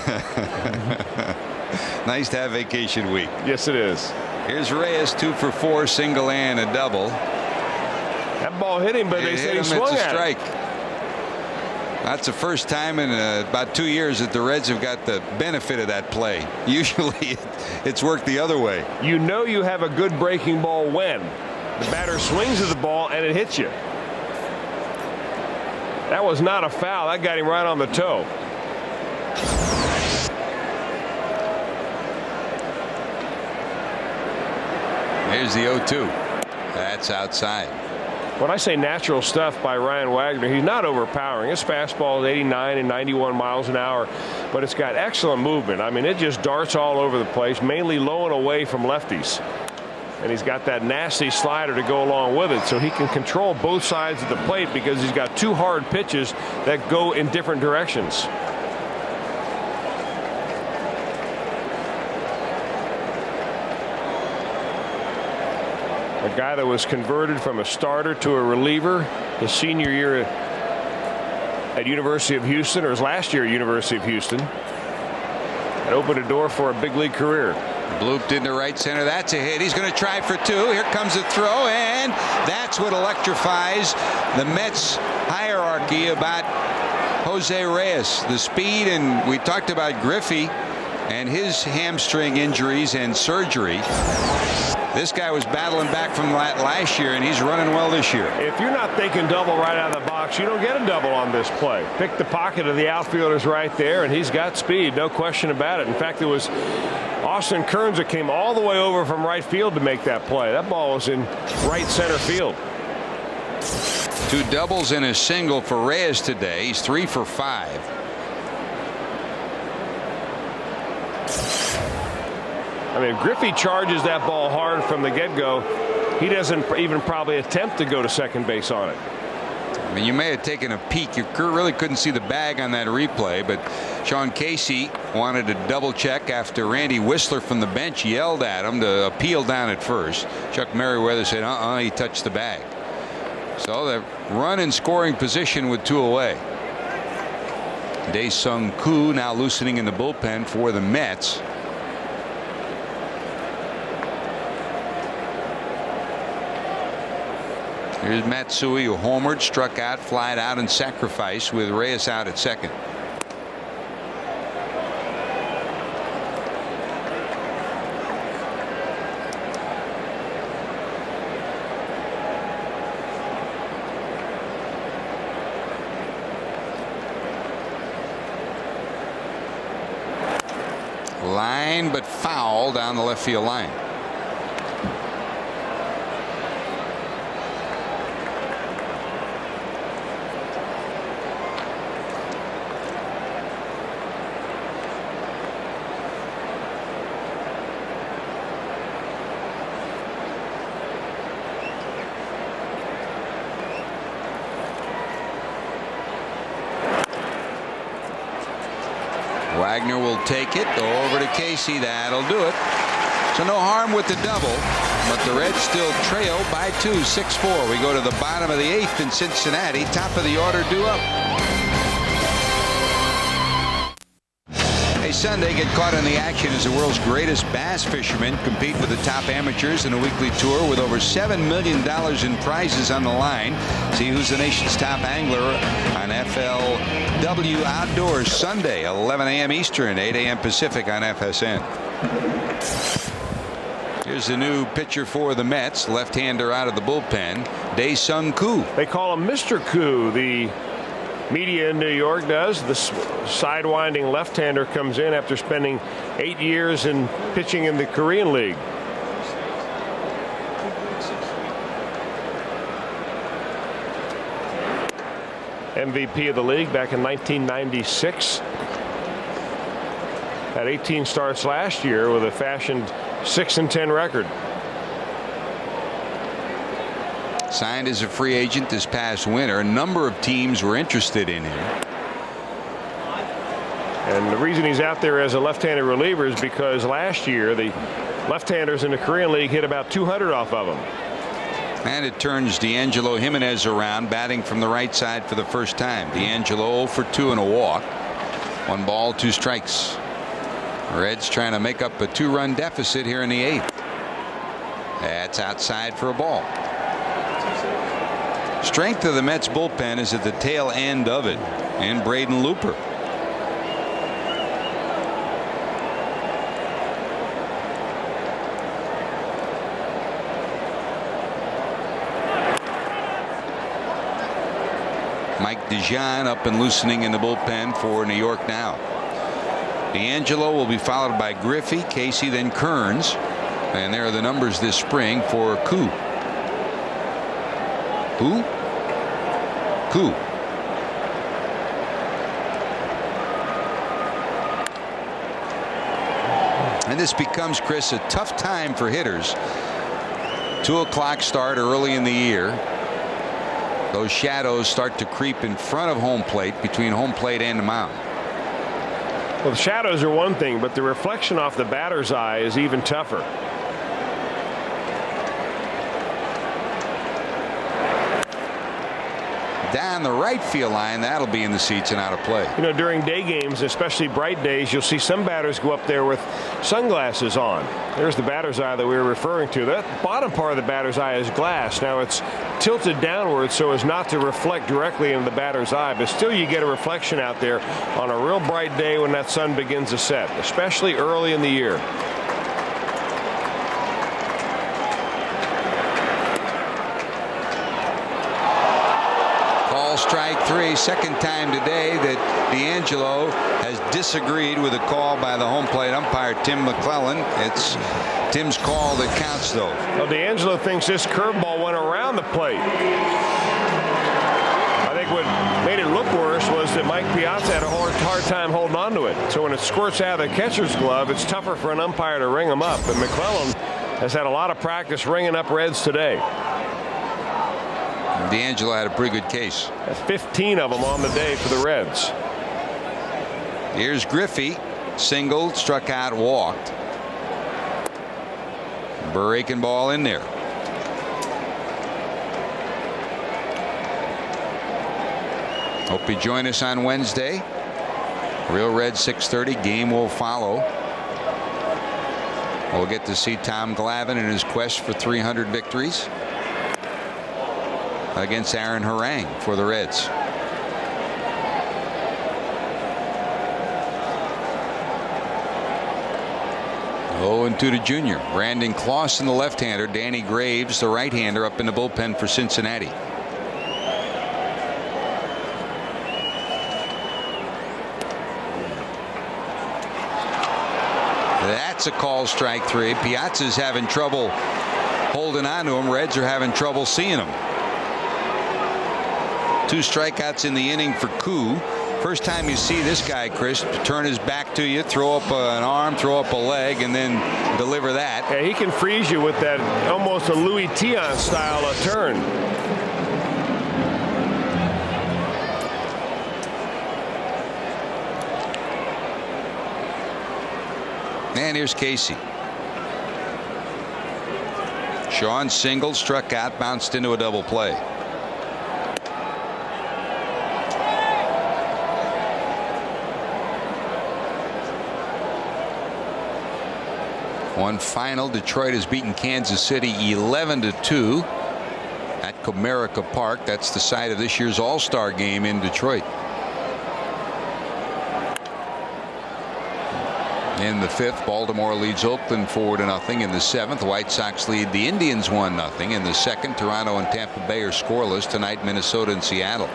Nice to have vacation week. Yes, it is. Here's Reyes, 2 for 4, single and a double. That ball hit him, but they said he swung at strike. That's the first time in about 2 years that the Reds have got the benefit of that play. Usually it's worked the other way. You know you have a good breaking ball when the batter swings at the ball and it hits you. That was not a foul. That got him right on the toe. Here's the 0-2. That's outside. When I say natural stuff by Ryan Wagner, he's not overpowering. His fastball is 89 and 91 miles an hour, but it's got excellent movement. I mean, it just darts all over the place, mainly low and away from lefties. And he's got that nasty slider to go along with it, so he can control both sides of the plate because he's got 2 hard pitches that go in different directions. A guy that was converted from a starter to a reliever his senior year at University of Houston, or his last year at University of Houston. It opened a door for a big league career. Blooped into right center. That's a hit. He's going to try for 2. Here comes the throw, and that's what electrifies the Mets hierarchy about Jose Reyes. The speed, and we talked about Griffey and his hamstring injuries and surgery. This guy was battling back from that last year, and he's running well this year. If you're not thinking double right out of the box, you don't get a double on this play. Pick the pocket of the outfielders right there, and he's got speed, no question about it. In fact, it was Austin Kearns that came all the way over from right field to make that play. That ball was in right center field. 2 doubles and a single for Reyes today. He's 3 for 5. I mean, if Griffey charges that ball hard from the get-go, he doesn't even probably attempt to go to second base on it. I mean, you may have taken a peek. You really couldn't see the bag on that replay, but Sean Casey wanted to double check after Randy Whistler from the bench yelled at him to appeal down at first. Chuck Merriweather said, he touched the bag. So the run in scoring position with 2 away. Dae-Sung Koo now loosening in the bullpen for the Mets. Here's Matsui, who homered, struck out, flied out, and sacrificed with Reyes out at second. Line, but foul down the left field line. Wagner will take it over to Casey. That'll do it. So no harm with the double, but the Reds still trail by 2, 6-4. We go to the bottom of the 8th in Cincinnati. Top of the order due up. Hey, Sunday, get caught in the action as the world's greatest bass fishermen compete with the top amateurs in a weekly tour with over $7 million in prizes on the line. See who's the nation's top angler on FLW Outdoors Sunday, 11 a.m. Eastern, 8 a.m. Pacific on FSN. Here's the new pitcher for the Mets, left-hander out of the bullpen, Dae-Sung Koo. They call him Mr. Koo. The media in New York does. The sidewinding left-hander comes in after spending 8 years in pitching in the Korean League. MVP of the league back in 1996. Had 18 starts last year with a fashioned 6-10 record. Signed as a free agent this past winter. A number of teams were interested in him. And the reason he's out there as a left-handed reliever is because last year the left-handers in the Korean League hit about 200 off of him. And it turns D'Angelo Jimenez around, batting from the right side for the first time. D'Angelo 0 for 2 and a walk. 1 ball, 2 strikes. Reds trying to make up a 2-run deficit here in the 8th. That's outside for a ball. Strength of the Mets bullpen is at the tail end of it, and Braden Looper. Mike DeJean up and loosening in the bullpen for New York now. D'Angelo will be followed by Griffey, Casey, then Kearns. And there are the numbers this spring for Koo. Who? Koo. And this becomes, Chris, a tough time for hitters. 2 o'clock start early in the year. Those shadows start to creep in front of home plate, between home plate and the mound. Well, the shadows are one thing, but the reflection off the batter's eye is even tougher. Down the right field line, that'll be in the seats and out of play. You know, during day games, especially bright days, you'll see some batters go up there with sunglasses on. There's the batter's eye that we were referring to. That bottom part of the batter's eye is glass. Now it's tilted downward so as not to reflect directly into the batter's eye, but still you get a reflection out there on a real bright day when that sun begins to set, especially early in the year. Strike 3, second time today that D'Angelo has disagreed with a call by the home plate umpire Tim McClellan. It's Tim's call that counts, though. Well, D'Angelo thinks this curveball went around the plate. I think what made it look worse was that Mike Piazza had a hard time holding on to it. So when it squirts out of the catcher's glove, it's tougher for an umpire to ring him up. But McClellan has had a lot of practice ringing up Reds today. D'Angelo had a pretty good case. 15 of them on the day for the Reds. Here's Griffey, singled, struck out, walked. Breaking ball in there. Hope you join us on Wednesday. Real Red 6:30. Game will follow. We'll get to see Tom Glavine in his quest for 300 victories. against Aaron Harang for the Reds. Oh, and 2 to Junior. Brandon Clausen, the left-hander. Danny Graves, the right-hander, up in the bullpen for Cincinnati. That's a call, strike 3. Piazza's having trouble holding on to him. Reds are having trouble seeing him. 2 strikeouts in the inning for Koo. First time you see this guy, Chris, turn his back to you, throw up an arm, throw up a leg, and then deliver that. Yeah, he can freeze you with that almost a Louis Tion style of turn. And here's Casey. Sean singled, struck out, bounced into a double play. One final. Detroit has beaten Kansas City 11-2 at Comerica Park. That's the site of this year's All-Star game in Detroit. In the 5th, Baltimore leads Oakland 4-0. In the 7th, the White Sox lead the Indians 1-0. In the 2nd, Toronto and Tampa Bay are scoreless. Tonight, Minnesota and Seattle.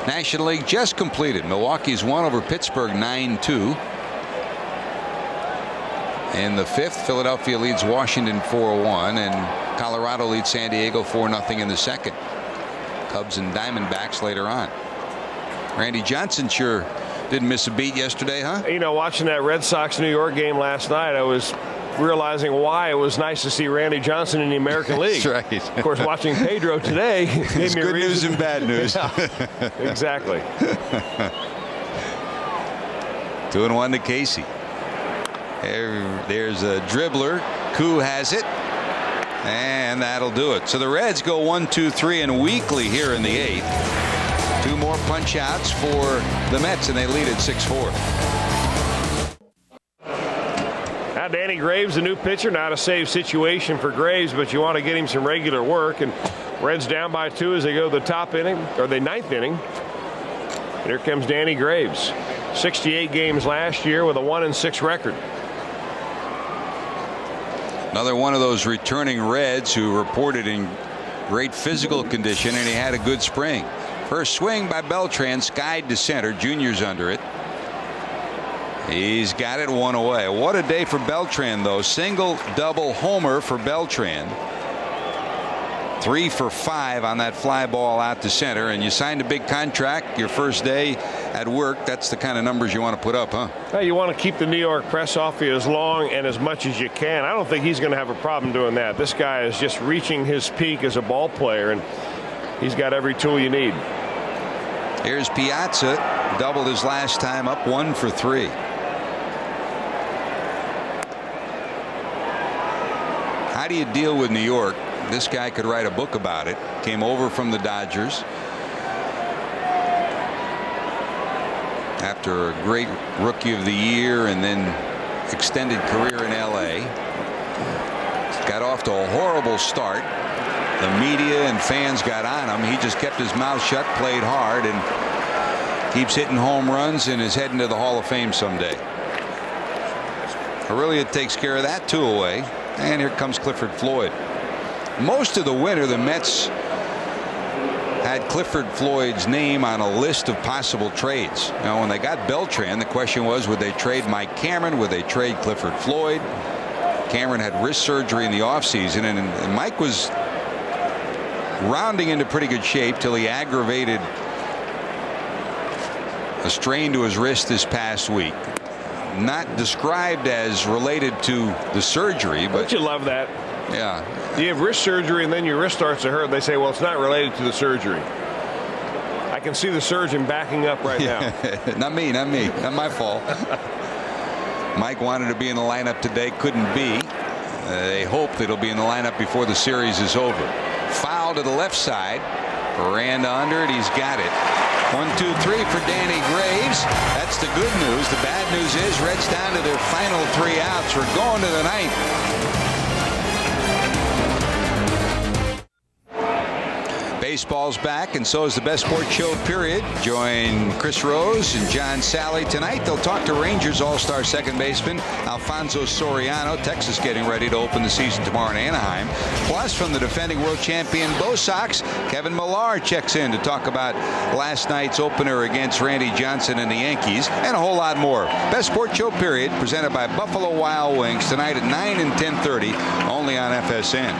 National League just completed. Milwaukee's won over Pittsburgh 9-2. In the 5th, Philadelphia leads Washington 4-1, and Colorado leads San Diego 4-0 in the 2nd. Cubs and Diamondbacks later on. Randy Johnson sure didn't miss a beat yesterday, huh? You know, watching that Red Sox New York game last night, I was realizing why it was nice to see Randy Johnson in the American League. That's right. Of course, watching Pedro today gave me good news and bad news. Yeah, exactly. 2-1 to Casey. There's a dribbler. Koo has it, and that'll do it. So the Reds go 1-2-3 and weekly here in the 8th. 2 more punch outs for the Mets, and they lead at 6-4. Now Danny Graves, a new pitcher. Not a save situation for Graves, but you want to get him some regular work. And Reds down by 2 as they go to the top inning, or the 9th inning. And here comes Danny Graves. 68 games last year with a 1-6 record. Another one of those returning Reds who reported in great physical condition, and he had a good spring. First swing by Beltran, skied to center. Junior's under it. He's got it 1 away. What a day for Beltran, though. Single, double, homer for Beltran. 3 for 5 on that fly ball out to center, and you signed a big contract your first day at work. That's the kind of numbers you want to put up, huh? Well, you want to keep the New York press off you as long and as much as you can. I don't think he's going to have a problem doing that. This guy is just reaching his peak as a ball player, and he's got every tool you need. Here's Piazza, doubled his last time up, 1 for 3. How do you deal with New York? This guy could write a book about it. Came over from the Dodgers after a great Rookie of the Year and then extended career in LA. Got off to a horrible start. The media and fans got on him. He just kept his mouth shut, played hard, and keeps hitting home runs and is heading to the Hall of Fame someday. Aurelia takes care of that 2 away, and here comes Clifford Floyd. Most of the winter, the Mets had Clifford Floyd's name on a list of possible trades. Now, when they got Beltran, the question was, would they trade Mike Cameron? Would they trade Clifford Floyd? Cameron had wrist surgery in the offseason, and Mike was rounding into pretty good shape till he aggravated a strain to his wrist this past week. Not described as related to the surgery, but don't you love that? Yeah. You have wrist surgery and then your wrist starts to hurt. They say, well, it's not related to the surgery. I can see the surgeon backing up right now. Not me. Not my fault. Mike wanted to be in the lineup today, couldn't be. They hope that he'll be in the lineup before the series is over. Foul to the left side. Randa under it. He's got it. 1, 2, 3 for Danny Graves. That's the good news. The bad news is Reds down to their final 3 outs. We're going to the 9th. Baseball's back, and so is the Best Sports Show, period. Join Chris Rose and John Sally tonight. They'll talk to Rangers All-Star second baseman Alfonso Soriano. Texas getting ready to open the season tomorrow in Anaheim. Plus, from the defending world champion Bo Sox, Kevin Millar checks in to talk about last night's opener against Randy Johnson and the Yankees, and a whole lot more. Best Sports Show, period, presented by Buffalo Wild Wings tonight at 9 and 10:30, only on FSN.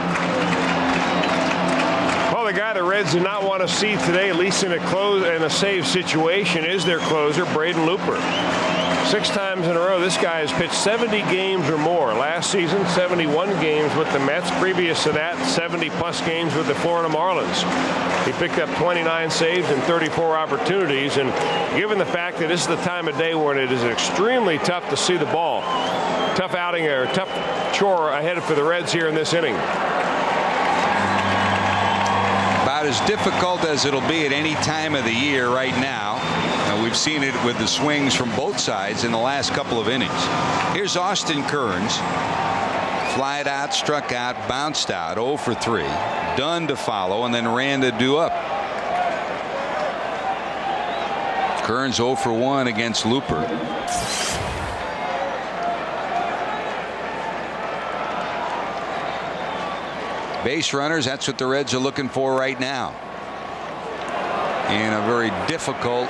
Well, the guy the Reds did not want to see today, at least in a save situation, is their closer, Braden Looper. 6 times in a row, this guy has pitched 70 games or more. Last season, 71 games with the Mets. Previous to that, 70-plus games with the Florida Marlins. He picked up 29 saves and 34 opportunities, and given the fact that this is the time of day when it is extremely tough to see the ball, tough outing or tough chore ahead for the Reds here in this inning. About as difficult as it'll be at any time of the year right now. We've seen it with the swings from both sides in the last couple of innings. Here's Austin Kearns. Flied out, struck out, bounced out, 0 for 3. Dunn to follow, and then Randa due up. Kearns 0 for 1 against Looper. Base runners, that's what the Reds are looking for right now. In a very difficult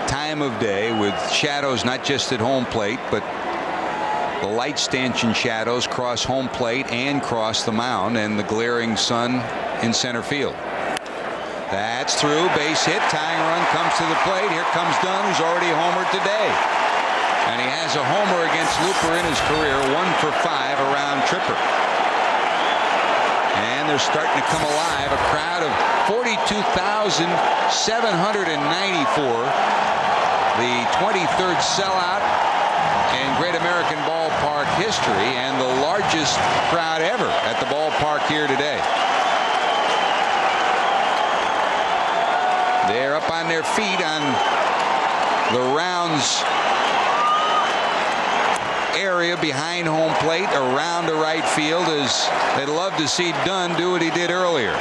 time of day with shadows not just at home plate, but the light stanchion shadows cross home plate and cross the mound, and the glaring sun in center field. That's through, base hit, tying run comes to the plate. Here comes Dunn, who's already homered today. And he has a homer against Looper in his career, 1 for 5 around tripper. And they're starting to come alive. A crowd of 42,794. The 23rd sellout in Great American Ballpark history, and the largest crowd ever at the ballpark here today. They're up on their feet on the rounds area behind home plate, around the right field, as they'd love to see Dunn do what he did earlier.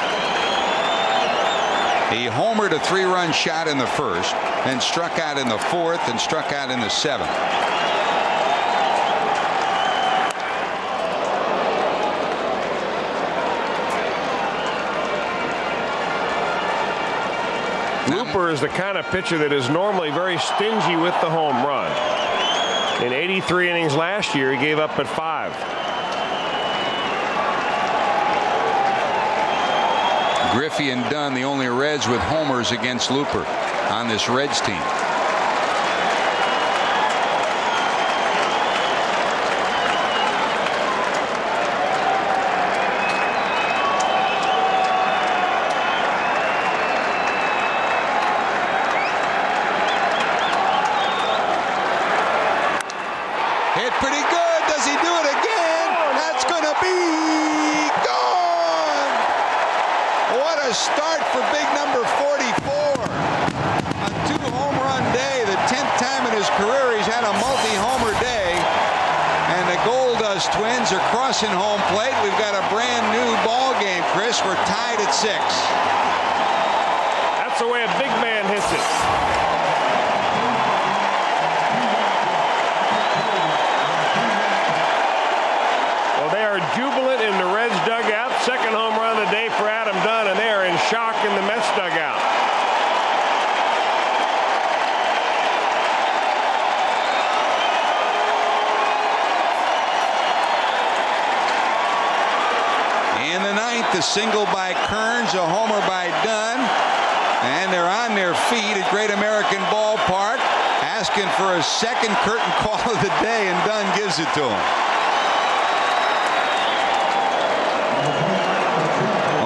He homered a 3-run shot in the first, then struck out in the 4th and struck out in the 7th. Looper is the kind of pitcher that is normally very stingy with the home run. In 83 innings last year, he gave up at 5. Griffey and Dunn, the only Reds with homers against Looper on this Reds team. Hit pretty good. Does he do it again? That's going to be gone. What a start for big number 44. A 2-home run day, the 10th time in his career he's had a multi-homer day. And the Goldust twins are crossing home plate. We've got a brand new ball game, Chris. We're tied at 6. That's the way a big man hits it. Jubilant in the Reds dugout. Second home run of the day for Adam Dunn, and they are in shock in the Mets dugout. In the 9th, a single by Kearns, a homer by Dunn, and they're on their feet at Great American Ballpark asking for a second curtain call of the day, and Dunn gives it to him.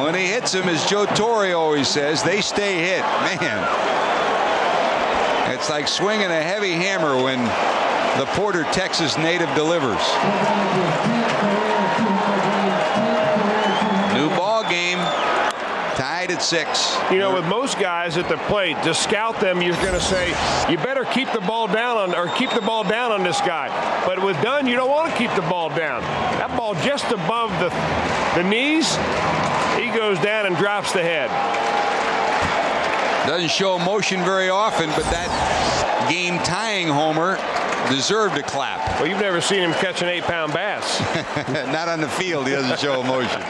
When he hits them, as Joe Torre always says, they stay hit. Man, it's like swinging a heavy hammer when the Porter, Texas native delivers. New ball game, tied at 6. You know, with most guys at the plate, to scout them, you're going to say, you better keep the ball down on this guy. But with Dunn, you don't want to keep the ball down. That ball just above the knees, he goes down and drops the head. Doesn't show emotion very often, but that game-tying homer deserved a clap. Well, you've never seen him catch an 8-pound bass. Not on the field. He doesn't show emotion.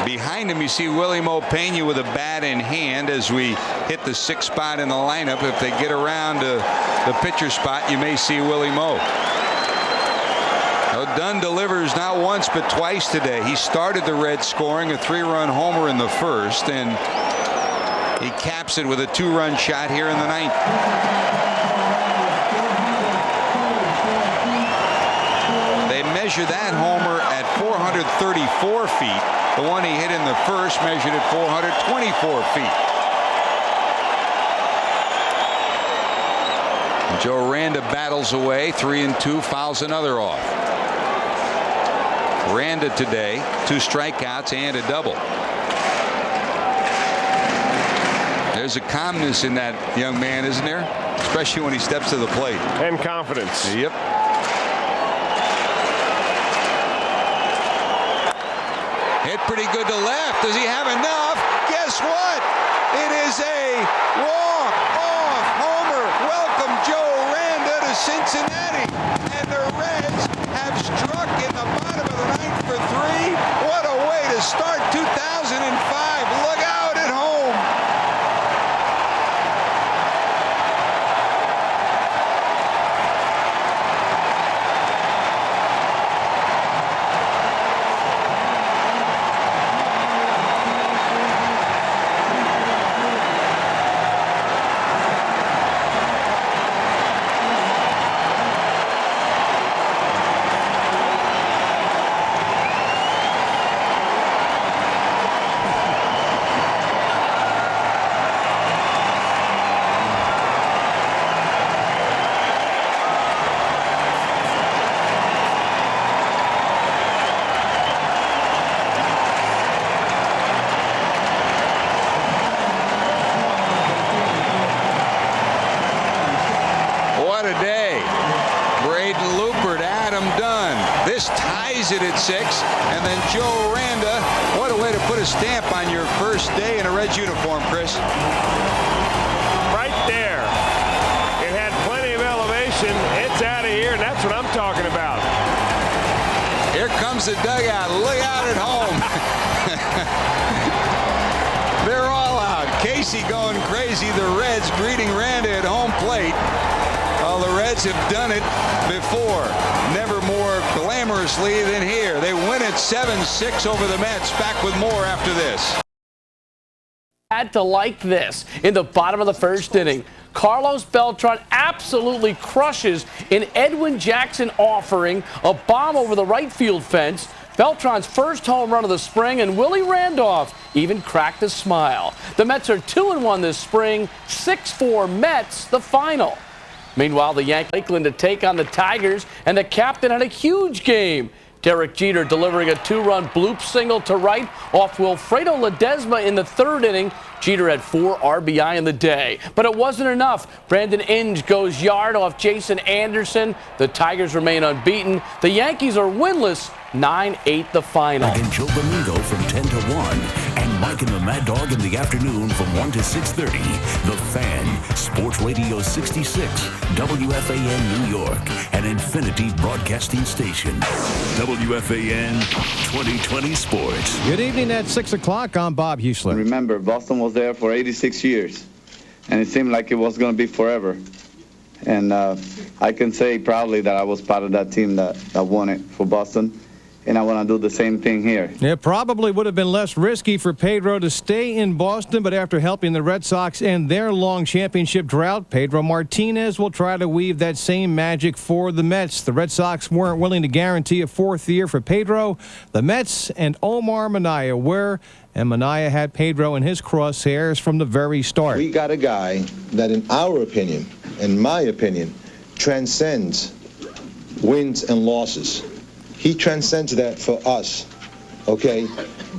Behind him, you see Willie Mo Pena with a bat in hand as we hit the 6th spot in the lineup. If they get around to the pitcher spot, you may see Willie Mo. Dunn delivers not once but twice today. He started the Reds scoring a 3-run homer in the 1st, and he caps it with a 2-run shot here in the 9th. They measure that homer at 434 feet. The one he hit in the 1st measured at 424 feet. Joe Randa battles away, 3-2, fouls another off. Randa today, 2 strikeouts and a double. There's a calmness in that young man, isn't there? Especially when he steps to the plate. And confidence. Yep. Hit pretty good to left. Does he have enough? Guess what? It is a walk-off homer. Welcome Joe Randa to Cincinnati. And the Reds have struck in the bottom of the 9th for 3. What a way to start 2005. Look out at home. Braden Looper to Adam Dunn. This ties it at 6, and then Joe Randa. What a way to put a stamp on your first day in a Reds uniform, Chris. Right there. It had plenty of elevation. It's out of here, and that's what I'm talking about. Here comes the dugout. Look out at home. They're all out. Casey going crazy. The Reds greeting Randa at home plate. Well, the Reds have done it before. Never more glamorously than here. They win it 7-6 over the Mets. Back with more after this. Had to like this in the bottom of the 1st inning. Carlos Beltran absolutely crushes an Edwin Jackson offering, a bomb over the right field fence. Beltran's first home run of the spring, and Willie Randolph even cracked a smile. The Mets are 2-1 this spring, 6-4 Mets, the final. Meanwhile, the Yankees Lakeland to take on the Tigers, and the captain had a huge game. Derek Jeter delivering a 2-run bloop single to right off Wilfredo Ledesma in the 3rd inning. Jeter had 4 RBI in the day, but it wasn't enough. Brandon Inge goes yard off Jason Anderson. The Tigers remain unbeaten. The Yankees are winless, 9-8 the final. And Joe Domingo from 10 to 1, and Mike and the Mad Dog in the afternoon from 1 to 6:30. The Fan, Sports Radio 66, WFAN New York, an Infinity Broadcasting Station. WFAN 2020 Sports. Good evening at 6 o'clock. I'm Bob Huesler. Remember, Boston was there for 86 years, and it seemed like it was going to be forever. And I can say proudly that I was part of that team that won it for Boston. And I want to do the same thing here. It probably would have been less risky for Pedro to stay in Boston, but after helping the Red Sox end their long championship drought, Pedro Martinez will try to weave that same magic for the Mets. The Red Sox weren't willing to guarantee a 4th year for Pedro. The Mets and Omar Minaya were, and Minaya had Pedro in his crosshairs from the very start. We got a guy that, in our opinion, in my opinion, transcends wins and losses. He transcends that for us, okay?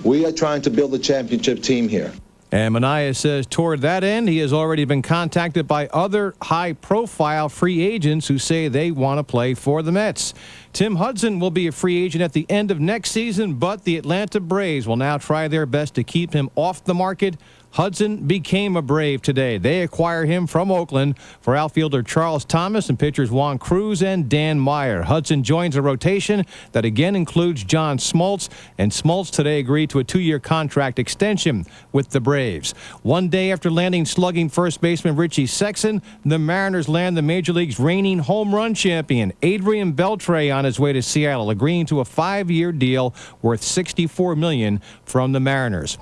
We are trying to build a championship team here. And Minaya says toward that end, he has already been contacted by other high-profile free agents who say they want to play for the Mets. Tim Hudson will be a free agent at the end of next season, but the Atlanta Braves will now try their best to keep him off the market. Hudson became a Brave today. They acquire him from Oakland for outfielder Charles Thomas and pitchers Juan Cruz and Dan Meyer. Hudson joins a rotation that again includes John Smoltz, and Smoltz today agreed to a 2-year contract extension with the Braves. One day after landing slugging first baseman Richie Sexson, the Mariners land the Major League's reigning home run champion Adrian Beltre on his way to Seattle, agreeing to a 5-year deal worth $64 million from the Mariners.